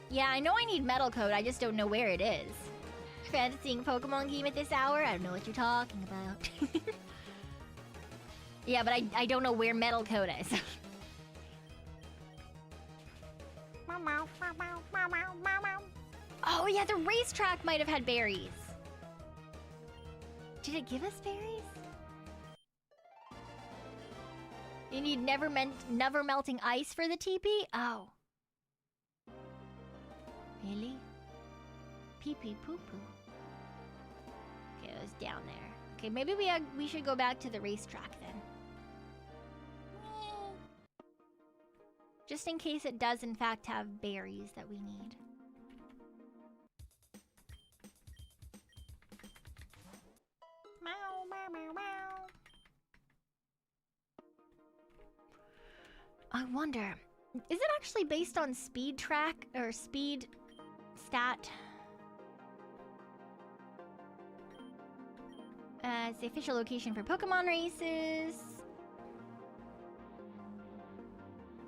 Yeah, I know I need Metal Coat, I just don't know where it is. Fantasying Pokemon game at this hour? I don't know what you're talking about. Yeah, but I don't know where Metal Coat is. Oh yeah, the racetrack might have had berries. Did it give us berries? You need never melting ice for the TP? Oh. Really? Pee pee poo poo. Okay, it was down there. Okay, maybe we should go back to the racetrack then. Just in case it does in fact have berries that we need. Meow, meow, meow, meow. I wonder, is it actually based on speed track or speed stat? It's the official location for Pokemon races.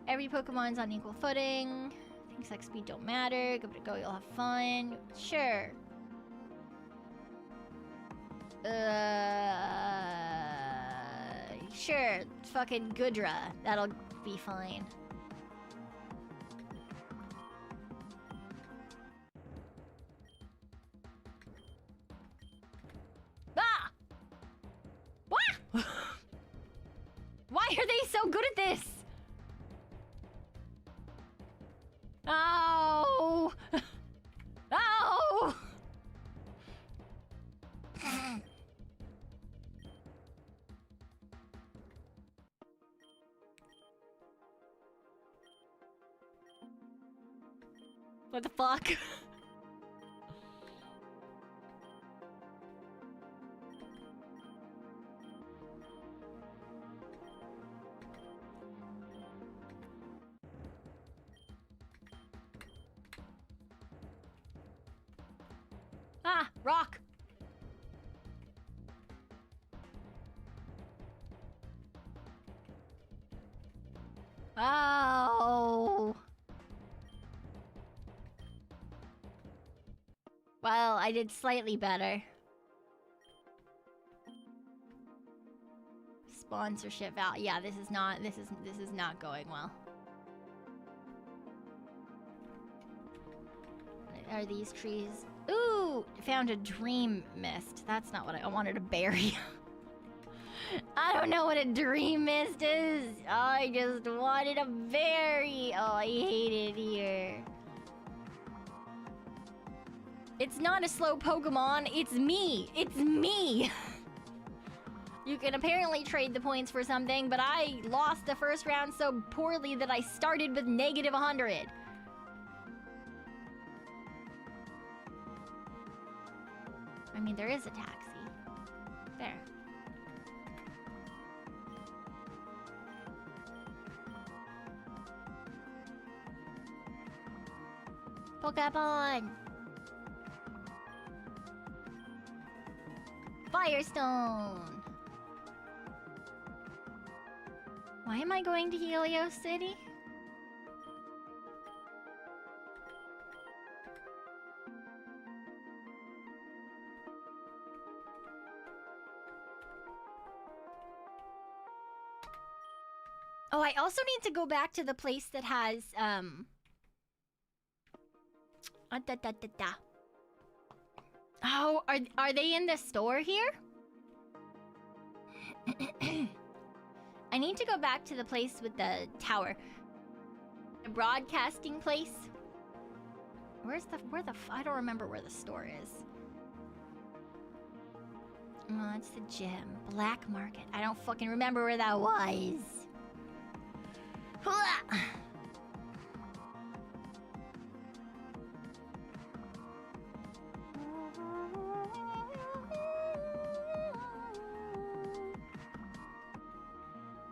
Every Pokemon's on equal footing. Things like speed don't matter. Give it a go, you'll have fun. Sure. Sure. Fucking Goodra. That'll be fine. Ah! What? Why are they so good at this? Oh! Oh! What the fuck? Ah, rock. Oh. Well, I did slightly better. Sponsorship out. Yeah, this is not going well. Are these trees? Ooh, found a dream mist. That's not what I wanted, a berry. I don't know what a dream mist is. I just wanted a berry. Oh, I hate it here. It's not a slow Pokemon, it's me! It's me! You can apparently trade the points for something, but I lost the first round so poorly that I started with negative 100. I mean, there is a taxi. There. Pokemon! Firestone! Why am I going to Helios City? Oh, I also need to go back to the place that has, Oh, are they in the store here? I need to go back to the place with the tower. The broadcasting place. I don't remember where the store is. Oh, it's the gym. Black market. I don't fucking remember where that was.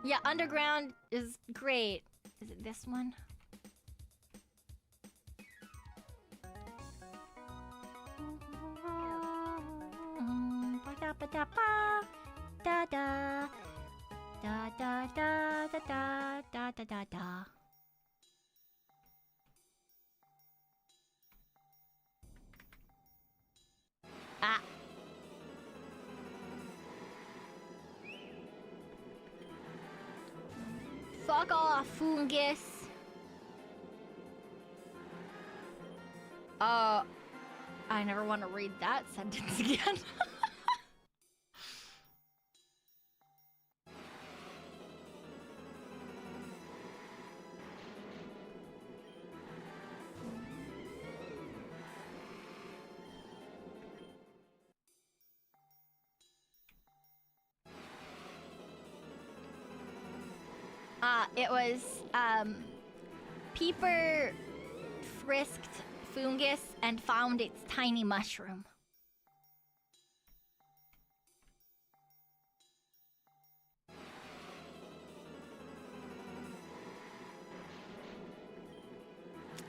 Yeah, underground is great. Is it this one? Da da da da da da da da da da da. Ah. Fuck off, fungus. I never want to read that sentence again. It was, Peeper frisked Fungus and found its tiny mushroom.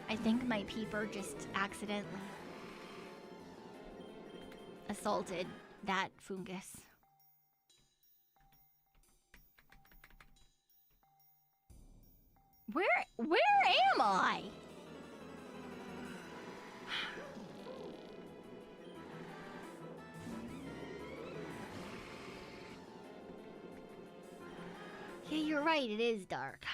I think my Peeper just accidentally assaulted that Fungus. Where am I? Yeah, you're right, it is dark.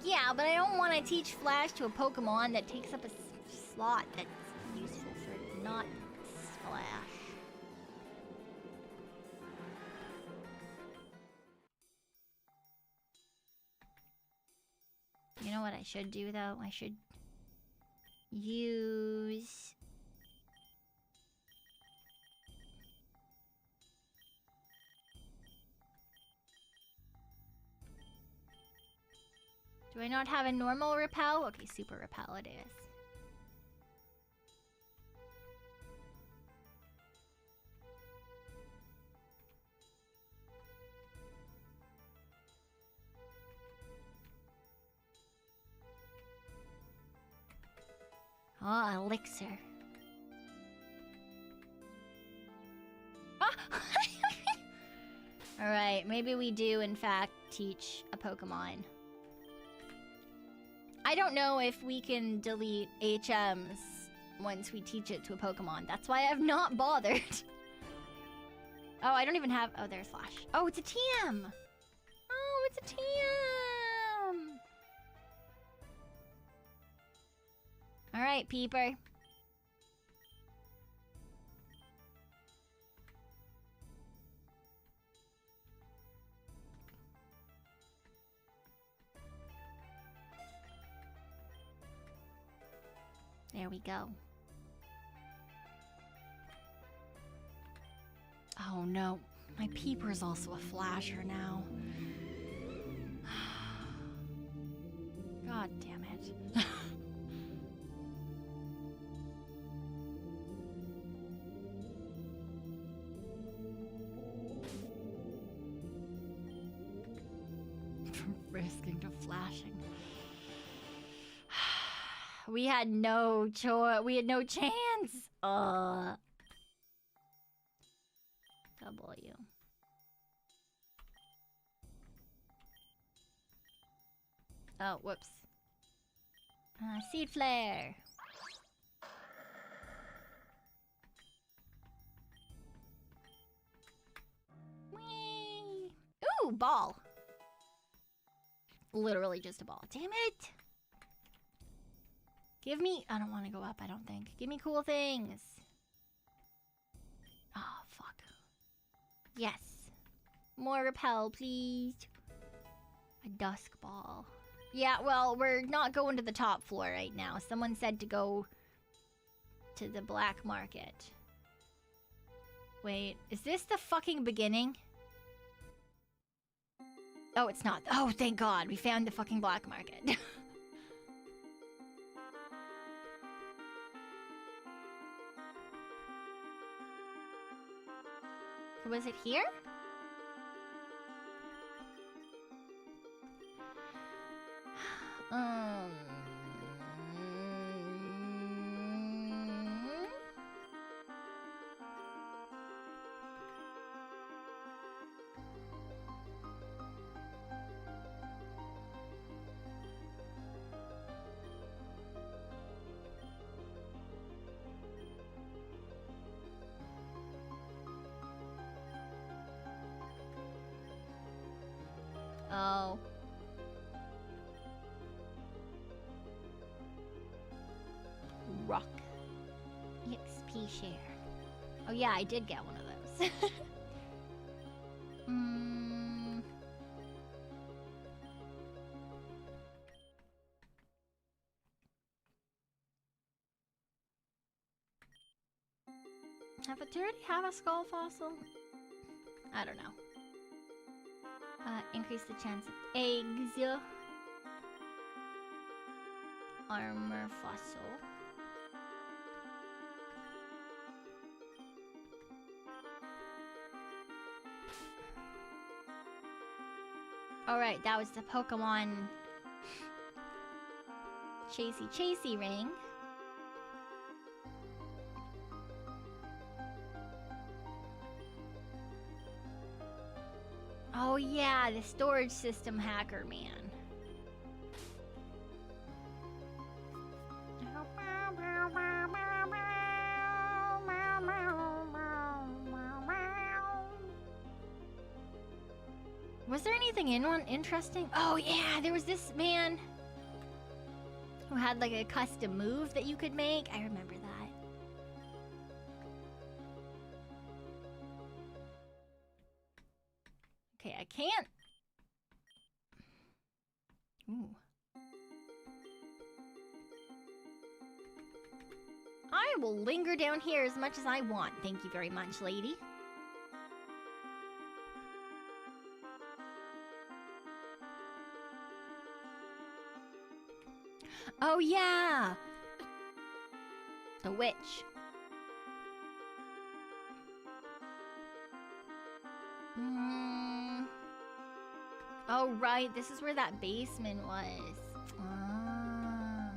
Yeah, but I don't want to teach Flash to a Pokemon that takes up a slot that's useful for not Flash. You know what I should do, though? I should use... Do I not have a normal repel? Okay, super repel it is. Oh, elixir. Ah! Alright, maybe we do in fact teach a Pokemon. I don't know if we can delete HMs once we teach it to a Pokemon. That's why I've not bothered. Oh, I don't even have... Oh, there's Flash. Oh, it's a TM! Oh, it's a TM! Alright, Peeper. There we go. Oh no, my Peeper's also a Flasher now. God damn it. From frisking to flashing. We had no choice. We had no chance. W. Oh, whoops. Seed flare. Whee! Ooh, ball. Literally just a ball. Damn it. Give me... I don't want to go up, I don't think. Give me cool things. Oh, fuck. Yes. More repel, please. A dusk ball. Yeah, well, we're not going to the top floor right now. Someone said to go to the black market. Wait, is this the fucking beginning? Oh, it's not. Oh, thank God. We found the fucking black market. Was it here? Oh. Rock. EXP share. Oh yeah, I did get one of those. Have a already have a skull fossil? I don't know. Increase the chance of eggs. Armor fossil. Alright, that was the Pokemon Chasey ring. Oh yeah, the storage system hacker man. Was there anything interesting? Oh yeah, there was this man who had like a custom move that you could make. I remember that. Okay, I can't. Ooh. I will linger down here as much as I want. Thank you very much, lady. Oh yeah! The witch. Oh right, this is where that basement was. Ah.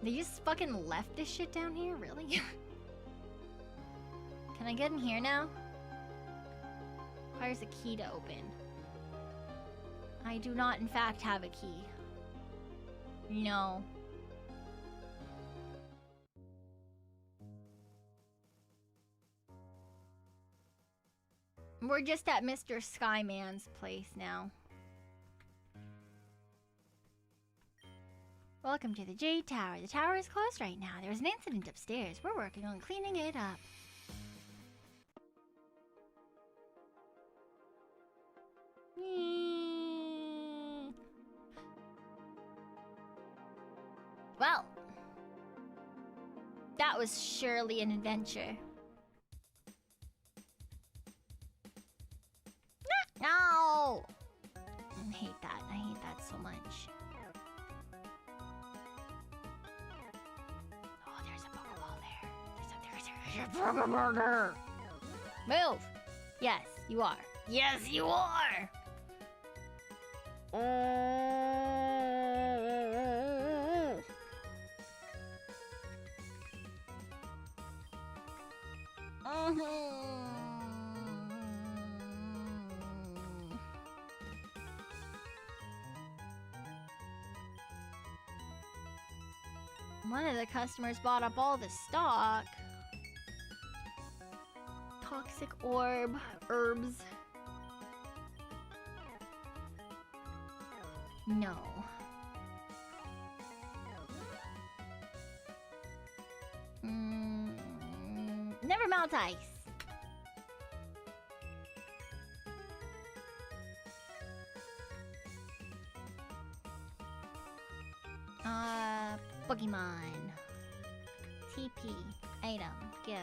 They just fucking left this shit down here? Really? Can I get in here now? Requires a key to open. I do not, in fact, have a key. No. We're just at Mr. Skyman's place now. Welcome to the Jade Tower. The tower is closed right now. There's an incident upstairs. We're working on cleaning it up. Well, that was surely an adventure. No! I hate that. I hate that so much. Oh, there's a Pokeball there. There's a Pokeball there. Move! Yes, you are. Yes, you are! One of the customers bought up all the stock. Toxic orb, herbs. No. Never melt ice. Pokemon. TP. Item. Give.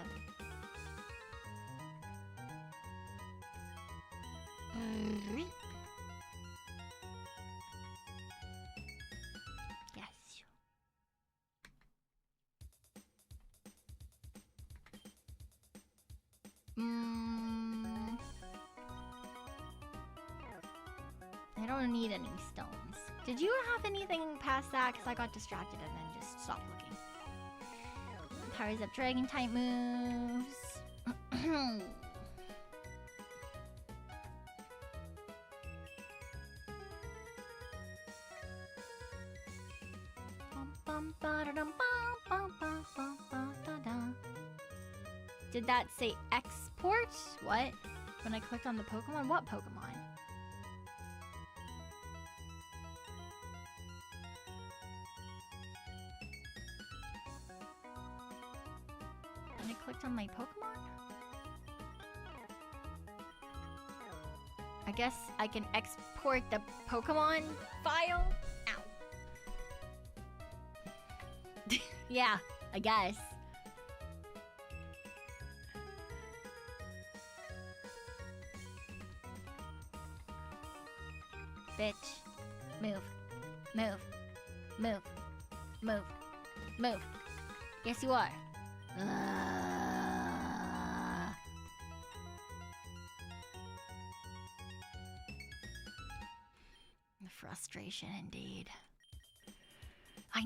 Yes. I don't need any stones. Did you have anything past that? Because I got distracted and then just stopped looking. Powers up dragon type moves. Did that say export? What? When I clicked on the Pokemon? What Pokemon? When I clicked on my Pokemon? I guess I can export the Pokemon file? Ow. Yeah, I guess. bitch. Move. Move. Move. Move. Move. Yes, you are. The frustration, indeed. I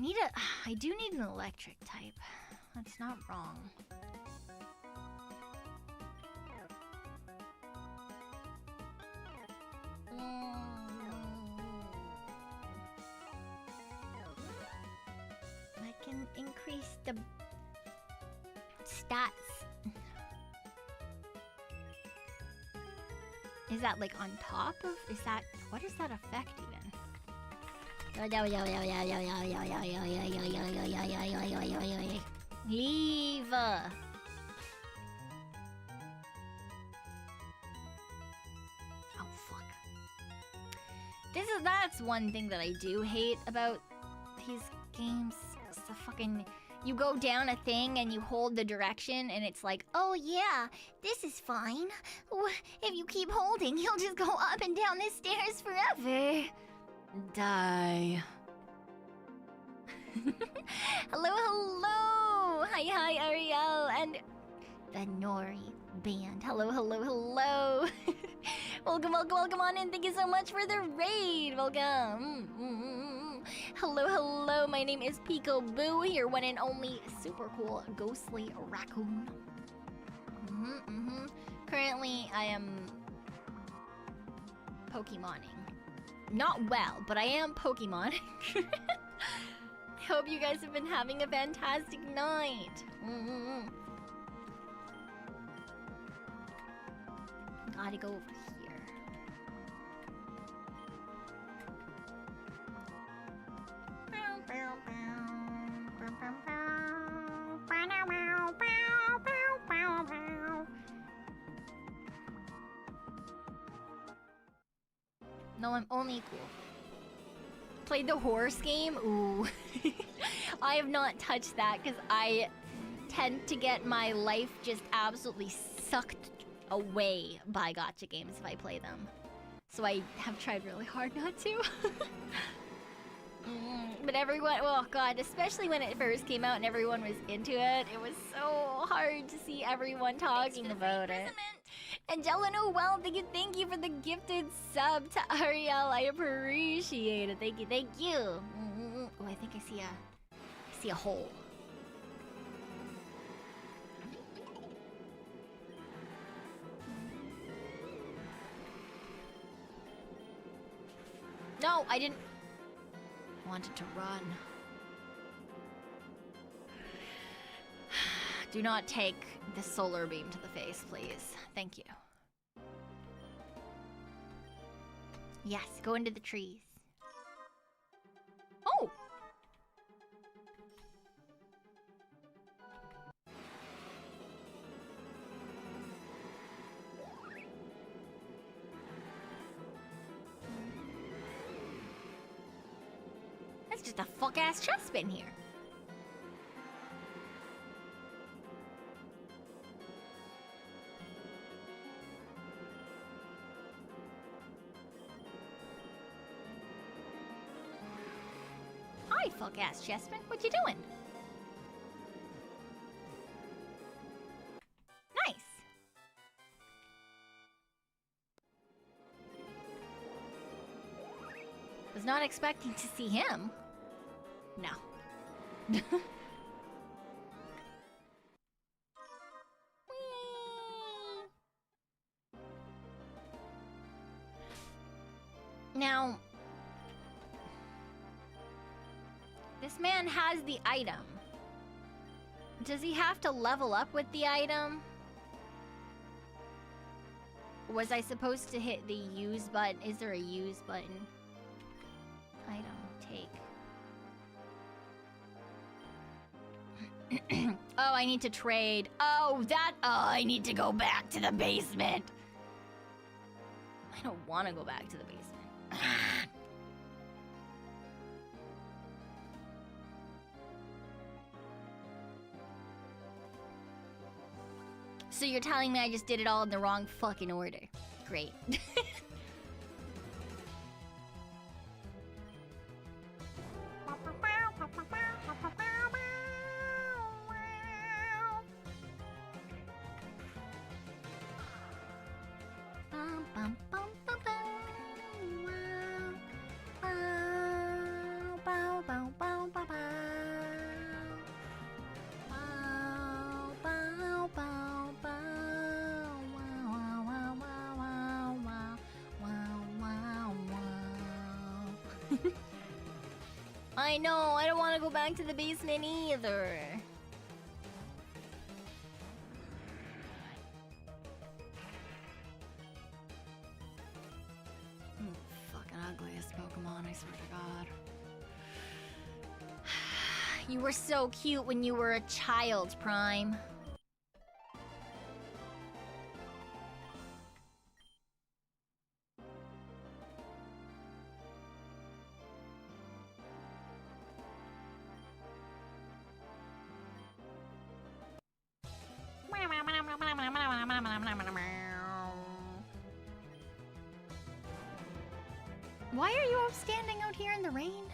do need an electric type. That's not wrong. I can increase the stats. Is that like on top of? What does that affect even? Leave. Oh fuck. That's one thing that I do hate about these games. It's the fucking, you go down a thing and you hold the direction and it's like, oh yeah, this is fine. If you keep holding, you'll just go up and down the stairs forever. Die. Hello, hello! Hi, Ariel, and the Nori band. Hello, hello, hello! Welcome on in. Thank you so much for the raid. Welcome. Hello, hello. My name is Pekoe Boo, your one and only super cool ghostly raccoon. Currently, I am Pokemoning. Not well, but I am Pokemon. I hope you guys have been having a fantastic night. Gotta go over here. No, I'm only cool. Played the horse game? Ooh. I have not touched that because I tend to get my life just absolutely sucked away by gacha games if I play them. So I have tried really hard not to. But everyone, oh god, especially when it first came out and everyone was into it, it was so hard to see everyone talking about it. Angela Noel, thank you for the gifted sub to Ariel. I appreciate it. Thank you. Oh, I think I see a hole. No, I didn't. I wanted to run. Do not take the solar beam to the face, please. Thank you. Yes, go into the trees. Oh! That's just a fuck-ass chest bin here. Hi, fuck-ass chestman. What you doing? Nice. Was not expecting to see him. No. Now, this man has the item. Does he have to level up with the item? Was I supposed to hit the use button? Is there a use button? Item, take. Oh, I need to trade. Oh, I need to go back to the basement. I don't want to go back to the basement. So you're telling me I just did it all in the wrong fucking order. Great. I know, I don't want to go back to the basement either. Fucking ugliest Pokemon, I swear to God. You were so cute when you were a child, Prime. Why are you all standing out here in the rain?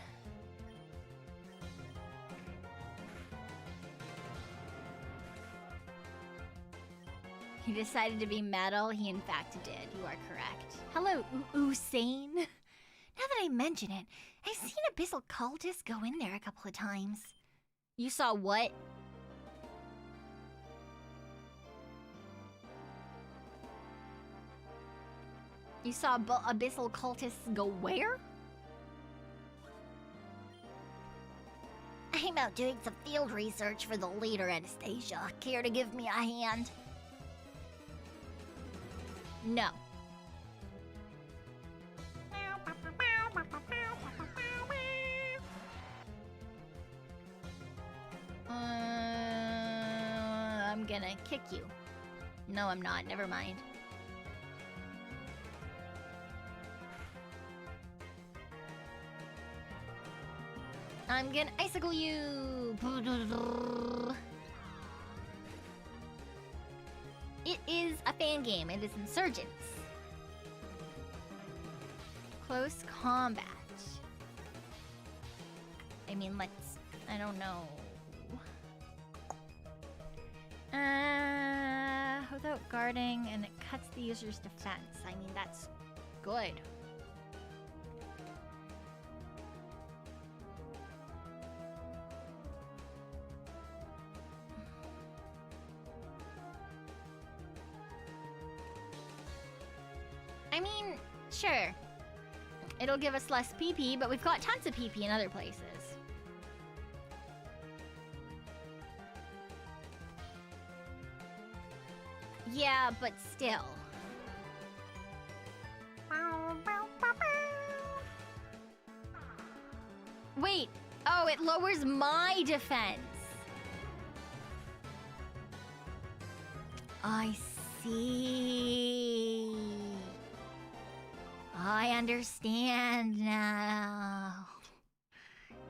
He decided to be metal. He in fact did. You are correct. Hello, Usain. Now that I mention it, I've seen abyssal cultists go in there a couple of times. You saw what? You saw abyssal cultists go where? I'm out doing some field research for the leader, Anastasia. Care to give me a hand? No. I'm gonna kick you. No, I'm not. Never mind. I'm gonna icicle you. It is a fan game. It is Insurgents. Close combat. I mean, let's... I don't know. Without guarding, and it cuts the user's defense. I mean, that's good. I mean, sure. It'll give us less PP, but we've got tons of PP in other places. Yeah, but still. Wait. Oh, it lowers my defense. I see. I understand now.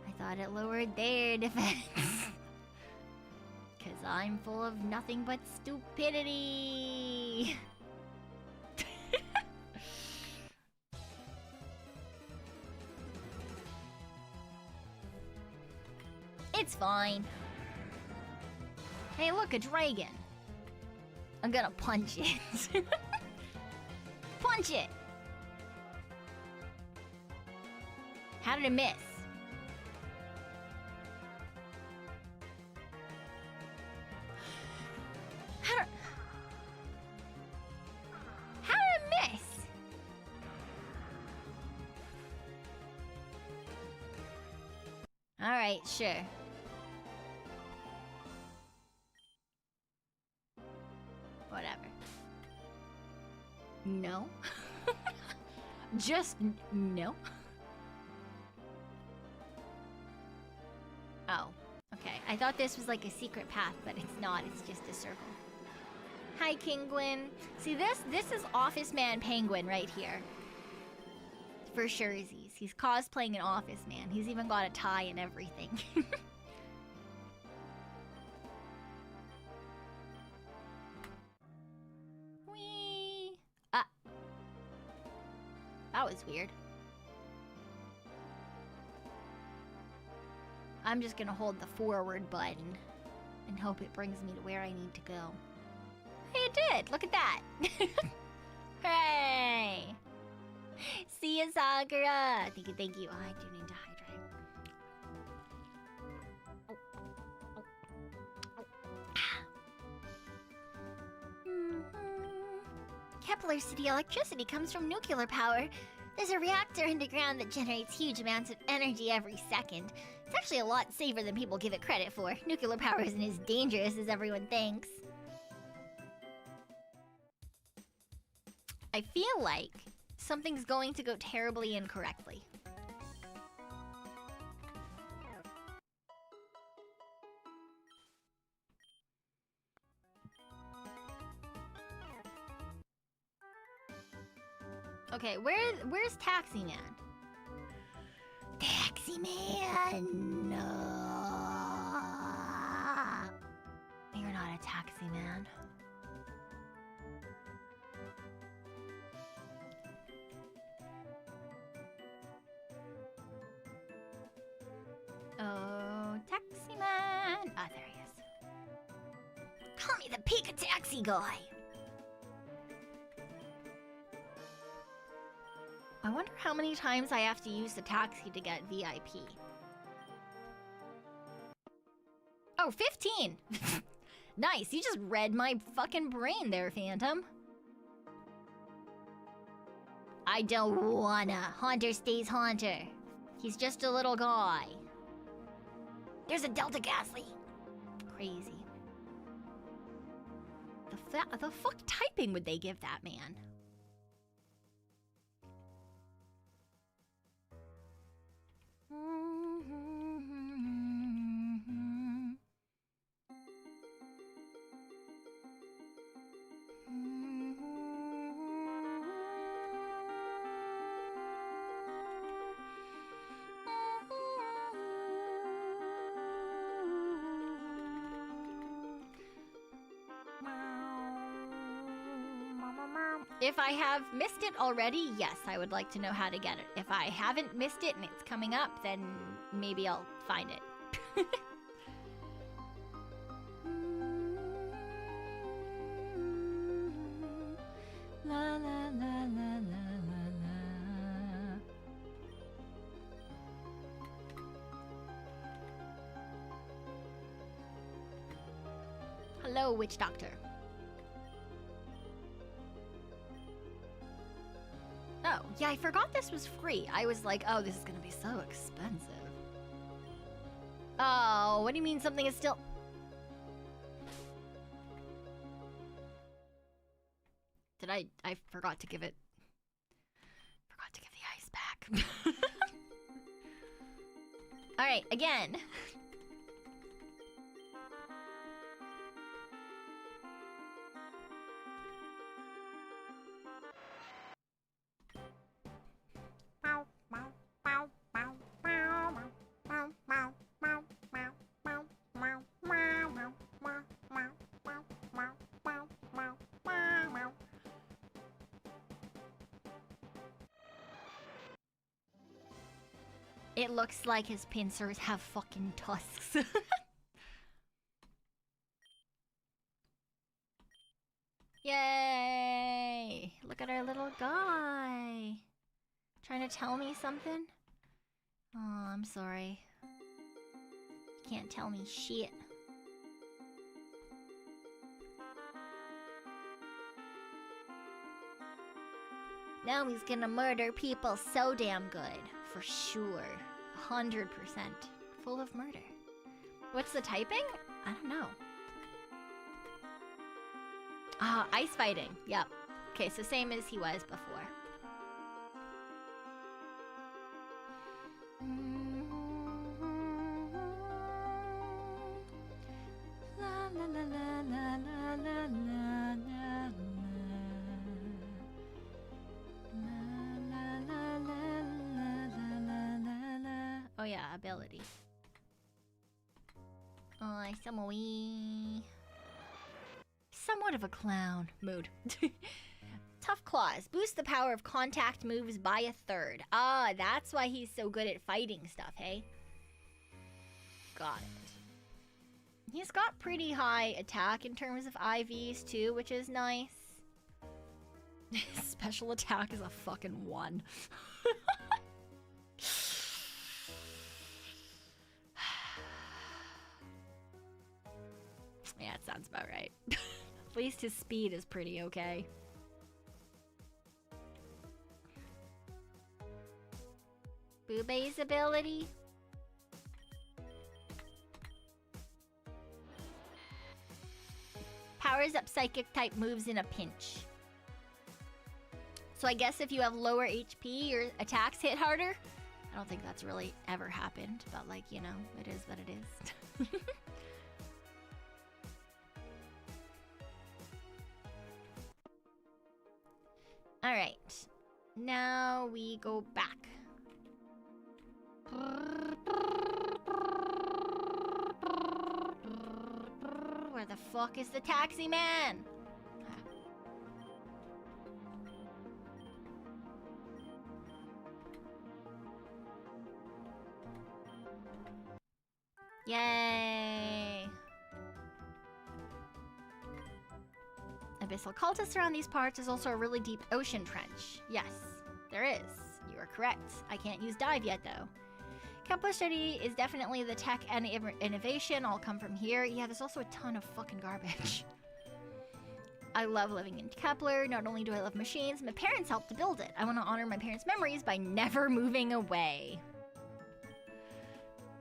I thought it lowered their defense. Because I'm full of nothing but stupidity. It's fine. Hey, look, a dragon. I'm gonna punch it. Punch it! How did it miss? How did it miss? Alright, sure. Whatever. No. Just no. Oh, okay. I thought this was like a secret path, but it's not. It's just a circle. Hi, Kingwin. See, this is Office Man Penguin right here. For sure, he's cosplaying an Office Man. He's even got a tie and everything. Whee! Ah. That was weird. I'm just gonna hold the forward button and hope it brings me to where I need to go. Hey, it did! Look at that! Hooray! See ya, Sakura! Thank you, thank you. Oh, I do need to hydrate. Kepler City electricity comes from nuclear power. There's a reactor underground that generates huge amounts of energy every second. It's actually a lot safer than people give it credit for. Nuclear power isn't as dangerous as everyone thinks. I feel like something's going to go terribly incorrectly. Okay, where's Taxi Man? Taxi Man! No. You're not a taxi man. Oh, taxi man. Ah, there he is. Call me the Pekoe Taxi guy. I wonder how many times I have to use the taxi to get VIP. Oh, 15! Nice, you just read my fucking brain there, Phantom. I don't wanna. Haunter stays Haunter. He's just a little guy. There's a Delta Ghastly. Crazy. The fuck typing would they give that man? If I have missed it already, yes, I would like to know how to get it. If I haven't missed it and it's coming up, then maybe I'll find it. La la la la la la la. Hello, witch doctor. Oh, yeah, I forgot this was free. I was like, oh, this is gonna be so expensive. Oh, what do you mean something is still... Did I forgot to give it... Forgot to give the ice back. Alright, again. It looks like his pincers have fucking tusks. Yay! Look at our little guy. Trying to tell me something? Oh, I'm sorry. You can't tell me shit. Now he's gonna murder people so damn good. For sure. 100%. Full of murder. What's the typing? I don't know. Ah, ice fighting. Yep. Okay, so same as he was before. La la la la la la la la la. Oh yeah, ability. Oh, I'm a wee... Somewhat of a clown. Mood. Tough Claws. Boost the power of contact moves by a third. Ah, that's why he's so good at fighting stuff, hey? Got it. He's got pretty high attack in terms of IVs too, which is nice. Special attack is a fucking 1. Yeah, it sounds about right. At least his speed is pretty okay. Boobay's ability. Powers up psychic type moves in a pinch. So I guess if you have lower HP, your attacks hit harder? I don't think that's really ever happened, but like, you know, it is what it is. Alright. Now we go back. Where the fuck is the taxi man? Yay! Abyssal cultists around these parts is also a really deep ocean trench. Yes, there is. You are correct. I can't use dive yet, though. Kepler study is definitely the tech and innovation all come from here. Yeah, there's also a ton of fucking garbage. I love living in Kepler. Not only do I love machines, my parents helped to build it. I want to honor my parents' memories by never moving away.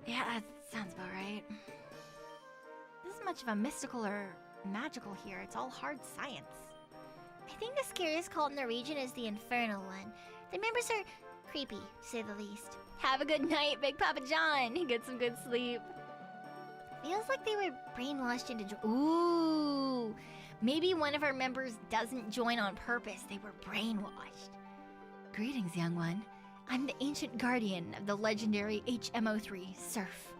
Yeah, that sounds about right. This isn't much of a mystical or magical here. It's all hard science. I think the scariest cult in the region is the Infernal one. The members are creepy, to say the least. Have a good night, Big Papa John. Get some good sleep. Feels like they were brainwashed into Ooh, maybe one of our members doesn't join on purpose. They were brainwashed. Greetings, young one. I'm the ancient guardian of the legendary HMO3 Surf.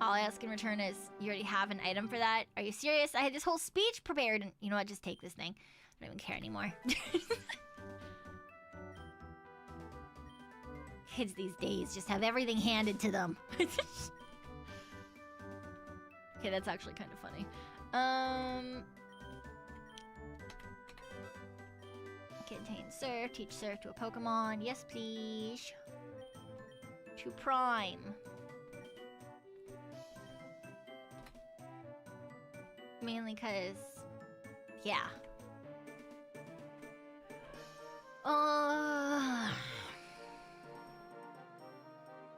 All I ask in return is, you already have an item for that? Are you serious? I had this whole speech prepared and you know what, just take this thing. I don't even care anymore. Kids these days just have everything handed to them. Okay, that's actually kind of funny. Contain surf, teach surf to a Pokemon. Yes, please. To Prime. Mainly because, yeah.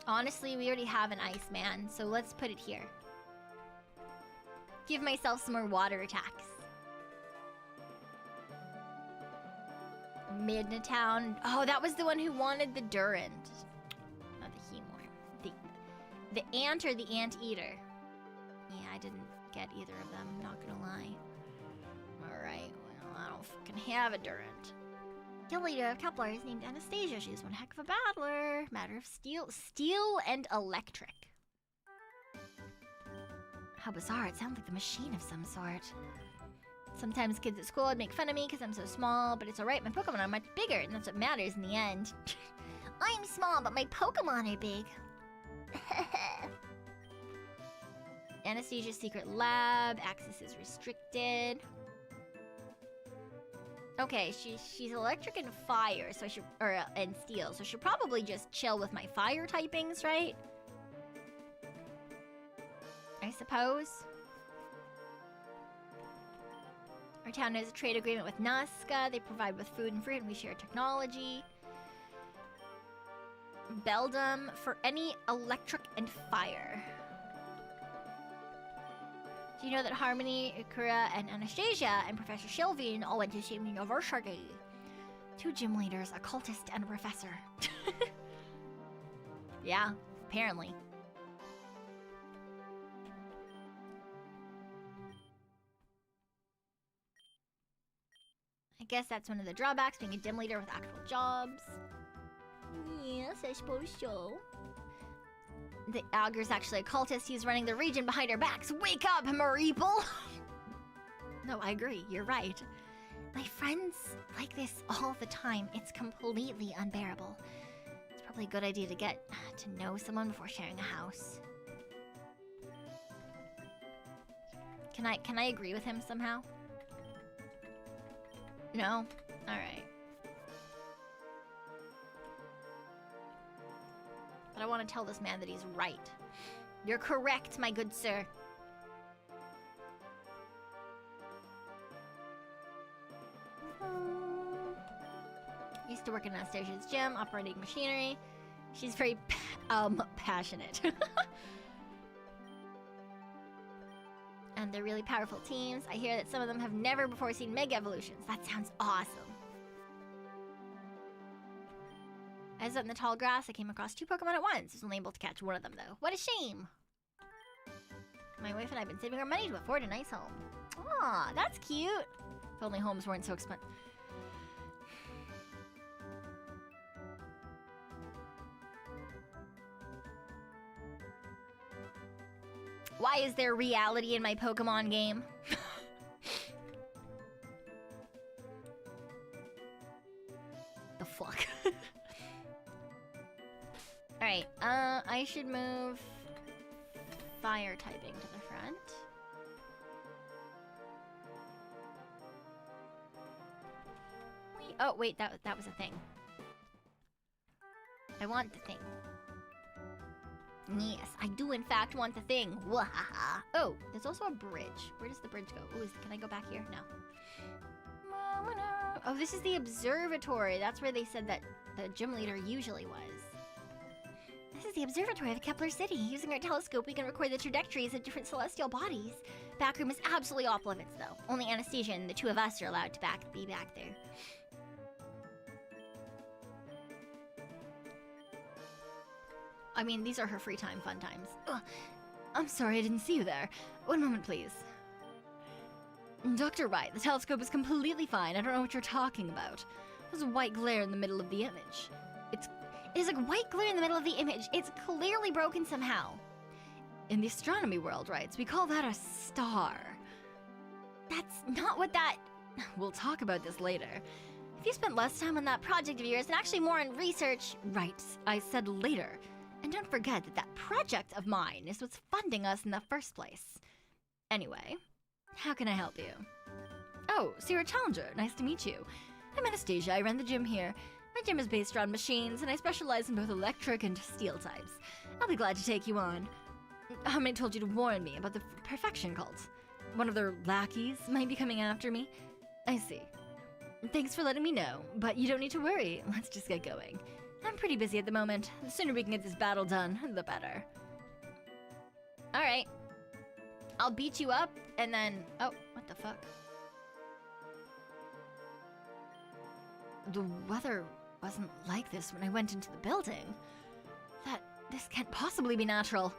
Honestly, we already have an Iceman, so let's put it here. Give myself some more water attacks. Midnatown. Oh, that was the one who wanted the Durand. Not the Hemor. The ant or the anteater. Yeah, I didn't get either of them, not gonna lie. Alright, well, I don't fucking have a Durand. The leader of Kepler is named Anastasia. She's one heck of a battler. Matter of steel and electric. How bizarre, it sounds like the machine of some sort. Sometimes kids at school would make fun of me because I'm so small, but it's alright, my Pokemon are much bigger, and that's what matters in the end. I'm small, but my Pokemon are big. Anastasia's secret lab, access is restricted. Okay, she's electric and fire, so and steel, so she'll probably just chill with my fire typings, right? I suppose. Our town has a trade agreement with Nazca. They provide with food and fruit, and we share technology. Beldum for any electric and fire. Do you know that Harmony, Ikura, and Anastasia, and Professor Sylvian all went to the same university? 2 gym leaders, a cultist, and a professor. Yeah, apparently. I guess that's one of the drawbacks, being a gym leader with actual jobs. Yes, I suppose so. The Auger's actually a cultist. He's running the region behind our backs. Wake up, Mareeple! No, I agree. You're right. My friends like this all the time. It's completely unbearable. It's probably a good idea to get to know someone before sharing a house. Can I agree with him somehow? No? Alright. But I want to tell this man that he's right. You're correct, my good sir. Used to work in Anastasia's gym, operating machinery. She's very, passionate. And they're really powerful teams. I hear that some of them have never before seen Mega Evolutions. That sounds awesome. As up in the tall grass, I came across 2 Pokemon at once. I was only able to catch one of them, though. What a shame! My wife and I have been saving our money to afford a nice home. Aw, that's cute! If only homes weren't so expensive. Why is there reality in my Pokemon game? The fuck? Alright, I should move fire typing to the front. Oh, wait, that was a thing. I want the thing. Yes, I do in fact want the thing. Wahaha. Oh, there's also a bridge. Where does the bridge go? Oh, can I go back here? No. Oh, this is the observatory. That's where they said that the gym leader usually was. This is the observatory of Kepler City. Using our telescope, we can record the trajectories of different celestial bodies. Backroom is absolutely off limits, though. Only Anastasia and the 2 of us are allowed to be back there. I mean, these are her free time, fun times. Ugh. I'm sorry I didn't see you there. One moment, please. Dr. Wright, the telescope is completely fine. I don't know what you're talking about. There's a white glare in the middle of the image. There's a white glare in the middle of the image. It's clearly broken somehow. In the astronomy world, Wrights, we call that a star. That's not what that... We'll talk about this later. If you spent less time on that project of yours and actually more on research... Right, I said later. And don't forget that that project of mine is what's funding us in the first place. Anyway, how can I help you? Oh, so you're a challenger. Nice to meet you. I'm Anastasia. I run the gym here. My gym is based around machines, and I specialize in both electric and steel types. I'll be glad to take you on. How many told you to warn me about the perfection cult? One of their lackeys might be coming after me? I see. Thanks for letting me know, but you don't need to worry. Let's just get going. I'm pretty busy at the moment. The sooner we can get this battle done, the better. Alright. I'll beat you up, and then... Oh, what the fuck? The weather wasn't like this when I went into the building. This can't possibly be natural.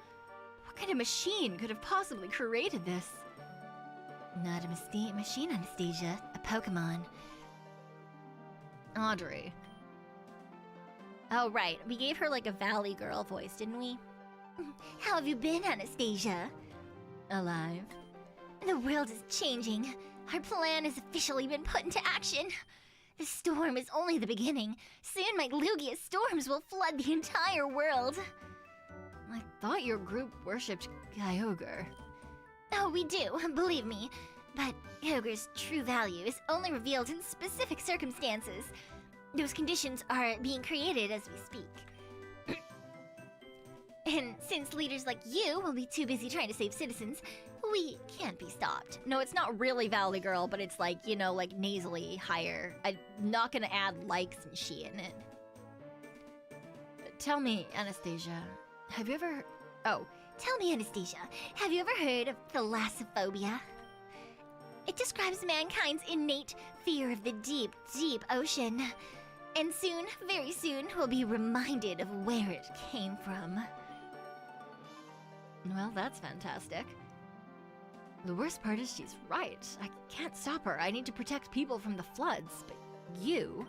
What kind of machine could have possibly created this? Not a machine, Anastasia. A Pokemon. Audrey. Oh, right. We gave her like a Valley Girl voice, didn't we? How have you been, Anastasia? Alive. The world is changing. Our plan has officially been put into action. The storm is only the beginning. Soon my Lugia storms will flood the entire world. I thought your group worshipped Kyogre. Oh, we do, believe me. But Kyogre's true value is only revealed in specific circumstances. Those conditions are being created as we speak. And since leaders like you will be too busy trying to save citizens, we can't be stopped. No, it's not really Valley Girl, but it's like, you know, like nasally higher. I'm not gonna add likes and she in it. Tell me, Anastasia, have you ever... Oh, tell me, Anastasia, have you ever heard of thalassophobia? It describes mankind's innate fear of the deep, deep ocean. And soon, very soon, we'll be reminded of where it came from. Well, that's fantastic. The worst part is she's right. I can't stop her. I need to protect people from the floods. But you...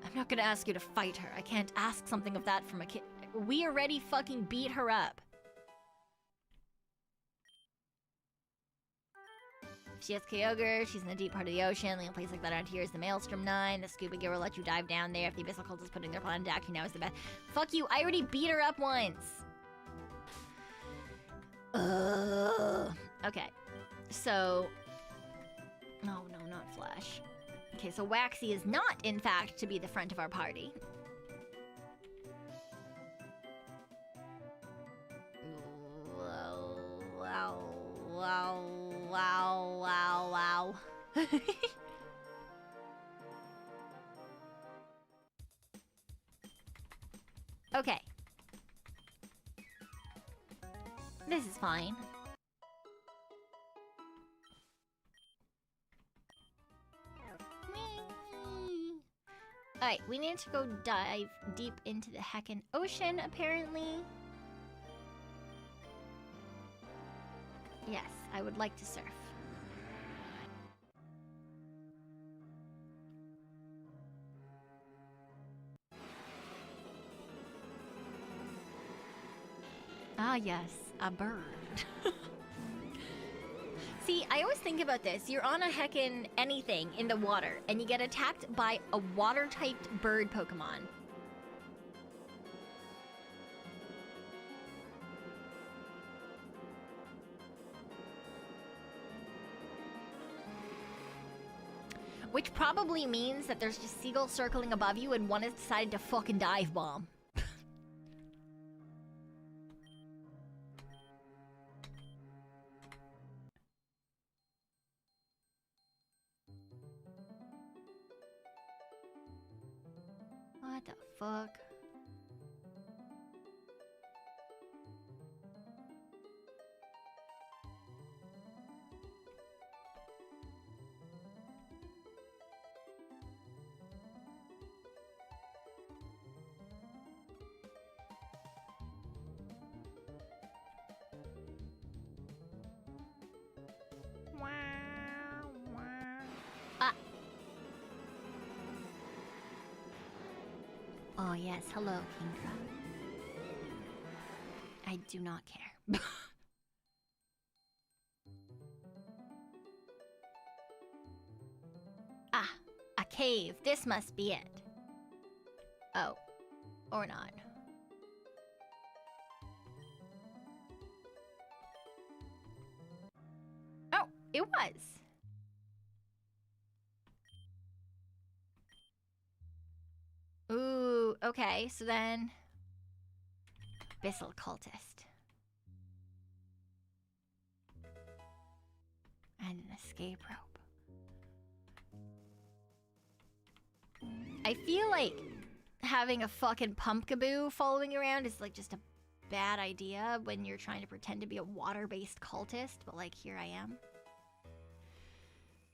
I'm not gonna ask you to fight her. I can't ask something of that from a kid. We already fucking beat her up. She has Kyogre, she's in the deep part of the ocean. The only place like that around here is the Maelstrom 9. The Scuba Gear will let you dive down there if the Abyssal Cult is putting their plan into action. Now is the best. Fuck you, I already beat her up once. Okay, so... Oh, no, not Flash. Okay, so Waxy is not, in fact, to be the front of our party. Wow, wow, wow, wow, wow. Okay. This is fine. Alright, we need to go dive deep into the heckin' ocean, apparently. Yes, I would like to surf. Ah, yes, a bird. See, I always think about this. You're on a heckin' anything in the water, and you get attacked by a water-typed bird Pokemon. Which probably means that there's just seagulls circling above you, and one has decided to fucking dive bomb. What the fuck? Oh yes, hello, Kingdra. I do not care. Ah, a cave. This must be it. Oh, or not. Oh, it was. Ooh, okay, so then... Abyssal Cultist. And an escape rope. I feel like having a fucking Pekoe Boo following you around is like just a bad idea when you're trying to pretend to be a water-based cultist, but like here I am.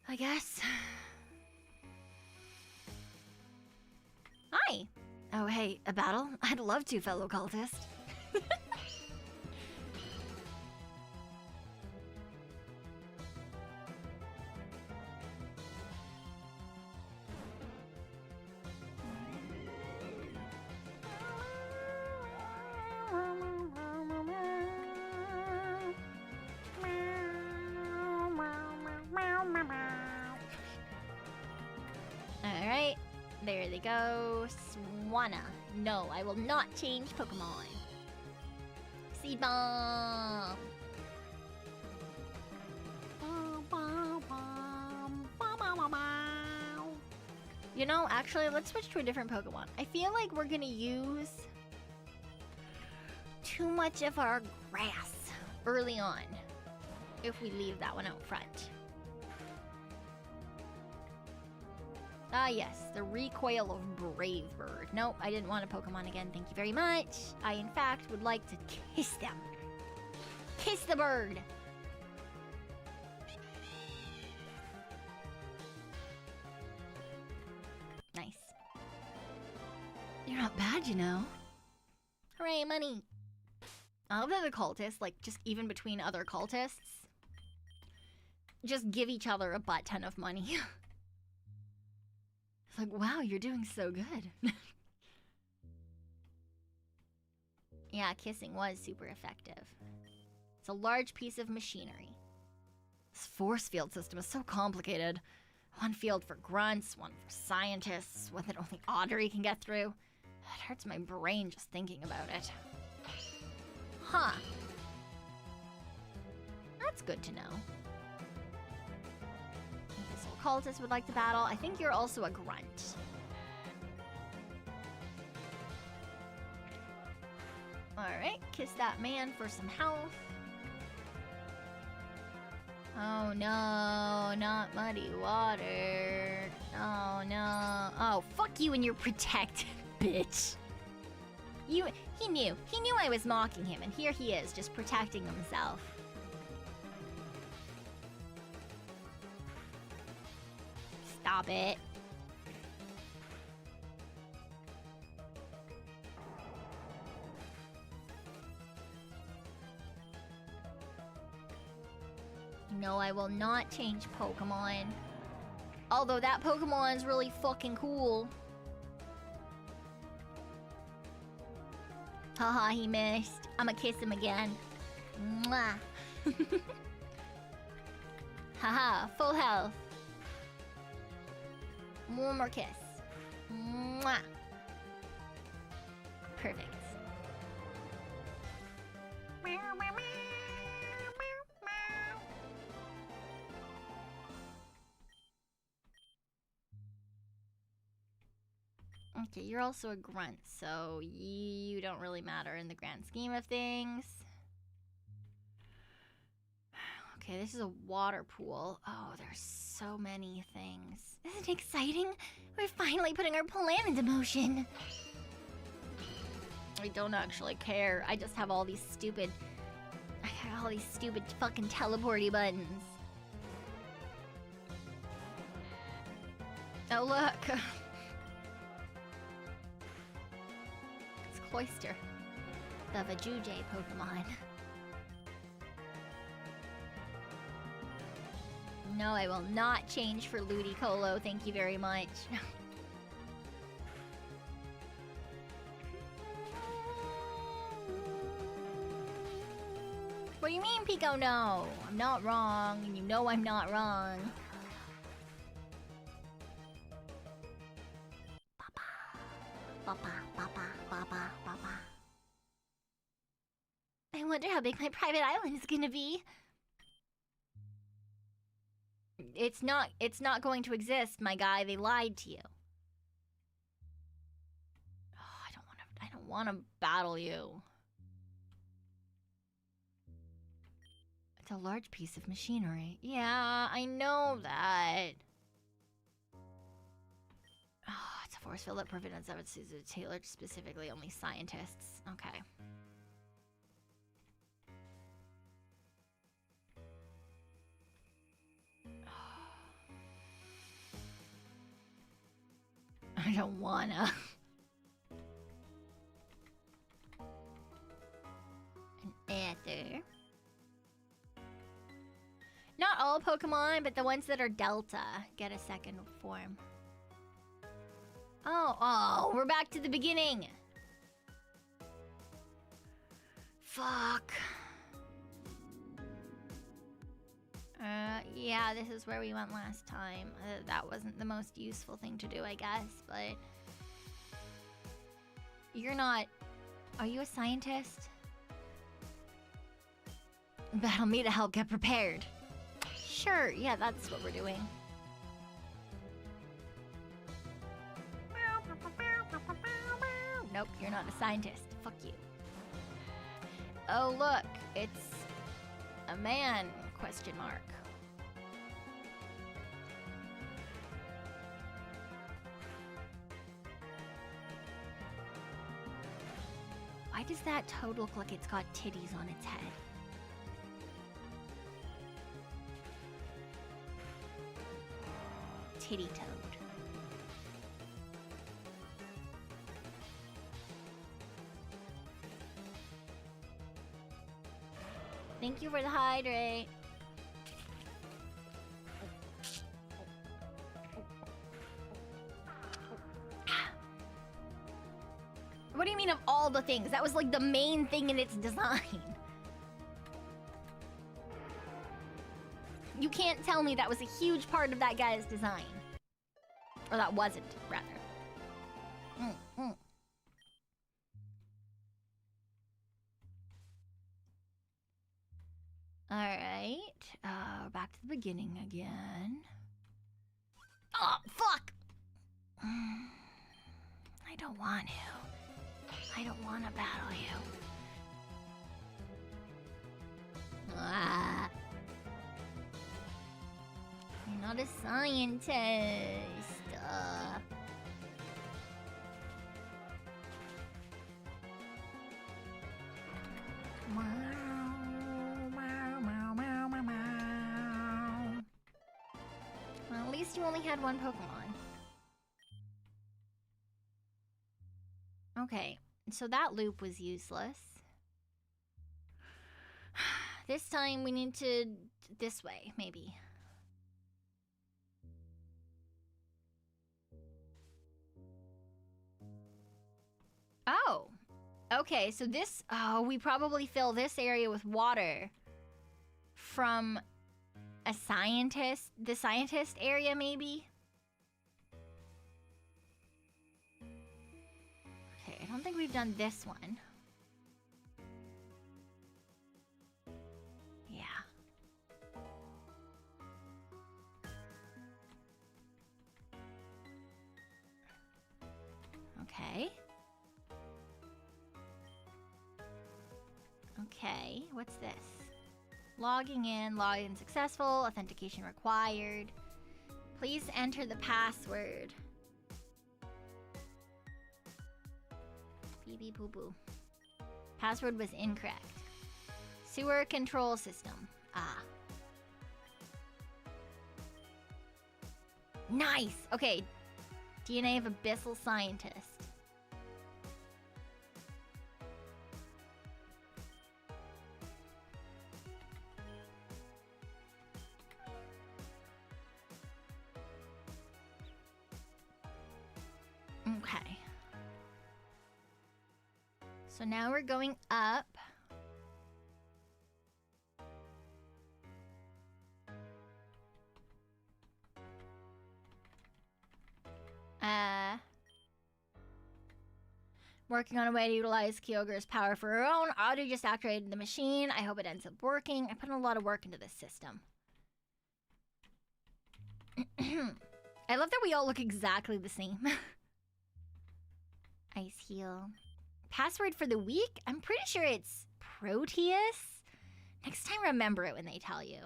I guess. Hi! Oh, hey, a battle? I'd love to, fellow cultist. Alright, there they go. Swanna. No, I will not change Pokemon. Seed Bomb! You know, actually, let's switch to a different Pokemon. I feel like we're gonna use too much of our grass early on if we leave that one out front. Ah yes, the recoil of Brave Bird. Nope, I didn't want a Pokemon again, thank you very much. I in fact would like to kiss them. Kiss the bird! Nice. You're not bad, you know. Hooray, money! I love that the cultists, like just even between other cultists, just give each other a butt ton of money. It's like, wow, you're doing so good. Yeah, kissing was super effective. It's a large piece of machinery. This force field system is so complicated. One field for grunts, one for scientists, one that only Audrey can get through. It hurts my brain just thinking about it. Huh. That's good to know. This old cultist would like to battle. I think you're also a grunt. Alright, kiss that man for some health. Oh no, not muddy water. Oh no. Oh, fuck you and your protect, bitch. He knew I was mocking him, and here he is, just protecting himself. Stop it. No, I will not change Pokemon. Although that Pokemon's really fucking cool. Haha, he missed. I'ma kiss him again. Mwah. Haha, full health. One more kiss. Mwah. Perfect. Okay, you're also a grunt, so you don't really matter in the grand scheme of things. Okay, this is a water pool. Oh, there's so many things. Isn't it exciting? We're finally putting our plan into motion. I don't actually care. I just have all these stupid... I have all these stupid fucking teleporty buttons. Oh, look. It's Cloyster, the Vajuje Pokemon. No, I will not change for Ludicolo, thank you very much. What do you mean, Pico? No, I'm not wrong, and you know I'm not wrong. Papa, papa, papa, papa. I wonder how big my private island is gonna be. It's not going to exist, my guy. They lied to you. Oh, I don't wanna battle you. It's a large piece of machinery. Yeah, I know that. Oh, it's a force field that prevents it's tailored specifically only scientists. Okay. I don't wanna. An ether. Not all Pokemon, but the ones that are Delta get a second form. Oh, we're back to the beginning. Fuck. Yeah, this is where we went last time. That wasn't the most useful thing to do, I guess, but... You're not... Are you a scientist? Battle me to help get prepared. Sure, yeah, that's what we're doing. Nope, you're not a scientist. Fuck you. Oh, look, it's a man, question mark. Why does that toad look like it's got titties on its head? Titty toad. Thank you for the hydrate. What do you mean of all the things? That was like the main thing in its design. You can't tell me that was a huge part of that guy's design. Or that wasn't, rather. Alright. Back to the beginning again. Oh, fuck! I don't want to. I don't want to battle you. Ah. You're not a scientist. Well, at least you only had one Pokemon. Okay, so that loop was useless. This time we need to... this way, maybe. Oh. Okay, so this... oh, we probably fill this area with water from a scientist... the scientist area, maybe? Okay, I don't think we've done this one. Yeah. Okay. Okay, what's this? Logging in, login successful, authentication required. Please enter the password. BB Boo Boo. Password was incorrect. Sewer control system. Ah. Nice! Okay. DNA of abyssal scientist. Okay. So now we're going up. Working on a way to utilize Kyogre's power for her own. Audrey just activated the machine. I hope it ends up working. I put in a lot of work into this system. I love that we all look exactly the same. Ice heal. Password for the week? I'm pretty sure it's Proteus. Next time, remember it when they tell you.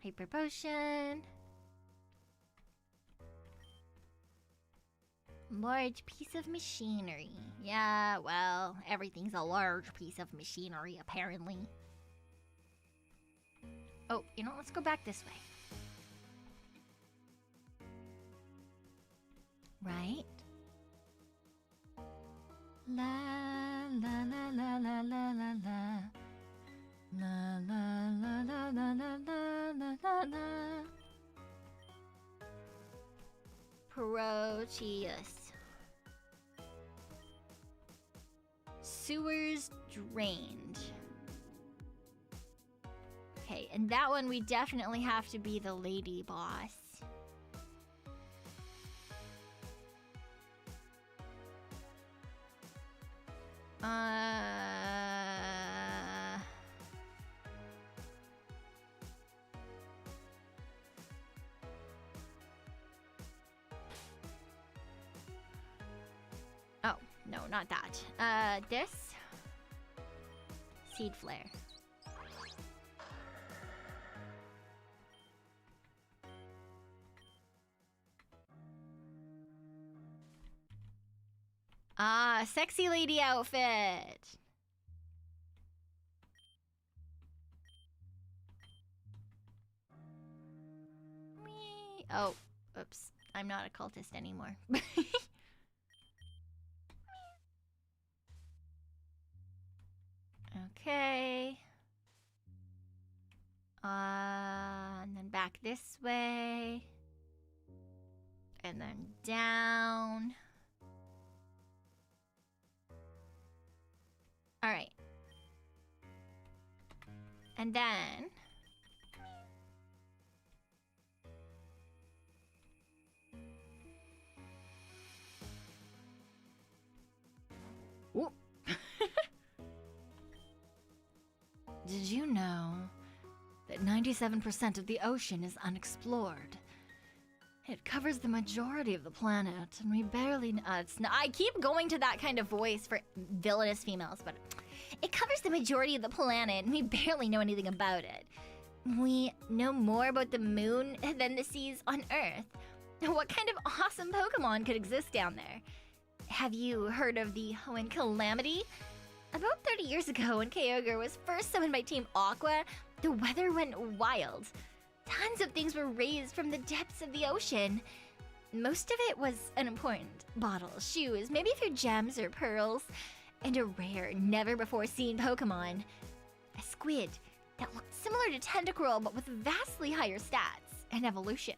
Hyper potion. Large piece of machinery. Yeah, well, everything's a large piece of machinery, apparently. Oh, you know, let's go back this way. Right? La la la la la la la la. La la la la la la la la la. Proteus. Sewers drained. Okay, and that one we definitely have to be the lady boss. Oh, no, not that. This? Seed flare. Ah, sexy lady outfit. Me. Oh, oops. I'm not a cultist anymore. Okay. And then back this way. And then down. All right. And then Did you know that 97% of the ocean is unexplored? It covers the majority of the planet, and we barely... I keep going to that kind of voice for villainous females, but... It covers the majority of the planet, and we barely know anything about it. We know more about the moon than the seas on Earth. What kind of awesome Pokemon could exist down there? Have you heard of the Hoenn Calamity? About 30 years ago, when Kyogre was first summoned by Team Aqua, the weather went wild. Tons of things were raised from the depths of the ocean. Most of it was unimportant. Bottles, shoes, maybe a few gems or pearls. and a rare, never-before-seen Pokemon. A squid that looked similar to Tentacruel but with vastly higher stats and evolution.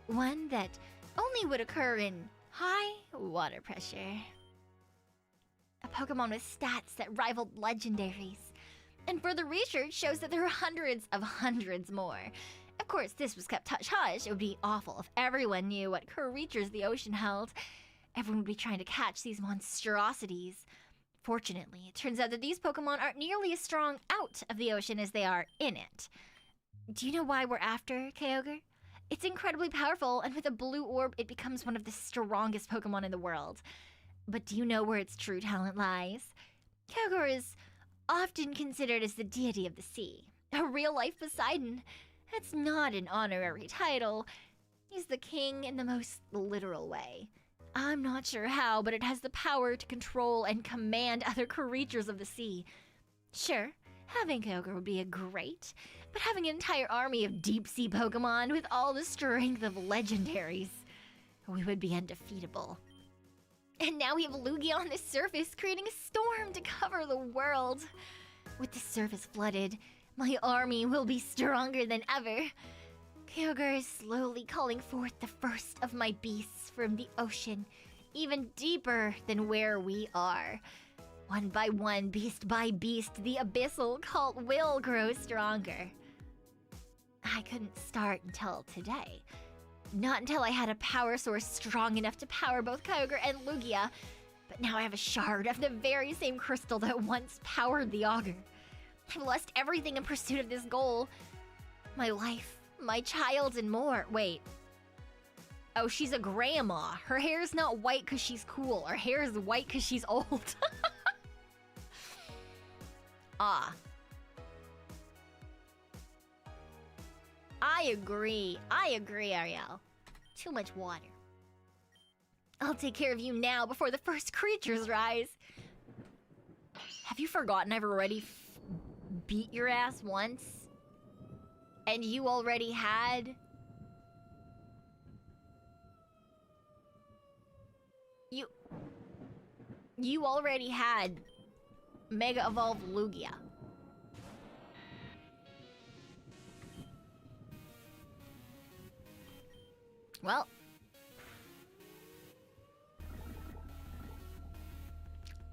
One that only would occur in high water pressure. A Pokemon with stats that rivaled legendaries. And further research shows that there are hundreds more. Of course, this was kept hush-hush. It would be awful if everyone knew what creatures the ocean held. Everyone would be trying to catch these monstrosities. Fortunately, it turns out that these Pokemon aren't nearly as strong out of the ocean as they are in it. Do you know why we're after Kyogre? It's incredibly powerful, and with a blue orb, it becomes one of the strongest Pokemon in the world. But do you know where its true talent lies? Kyogre is often considered as the deity of the sea, a real-life Poseidon. It's not an honorary title. He's the king in the most literal way. I'm not sure how, but it has the power to control and command other creatures of the sea. Sure, having Kyogre would be a great, but having an entire army of deep-sea Pokemon with all the strength of legendaries, we would be undefeatable. And now we have Lugia on the surface, creating a storm to cover the world. With the surface flooded, my army will be stronger than ever. Kyogre is slowly calling forth the first of my beasts from the ocean, even deeper than where we are. One by one, beast by beast, the abyssal cult will grow stronger. I couldn't start until today. Not until I had a power source strong enough to power both Kyogre and Lugia. But now I have a shard of the very same crystal that once powered the auger. I've lost everything in pursuit of this goal. My life, my child, and more. Wait. Oh, she's a grandma. Her hair's not white because she's cool. Her hair is white because she's old. Ah. I agree, Ariel. Too much water. I'll take care of you now before the first creatures rise. Have you forgotten I've already beat your ass once? And you already had... You already had Mega Evolved Lugia. Well.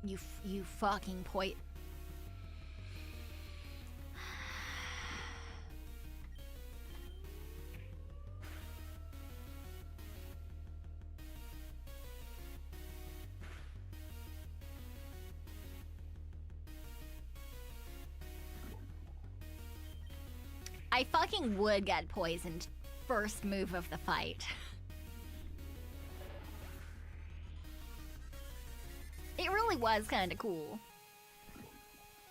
You fucking point. I fucking would get poisoned first move of the fight. It really was kind of cool.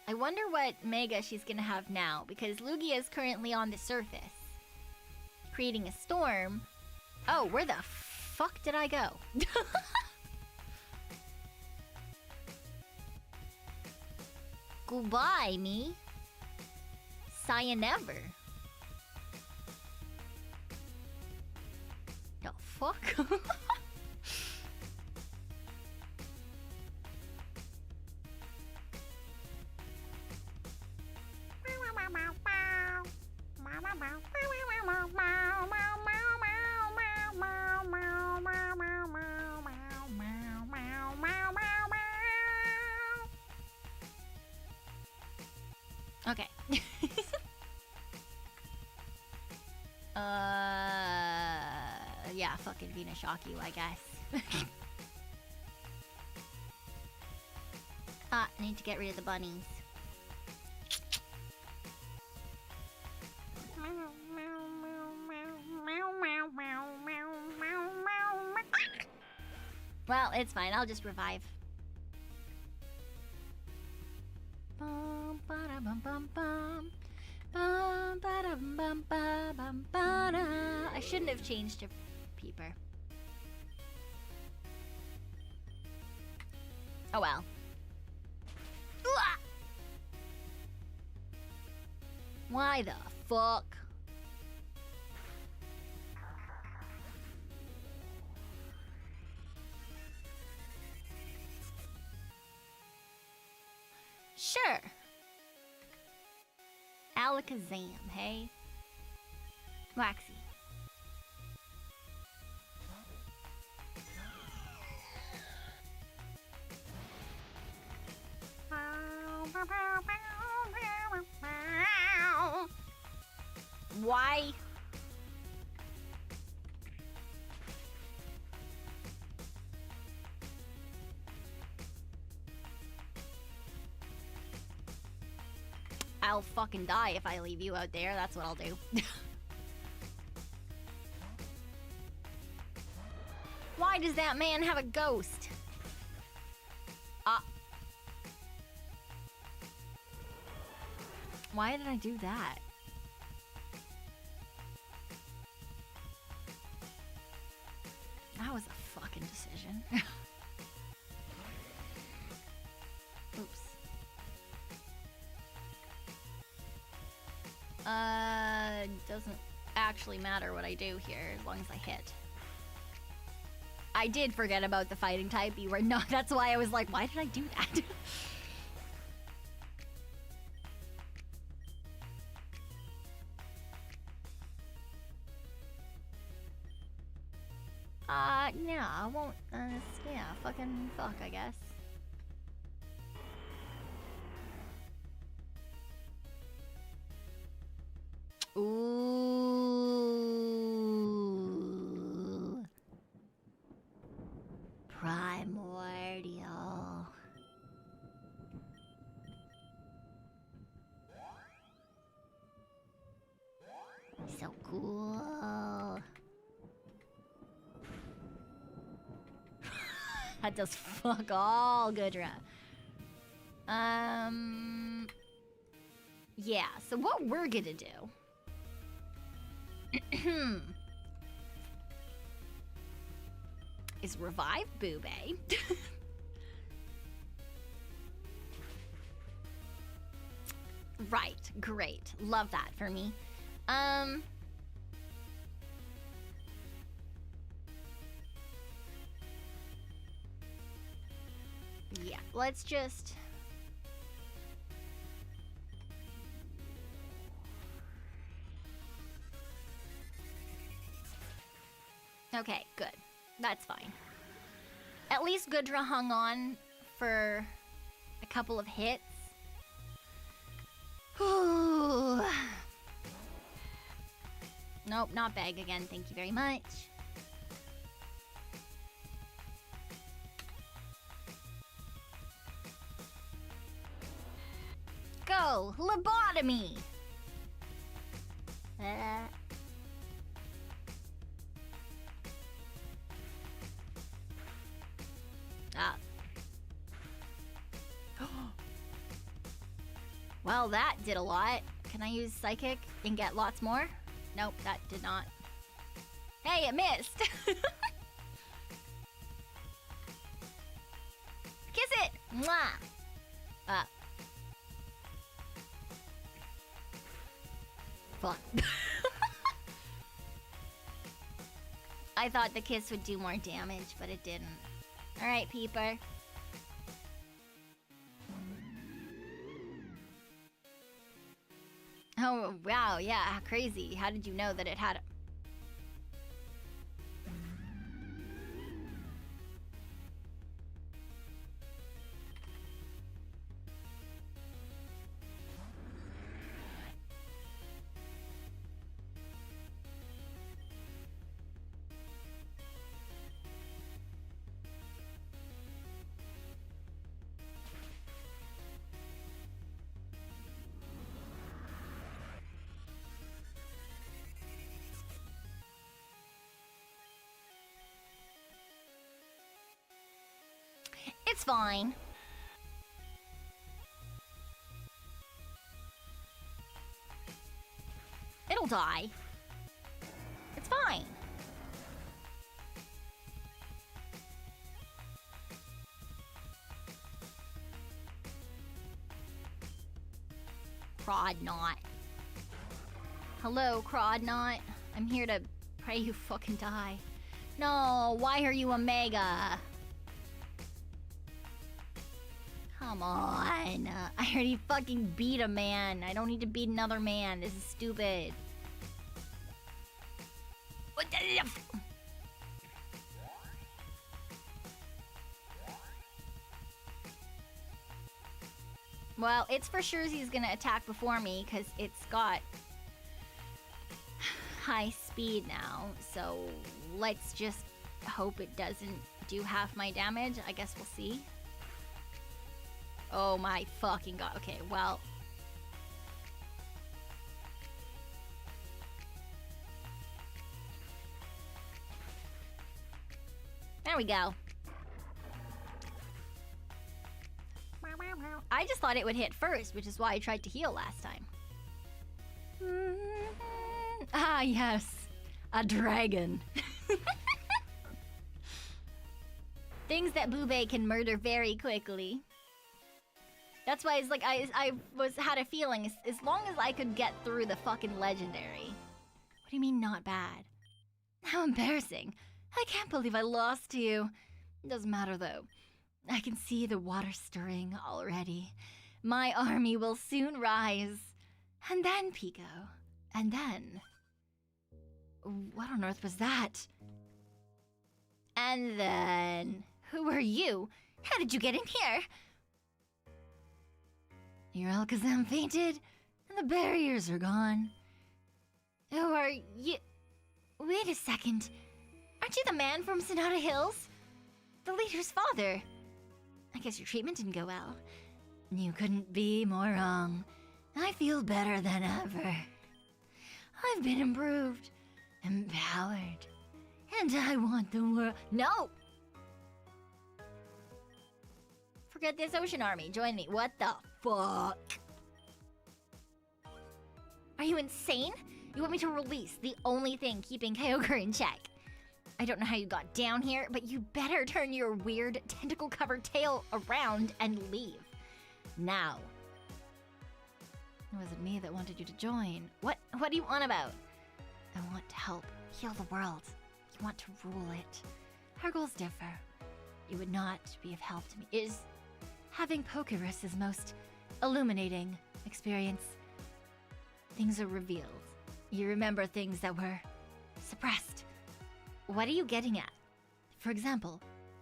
I wonder what Mega she's gonna have now, because Lugia is currently on the surface, creating a storm. Oh, where the fuck did I go? Goodbye, me. Sayonara. The fuck? Okay. Yeah, fucking Venus shock you, I guess. I need to get rid of the bunnies. Well, it's fine. I'll just revive. Bum, ba-da, bum, bum, bum. Bum, ba-da, bum, ba, bum, ba-da. I shouldn't have changed to Peeper. Oh well. Why the fuck? Sure. Alakazam, hey? Waxy. Why? I'll fucking die if I leave you out there. That's what I'll do. Why does that man have a ghost? Why did I do that? That was a fucking decision. Oops. Doesn't actually matter what I do here as long as I hit. I did forget about the fighting type. You were not. That's why I was like, why did I do that? No, I won't. Yeah, fucking fuck, I guess. Ooh. Primordial. So cool. That does fuck all, Goodra. Yeah, so what we're gonna do is revive Boobay. Right, great. Love that for me. Yeah, let's just... Okay, good. That's fine. At least Goodra hung on for a couple of hits. Whew. Nope, not bag again. Thank you very much. Go! Lobotomy! Well, that did a lot. Can I use Psychic and get lots more? Nope, that did not. Hey, it missed! Kiss it! Mwah! Fuck. I thought the kiss would do more damage, but it didn't. Alright, Peeper. Oh, wow, yeah, crazy. How did you know that it had a... It's fine. It'll die. It's fine. Crodnot. Hello, Crodnot. I'm here to pray you fucking die. No, why are you a mega? Come on. I already fucking beat a man. I don't need to beat another man. This is stupid. What the... Well, it's for sure he's gonna attack before me because it's got high speed now. So let's just hope it doesn't do half my damage. I guess we'll see. Oh my fucking god. Okay, well. There we go. I just thought it would hit first, which is why I tried to heal last time. Ah, yes. A dragon. Things that Boobay can murder very quickly. That's why it's like I had a feeling as long as I could get through the fucking legendary. What do you mean not bad? How embarrassing. I can't believe I lost to you. It doesn't matter though. I can see the water stirring already. My army will soon rise. And then, Pico. And then... What on earth was that? And then... Who are you? How did you get in here? Your Alakazam fainted, and the barriers are gone. Who are you? Wait a second. Aren't you the man from Sonata Hills? The leader's father. I guess your treatment didn't go well. You couldn't be more wrong. I feel better than ever. I've been improved, empowered, and I want the world. No! Forget this ocean army. Join me. What the fuck? Are you insane? You want me to release the only thing keeping Kyogre in check? I don't know how you got down here, but you better turn your weird tentacle-covered tail around and leave. Now. It wasn't me that wanted you to join. What do you want about? I want to help heal the world. You want to rule it. Our goals differ. You would not be of help to me. Having Pokerus' most illuminating experience. Things are revealed. You remember things that were suppressed. What are you getting at? For example,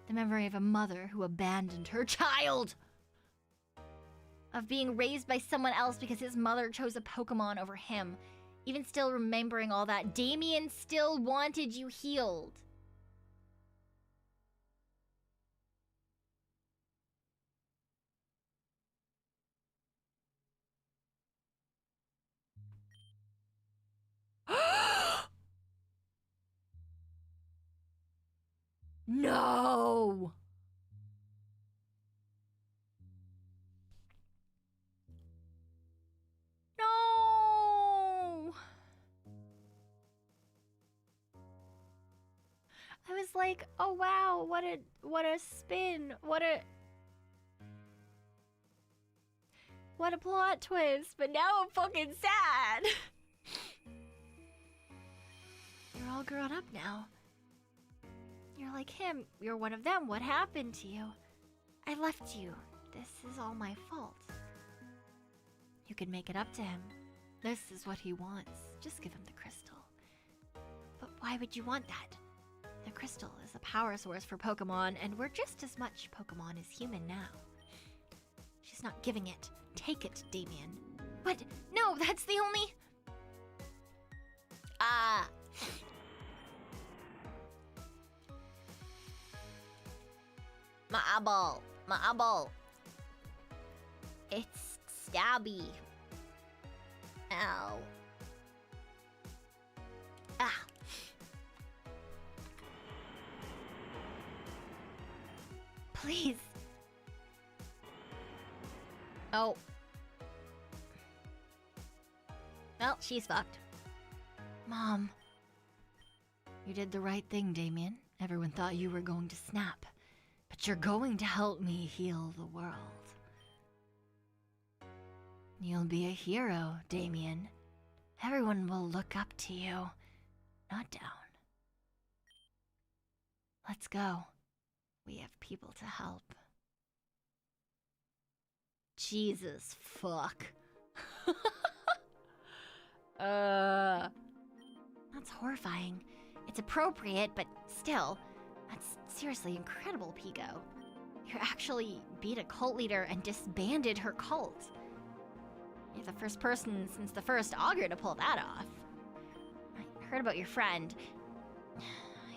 the memory of a mother who abandoned her child. Of being raised by someone else because his mother chose a Pokemon over him. Even still remembering all that, Damien still wanted you healed. No! No! I was like, oh wow, what a spin. What a plot twist, but now I'm fucking sad. You're all grown up now. You're like him. You're one of them. What happened to you? I left you. This is all my fault. You can make it up to him. This is what he wants. Just give him the crystal. But why would you want that? The crystal is a power source for Pokemon, and we're just as much Pokemon as human now. She's not giving it. Take it, Damien. But no, that's the only... My eyeball. My eyeball. It's stabby. Ow. Ah. Please. Oh. Well, she's fucked. Mom. You did the right thing, Damien. Everyone thought you were going to snap. But you're going to help me heal the world. You'll be a hero, Damien. Everyone will look up to you, not down. Let's go. We have people to help. Jesus fuck. That's horrifying. It's appropriate, but still, that's seriously incredible, Pico. You actually beat a cult leader and disbanded her cult. You're the first person since the first augur to pull that off. I heard about your friend.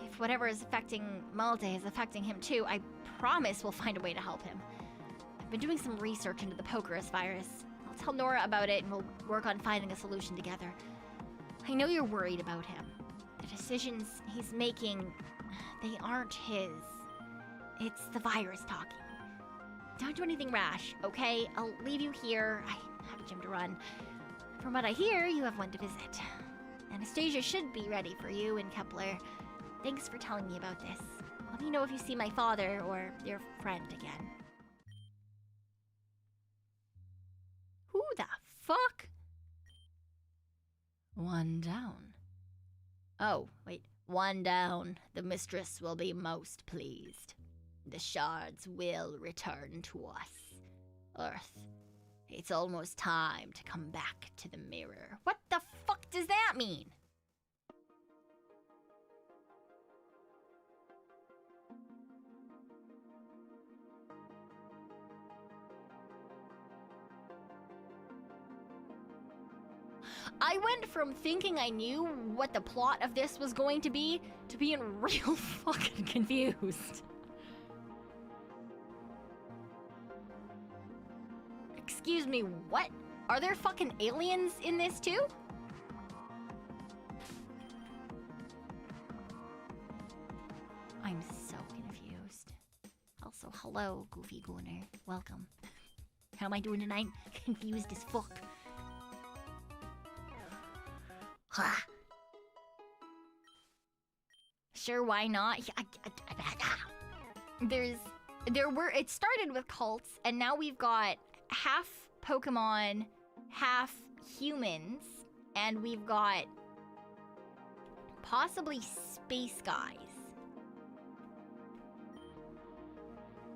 If whatever is affecting Malte is affecting him too, I promise we'll find a way to help him. I've been doing some research into the Pokerus virus. I'll tell Nora about it and we'll work on finding a solution together. I know you're worried about him. The decisions he's making, they aren't his. It's the virus talking. Don't do anything rash, okay? I'll leave you here. I have a gym to run. From what I hear, you have one to visit. Anastasia should be ready for you in Kepler. Thanks for telling me about this. Let me know if you see my father or your friend again. Who the fuck? One down. Oh, wait. One down. The mistress will be most pleased. The shards will return to us. Earth, it's almost time to come back to the mirror. What the fuck does that mean? I went from thinking I knew what the plot of this was going to be to being real fucking confused. Excuse me, what? Are there fucking aliens in this too? I'm so confused. Also, hello, Goofy Gooner. Welcome. How am I doing tonight? Confused as fuck. Sure, why not? It started with cults, and now we've got half Pokemon, half humans, and we've got possibly space guys.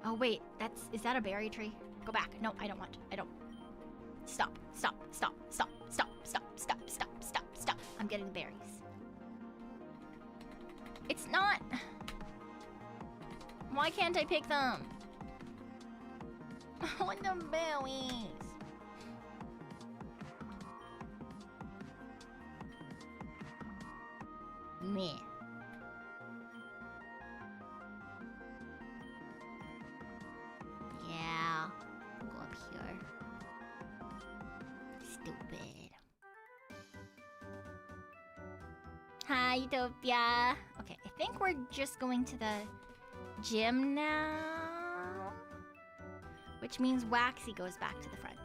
Oh wait, is that a berry tree? Go back. No, I don't. Stop. I'm getting the berries. It's not... Why can't I pick them? I want the berries. Meh. Yeah. Go up here. Stupid. Hi, Utopia. Okay, I think we're just going to the gym now. Which means Waxy goes back to the front.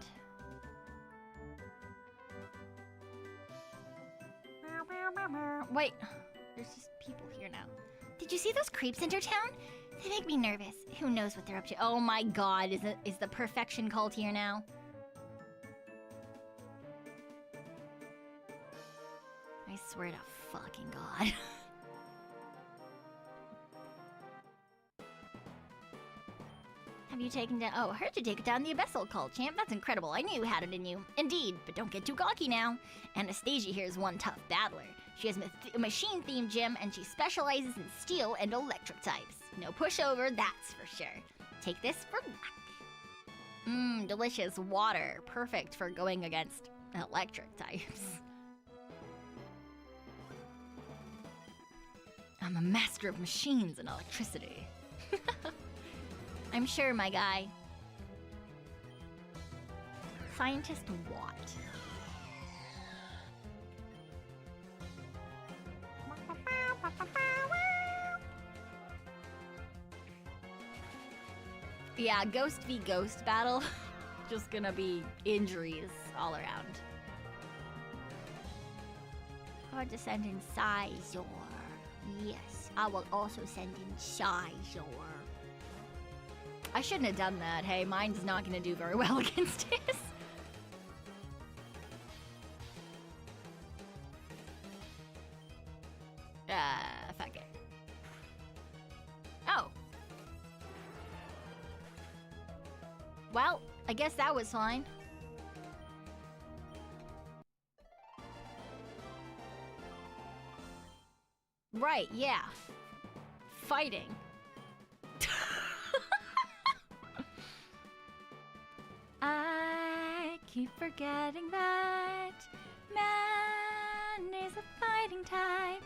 Wait, there's just people here now. Did you see those creeps enter town? They make me nervous. Who knows what they're up to? Oh my god, is the perfection cult here now? I swear to fucking god. Have you taken down... Oh, heard you take down the Abyssal cult, champ. That's incredible. I knew you had it in you. Indeed, but don't get too cocky now. Anastasia here is one tough battler. She has a machine-themed gym, and she specializes in steel and electric types. No pushover, that's for sure. Take this for luck. Mmm, delicious water. Perfect for going against electric types. I'm a master of machines and electricity. I'm sure, my guy. Scientist what? Yeah, ghost v ghost battle. Just gonna be injuries all around. Or to send in Sizor. Yes, I will also send in Sizor. I shouldn't have done that. Hey, mine's not gonna do very well against his. Fuck it. Oh. Well, I guess that was fine. Right, yeah. Fighting. I keep forgetting that man is a fighting type.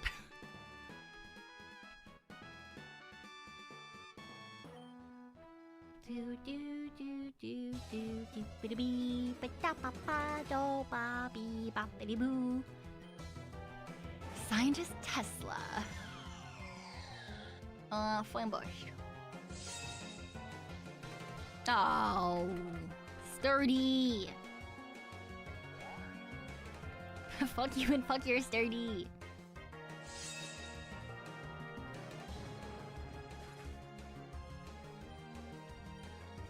Do do do do do do biddy bee ba da ba ba do ba bee ba biddy boo. Scientist Tesla. Flambush. Oh, sturdy. Fuck you and fuck your sturdy.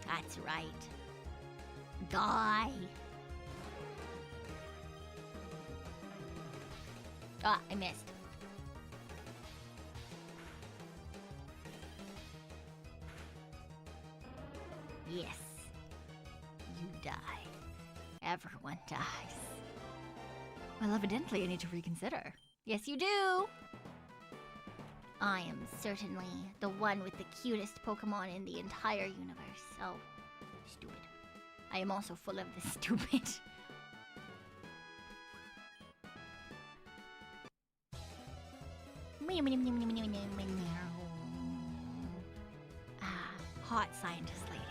That's right. Die. Ah, I missed. Yes. You die. Everyone dies. Well, evidently I need to reconsider. Yes, you do. I am certainly the one with the cutest Pokemon in the entire universe. Oh, stupid. I am also full of the stupid. Ah, hot scientist lady.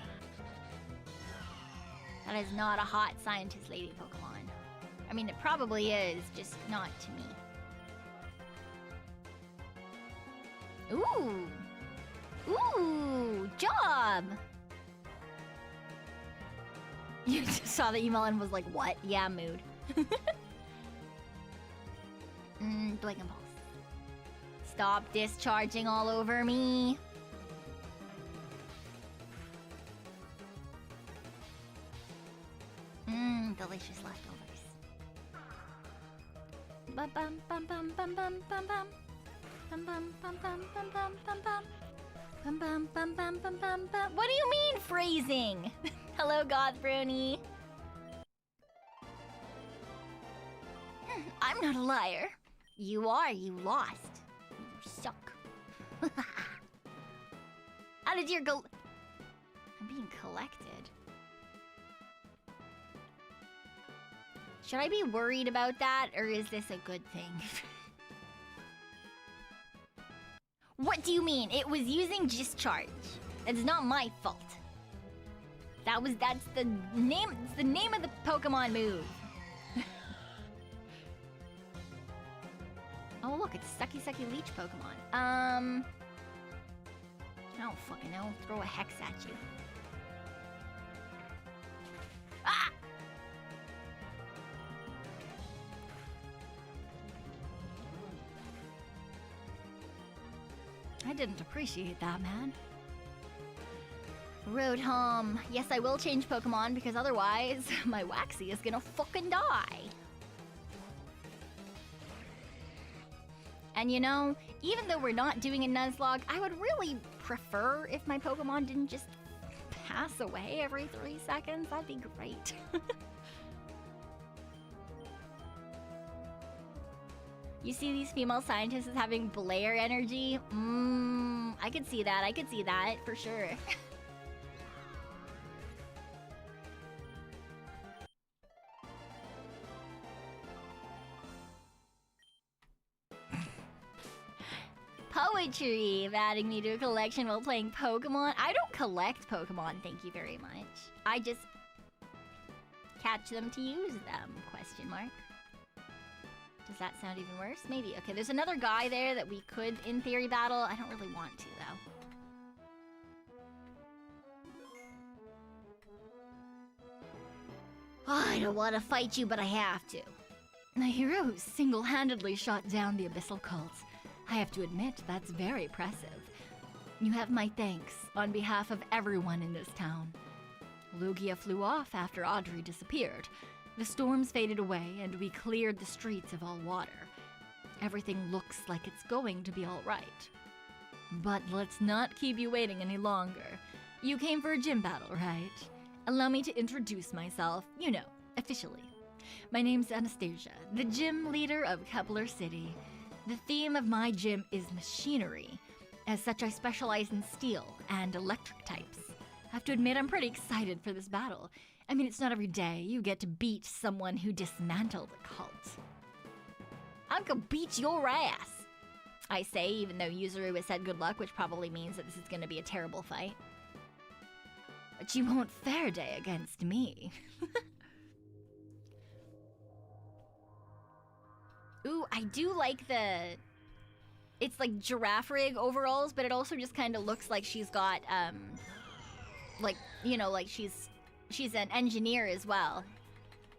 That is not a hot scientist lady Pokemon. I mean, it probably is, just not to me. Ooh! Ooh! Job! You just saw the email and was like, what? Yeah, mood. Dragon Balls. Stop discharging all over me. Delicious leftovers. Bum bum bum bum bum bum bum bum. Bum bum bum bum bum bum bum bum. Bum bum bum bum bum bum bum. What do you mean phrasing? Hello, God Brony. I'm not a liar. You are, you lost. You suck. How did your go? I'm being collected. Should I be worried about that, or is this a good thing? What do you mean? It was using discharge. It's not my fault. That's the name. It's the name of the Pokemon move. Oh look, it's Sucky Sucky Leech Pokemon. I don't fucking know. Throw a hex at you. Ah! I didn't appreciate that, man. Roadhome. Yes, I will change Pokemon because otherwise my Waxy is gonna fucking die. And you know, even though we're not doing a Nuzlocke, I would really prefer if my Pokemon didn't just pass away every 3 seconds. That'd be great. You see these female scientists as having Blair energy? I could see that. I could see that for sure. Poetry, adding me to a collection while playing Pokemon. I don't collect Pokemon, thank you very much. I just catch them to use them, question mark. Does that sound even worse? Maybe. Okay, there's another guy there that we could, in theory, battle. I don't really want to, though. Oh, I don't want to fight you, but I have to. The hero who single-handedly shot down the Abyssal Cult. I have to admit, that's very impressive. You have my thanks on behalf of everyone in this town. Lugia flew off after Audrey disappeared. The storms faded away and we cleared the streets of all water. Everything looks like it's going to be all right. But let's not keep you waiting any longer. You came for a gym battle, right? Allow me to introduce myself, you know, officially. My name's Anastasia, the gym leader of Kepler City. The theme of my gym is machinery. As such, I specialize in steel and electric types. I have to admit, I'm pretty excited for this battle. I mean, it's not every day you get to beat someone who dismantled a cult. I'm gonna beat your ass, I say, even though Yuzuru has said good luck, which probably means that this is gonna be a terrible fight. But you won't fare day against me. Ooh, I do like the... It's like giraffe rig overalls, but it also just kind of looks like she's got, like, you know, like she's an engineer as well.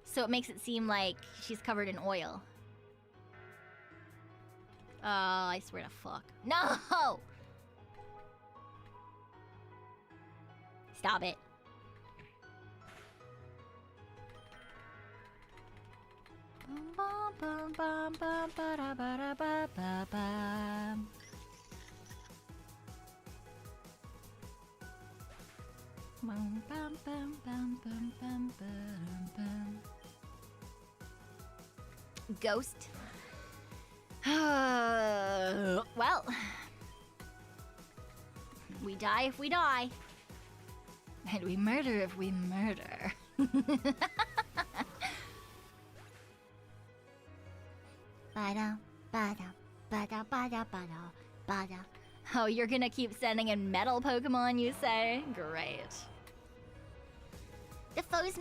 So it makes it seem like she's covered in oil. Oh, I swear to fuck. No! Stop it. Ghost. Well, we die if we die. And we murder if we murder. Bada, bada, bada, bada, bada, bada. Oh, you're gonna keep sending in metal Pokemon, you say? Great. The foe's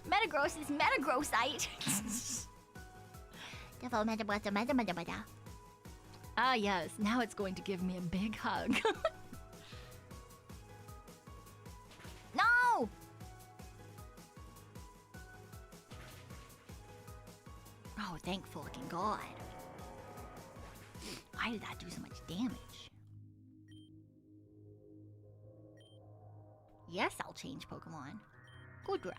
Metagross is Metagrossite. The foe meta. Ah yes, now it's going to give me a big hug. No! Oh, thank fucking God. Why did that do so much damage? Yes, I'll change Pokemon. Goodra.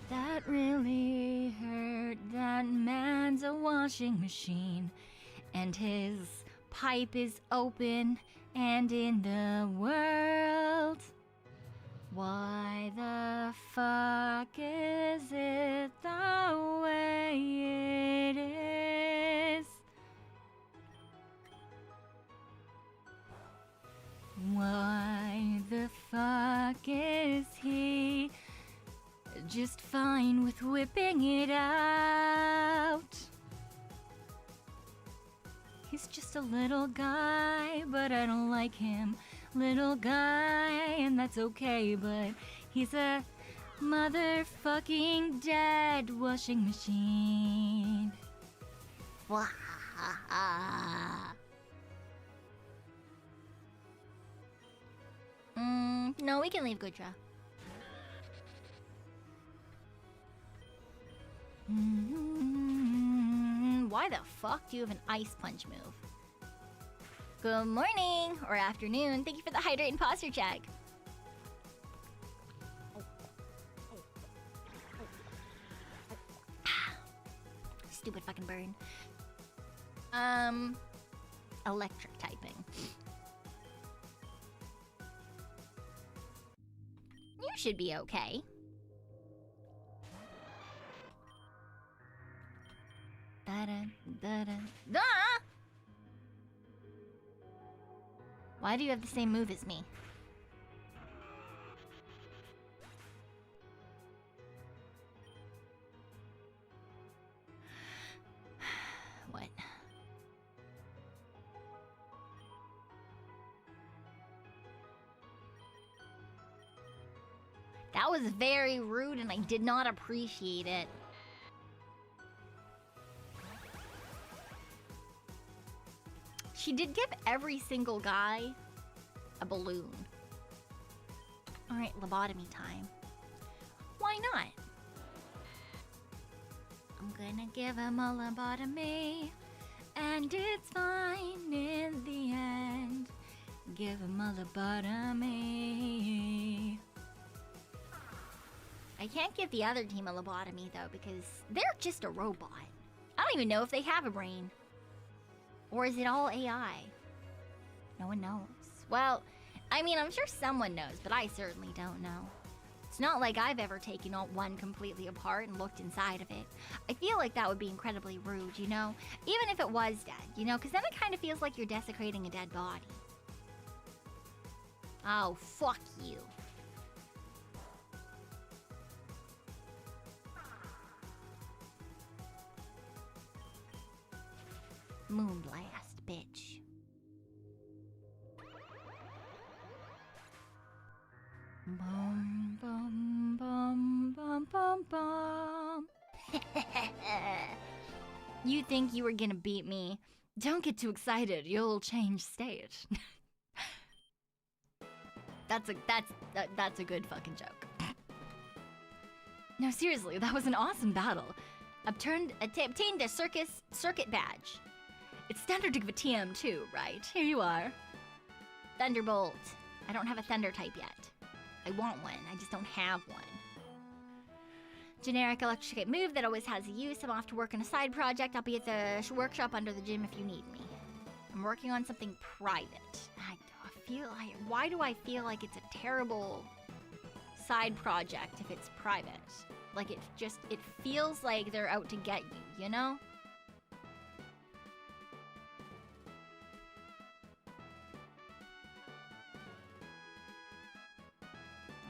That really hurt. That man's a washing machine, and his pipe is open and in the world. Why the fuck is it the way it is? Why the fuck is he just fine with whipping it out? He's just a little guy, but I don't like him. Little guy, and that's okay, but he's a motherfucking dead washing machine. No, we can leave Goodra. Why the fuck do you have an ice punch move? Good morning or afternoon. Thank you for the hydrate and posture check. Stupid fucking burn. Electric typing. You should be okay. Ah! Why do you have the same move as me? What? That was very rude and I did not appreciate it. She did give every single guy a balloon. Alright, lobotomy time. Why not? I'm gonna give him a lobotomy, and it's fine in the end. Give him a lobotomy. I can't give the other team a lobotomy though, because they're just a robot. I don't even know if they have a brain. Or is it all AI? No one knows. Well, I mean, I'm sure someone knows, but I certainly don't know. It's not like I've ever taken one completely apart and looked inside of it. I feel like that would be incredibly rude, you know? Even if it was dead, you know? Because then it kind of feels like you're desecrating a dead body. Oh, fuck you. Moonblast, bitch. Bum, bum, bum, bum, bum, bum. You think you were gonna beat me? Don't get too excited. You'll change state. That's a good fucking joke. No, seriously, that was an awesome battle. Obtained a circuit badge. It's standard to give a TM too, right? Here you are. Thunderbolt. I don't have a thunder type yet. I want one, I just don't have one. Generic electrocute move that always has a use. I'm off to work on a side project. I'll be at the workshop under the gym if you need me. I'm working on something private. Why do I feel like it's a terrible side project if it's private? Like it feels like they're out to get you, you know?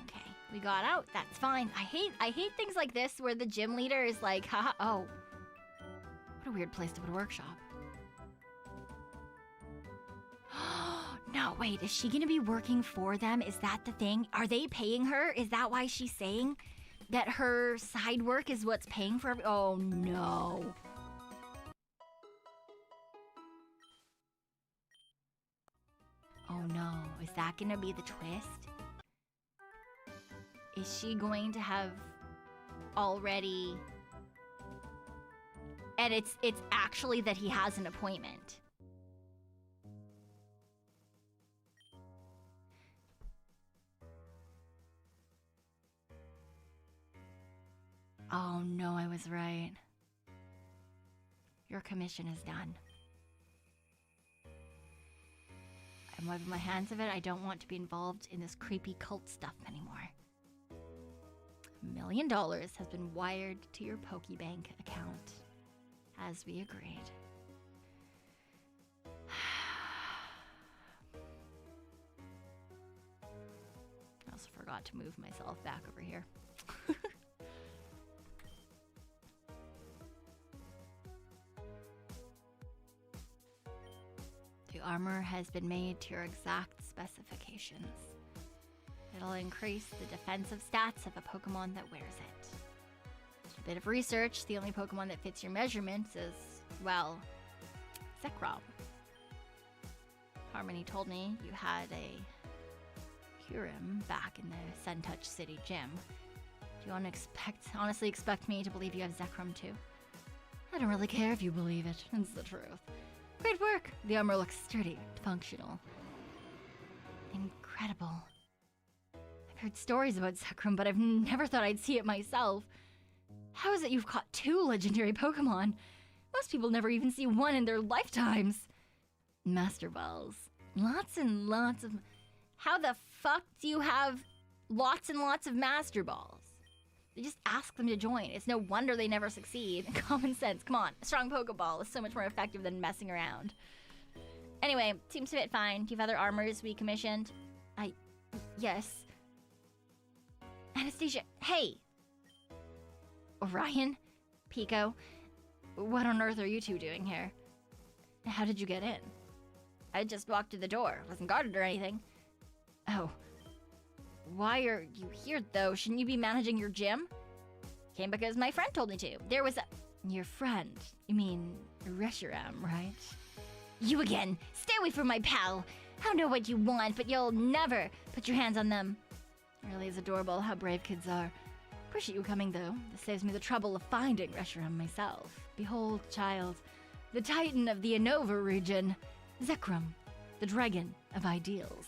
Okay, we got out. That's fine. I hate things like this where the gym leader is like, haha, oh. What a weird place to put a workshop. No, wait, is she gonna be working for them? Is that the thing? Are they paying her? Is that why she's saying that her side work is what's paying for oh no. Oh no, is that gonna be the twist? Is she going to have already... And it's actually that he has an appointment. Oh no, I was right. Your commission is done. I'm wiping my hands of it. I don't want to be involved in this creepy cult stuff anymore. $1 million has been wired to your Pokebank account, as we agreed. I also forgot to move myself back over here. The armor has been made to your exact specifications. It'll increase the defensive stats of a Pokemon that wears it. After a bit of research, the only Pokemon that fits your measurements is, well, Zekrom. Harmony told me you had a Kyurem back in the Suntouch City gym. Do you honestly expect me to believe you have Zekrom too? I don't really care if you believe it. It's the truth. Great work! The armor looks sturdy and functional. Incredible. I've heard stories about Zekrom, but I've never thought I'd see it myself. How is it you've caught 2 legendary Pokemon? Most people never even see one in their lifetimes. Master Balls. Lots and lots of... How the fuck do you have lots and lots of Master Balls? They just ask them to join. It's no wonder they never succeed. Common sense, come on. A strong Pokeball is so much more effective than messing around. Anyway, seems to fit fine. Do you have other armors we commissioned? Yes. Anastasia, hey! Orion? Pico? What on earth are you two doing here? How did you get in? I just walked through the door. Wasn't guarded or anything. Oh. Why are you here, though? Shouldn't you be managing your gym? Came because my friend told me to. There was a... Your friend? You mean Reshiram, right? You again! Stay away from my pal! I know what you want, but you'll never put your hands on them. It really is adorable how brave kids are. Appreciate you coming, though. This saves me the trouble of finding Reshiram myself. Behold, child, the titan of the Unova region, Zekrom, the dragon of ideals.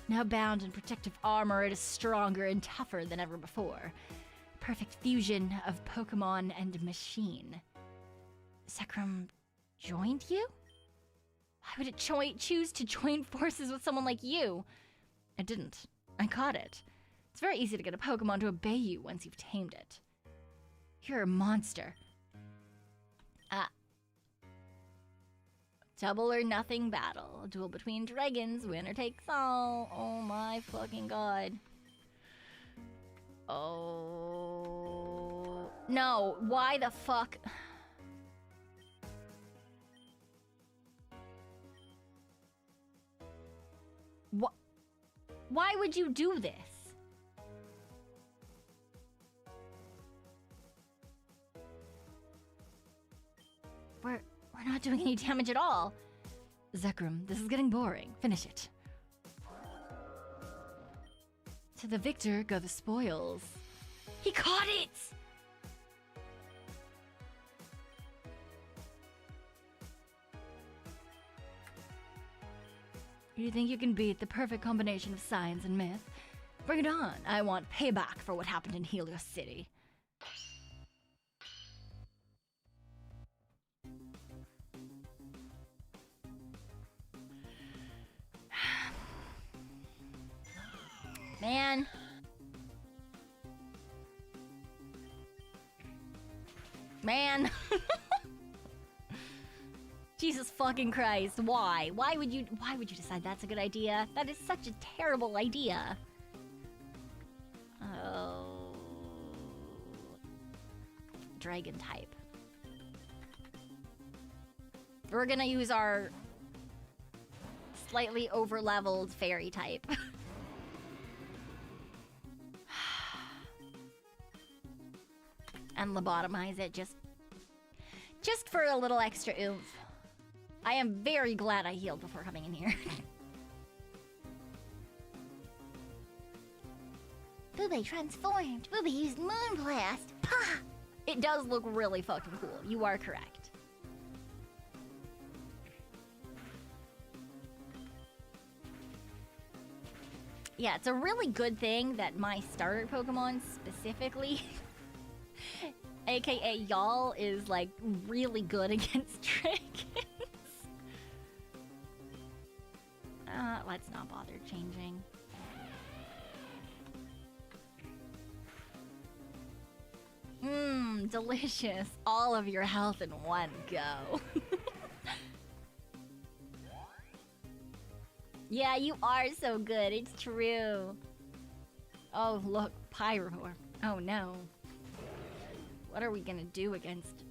Now bound in protective armor, it is stronger and tougher than ever before. Perfect fusion of Pokemon and machine. Zekrom joined you? Why would it choose to join forces with someone like you? I didn't. I caught it. It's very easy to get a Pokemon to obey you once you've tamed it. You're a monster. Double or nothing battle. A duel between dragons. Winner takes all. Oh my fucking god. Oh. No, why the fuck? What? Why would you do this? We're not doing any damage at all. Zekrom, this is getting boring. Finish it. To the victor go the spoils. He caught it! You think you can beat the perfect combination of science and myth? Bring it on. I want payback for what happened in Helios City. Man. Man. Jesus fucking Christ, why? Why would you decide that's a good idea? That is such a terrible idea. Oh. Dragon type. We're gonna use our slightly over-leveled fairy type. And lobotomize it just for a little extra oomph. I am very glad I healed before coming in here. Boobay transformed. Boobay used Moonblast. Pah! It does look really fucking cool. You are correct. Yeah, it's a really good thing that my starter Pokemon specifically, aka y'all, is like really good against dragons. Let's not bother changing. Mmm, delicious. All of your health in one go. Yeah, you are so good. It's true. Oh, look. Pyroar. Oh, no. What are we gonna do against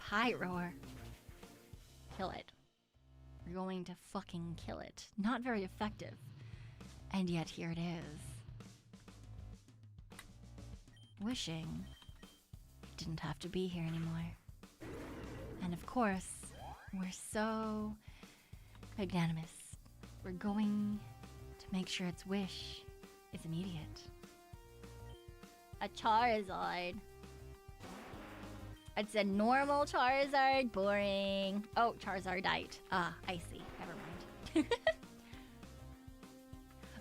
Pyroar? Kill it. We're going to fucking kill it. Not very effective. And yet here it is. Wishing it didn't have to be here anymore. And of course, we're so magnanimous. We're going to make sure its wish is immediate. A Charizard. It's a normal Charizard. Boring. Oh, Charizardite. Ah, I see. Never mind.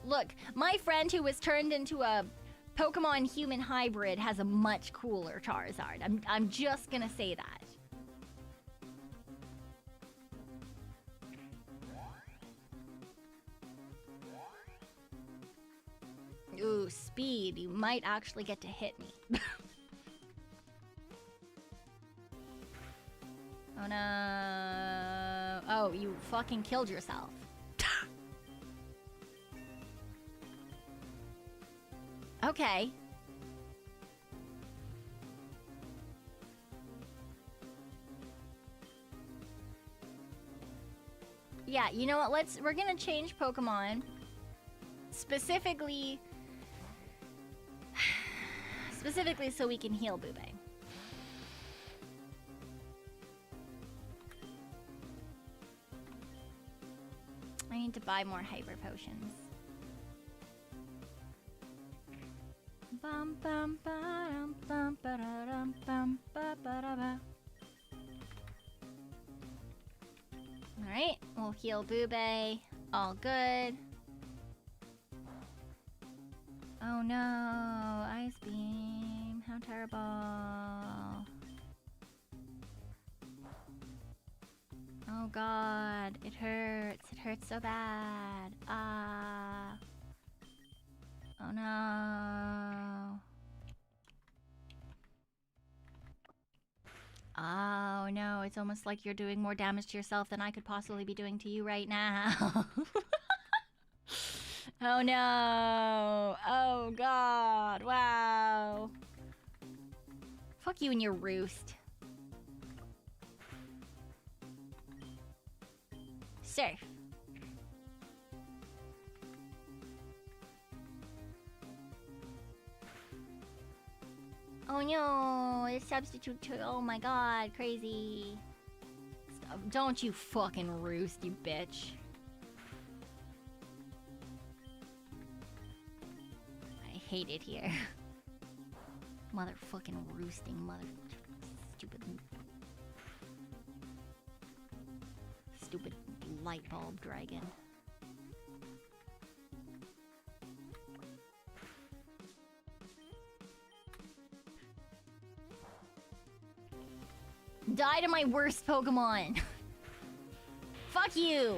Look, my friend who was turned into a Pokemon human hybrid has a much cooler Charizard. I'm just gonna say that. Ooh, speed. You might actually get to hit me. Oh no. Oh, you fucking killed yourself. Okay. Yeah, you know what? We're gonna change Pokemon. Specifically so we can heal Boobay. I need to buy more hyper potions. Bum bum ba-dum bum ba-da-dum bum ba-ba-da-ba. Alright, we'll heal Boobay. All good. Oh no, Ice Beam. How terrible. Oh god, it hurts. It hurts so bad. Ah. Oh no. Oh no, it's almost like you're doing more damage to yourself than I could possibly be doing to you right now. Oh no. Oh god. Wow. Fuck you and your roost. Surf. Oh no, it's substitute to. Oh my god, crazy. Stop. Don't you fucking roost, you bitch. I hate it here. Motherfucking roosting, stupid light bulb dragon. Die to my worst Pokemon. Fuck you.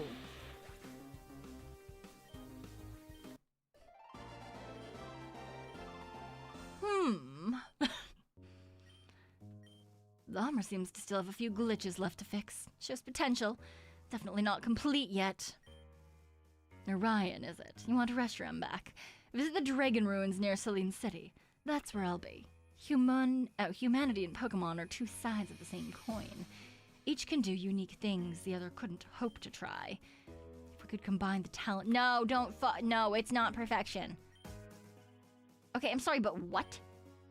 The armor seems to still have a few glitches left to fix. Shows potential. Definitely not complete yet. Orion, is it? You want Reshiram back? Visit the Dragon Ruins near Celine City. That's where I'll be. Humanity and Pokemon are two sides of the same coin. Each can do unique things the other couldn't hope to try. If we could combine the talent— No, no, it's not perfection. Okay, I'm sorry, but what?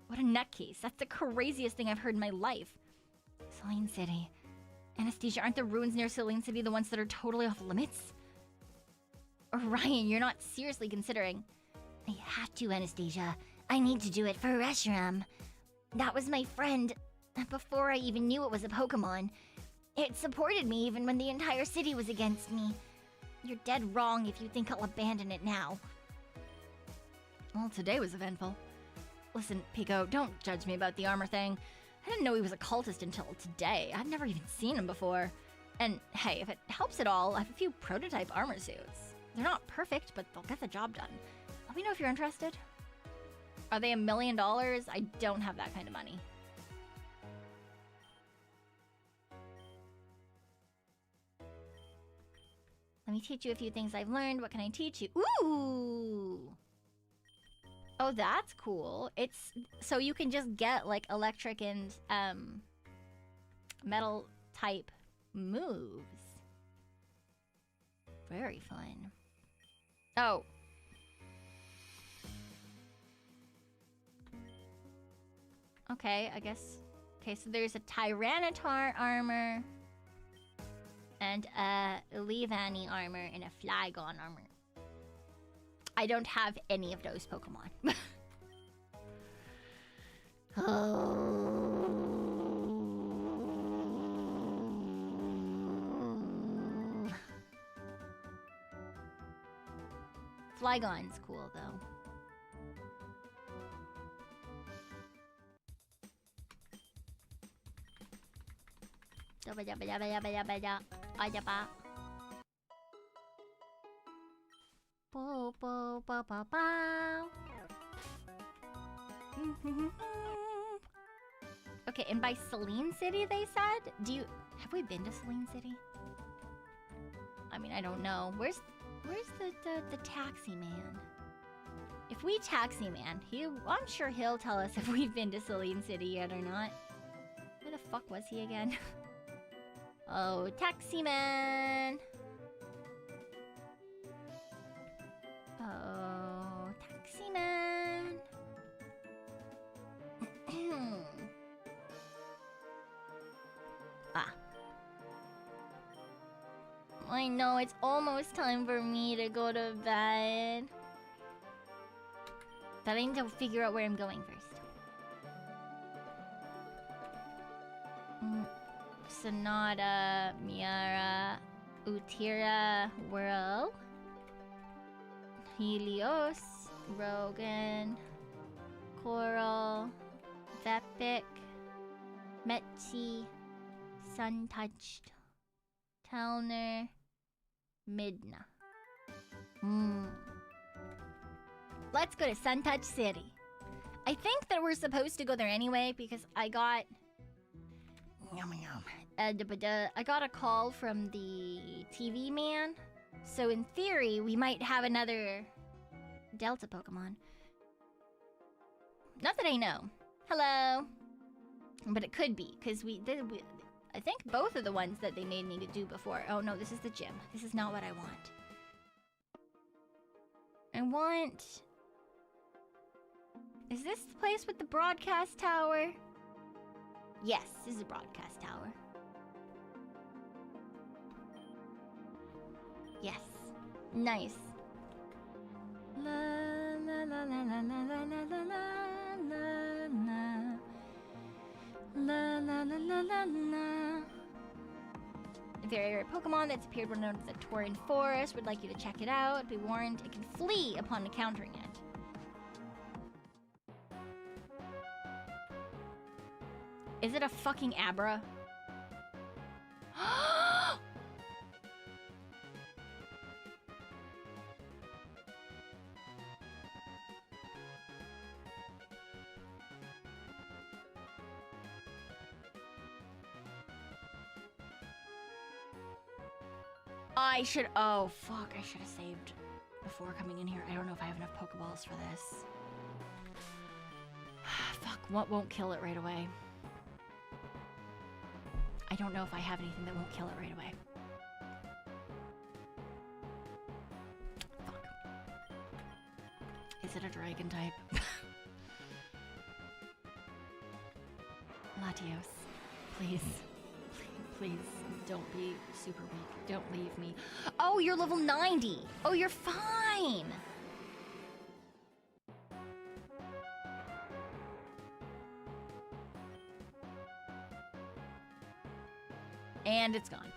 What a nutcase. That's the craziest thing I've heard in my life. Celine City. Anastasia, aren't the ruins near Celine City the ones that are totally off limits? Orion, you're not seriously considering. I had to, Anastasia. I need to do it for Reshiram. That was my friend before I even knew it was a Pokemon. It supported me even when the entire city was against me. You're dead wrong if you think I'll abandon it now. Well, today was eventful. Listen, Pico, don't judge me about the armor thing. I didn't know he was a cultist until today. I'd never even seen him before. And hey, if it helps at all, I have a few prototype armor suits. They're not perfect, but they'll get the job done. Let me know if you're interested. Are they $1 million? I don't have that kind of money. Let me teach you a few things I've learned. What can I teach you? Ooh! Oh, that's cool. It's so you can just get like electric and metal type moves. Very fun. Oh. Okay, I guess. Okay, so there's a Tyranitar armor and a Levani armor and a Flygon armor. I don't have any of those Pokemon. Flygon's cool though. Bo, bo, bo, bo, bow. Okay, and by Celine City, they said? Have we been to Celine City? I mean, I don't know. Where's the taxi man? If we taxi man, I'm sure he'll tell us if we've been to Celine City yet or not. Where the fuck was he again? Oh, taxi man! Oh, taxi man! Ah. I know, it's almost time for me to go to bed. But I need to figure out where I'm going first. Sonata, Miara, Utira, Whirl, Helios, Rogan, Coral, Vepic, Metzi, Sun-Touched, Talner. Midna. Let's go to Suntouch City. I think that we're supposed to go there anyway because I got... I got a call from the TV man. So in theory, we might have another Delta Pokemon. Not that I know. Hello. But it could be, because I think both of the ones that they made me do before. Oh no, this is the gym. This is not what I want. I want... Is this the place with the broadcast tower? Yes, this is a broadcast tower. Yes. Nice. La la la la la la la la la la la la la la la. A very rare Pokemon that's appeared when known as the Taurean Forest. Would like you to check it out. Be warned, it can flee upon encountering it. Is it a fucking Abra? I should... Oh, fuck. I should have saved before coming in here. I don't know if I have enough Pokeballs for this. Fuck. What won't kill it right away? I don't know if I have anything that won't kill it right away. Fuck. Is it a dragon type? Latios. Please. Please, don't be super weak. Don't leave me. Oh, you're level 90. Oh, you're fine. And it's gone.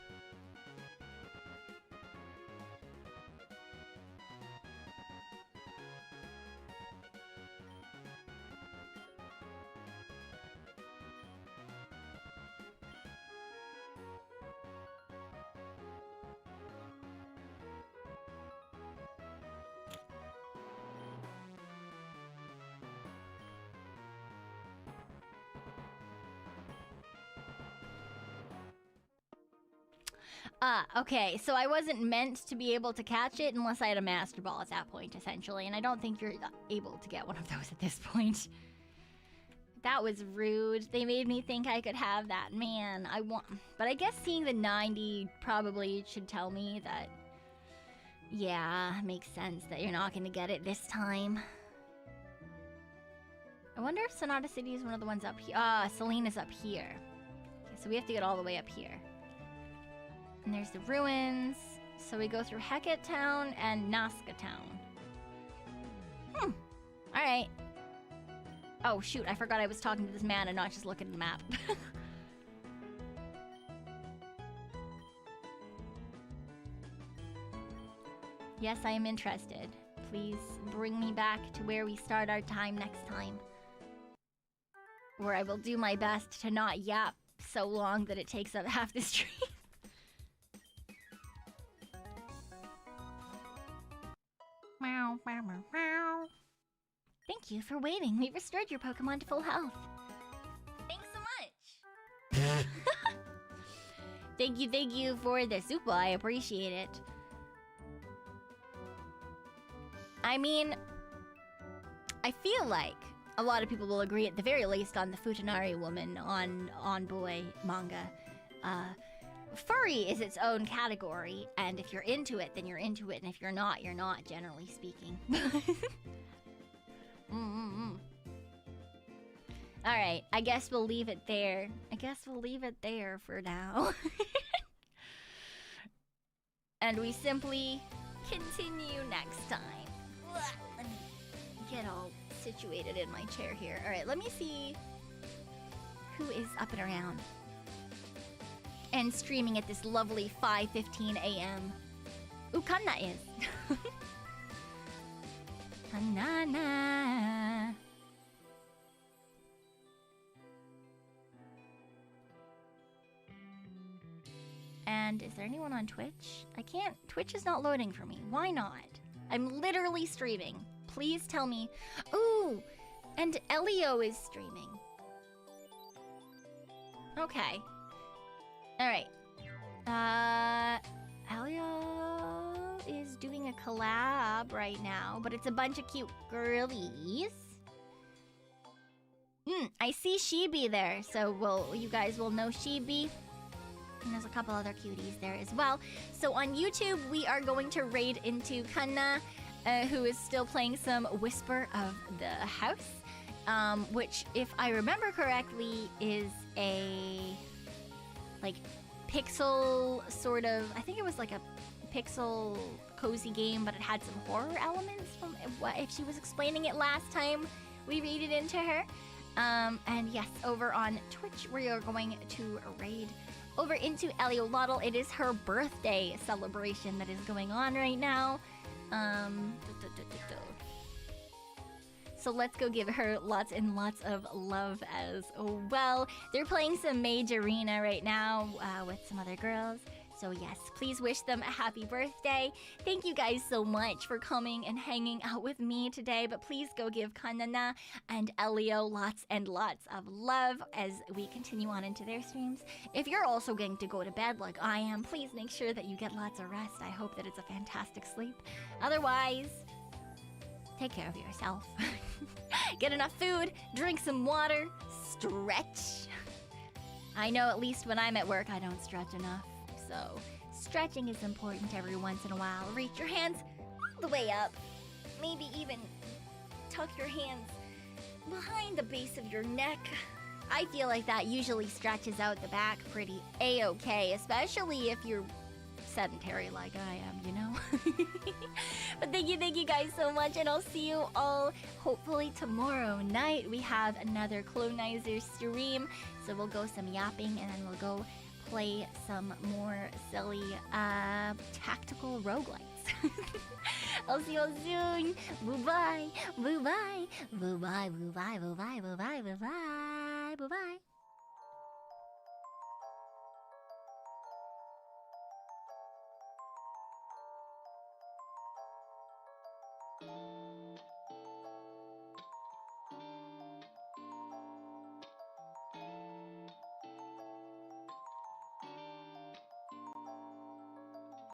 Okay, so I wasn't meant to be able to catch it unless I had a Master Ball at that point, essentially, and I don't think you're able to get one of those at this point. That was rude. They made me think I could have that. Man, but I guess seeing the 90 probably should tell me that, yeah, makes sense that you're not going to get it this time. I wonder if Sonata City is one of the ones up here. Selena's up here. Okay, so we have to get all the way up here. And there's the ruins. So we go through Hecate Town and Nazca Town. Alright. Oh, shoot. I forgot I was talking to this man and not just looking at the map. Yes, I am interested. Please bring me back to where we start our time next time. Where I will do my best to not yap so long that it takes up half the stream. Meow, meow, meow, meow. Thank you for waiting. We restored your Pokemon to full health. Thanks so much. Thank you for the soup. I appreciate it. I mean, I feel like a lot of people will agree at the very least on the Futanari woman on Boy manga. Furry is its own category, and if you're into it, then you're into it, and if you're not, generally speaking. Alright, I guess we'll leave it there. For now. And we simply continue next time. Let me get all situated in my chair here. Alright, let me see who is up and around and streaming at this lovely 5:15 a.m. Ooh, Kanna is. Kanana. And is there anyone on Twitch? I can't. Twitch is not loading for me. Why not? I'm literally streaming. Please tell me. Ooh, and Elio is streaming. Okay. All right. Elio is doing a collab right now, but it's a bunch of cute girlies. I see Sheeby there, so you guys will know Sheeby. And there's a couple other cuties there as well. So on YouTube, we are going to raid into Kanna, who is still playing some Whisper of the House, which, if I remember correctly, is a like pixel sort of. I think it was like a pixel cozy game, but it had some horror elements from if she was explaining it last time we raided into her. And yes, over on Twitch, we are going to raid over into Eliolotl. It is her birthday celebration that is going on right now. So let's go give her lots and lots of love as well. They're playing some Mage Arena right now with some other girls. So yes, please wish them a happy birthday. Thank you guys so much for coming and hanging out with me today. But please go give Kanana and Elio lots and lots of love as we continue on into their streams. If you're also going to go to bed like I am, please make sure that you get lots of rest. I hope that it's a fantastic sleep. Otherwise, take care of yourself. Get enough food, drink some water, stretch. I know at least when I'm at work, I don't stretch enough. So, stretching is important every once in a while. Reach your hands all the way up. Maybe even tuck your hands behind the base of your neck. I feel like that usually stretches out the back pretty a-okay, especially if you're sedentary like I am, you know? But thank you guys so much, and I'll see you all hopefully tomorrow night. We have another Clonizer stream, so we'll go some yapping, and then we'll go play some more silly tactical roguelites. I'll see you all soon. Bye-bye. Bye-bye. Bye-bye. Bye-bye. Bye-bye. Bye-bye. Bye-bye. Bye-bye.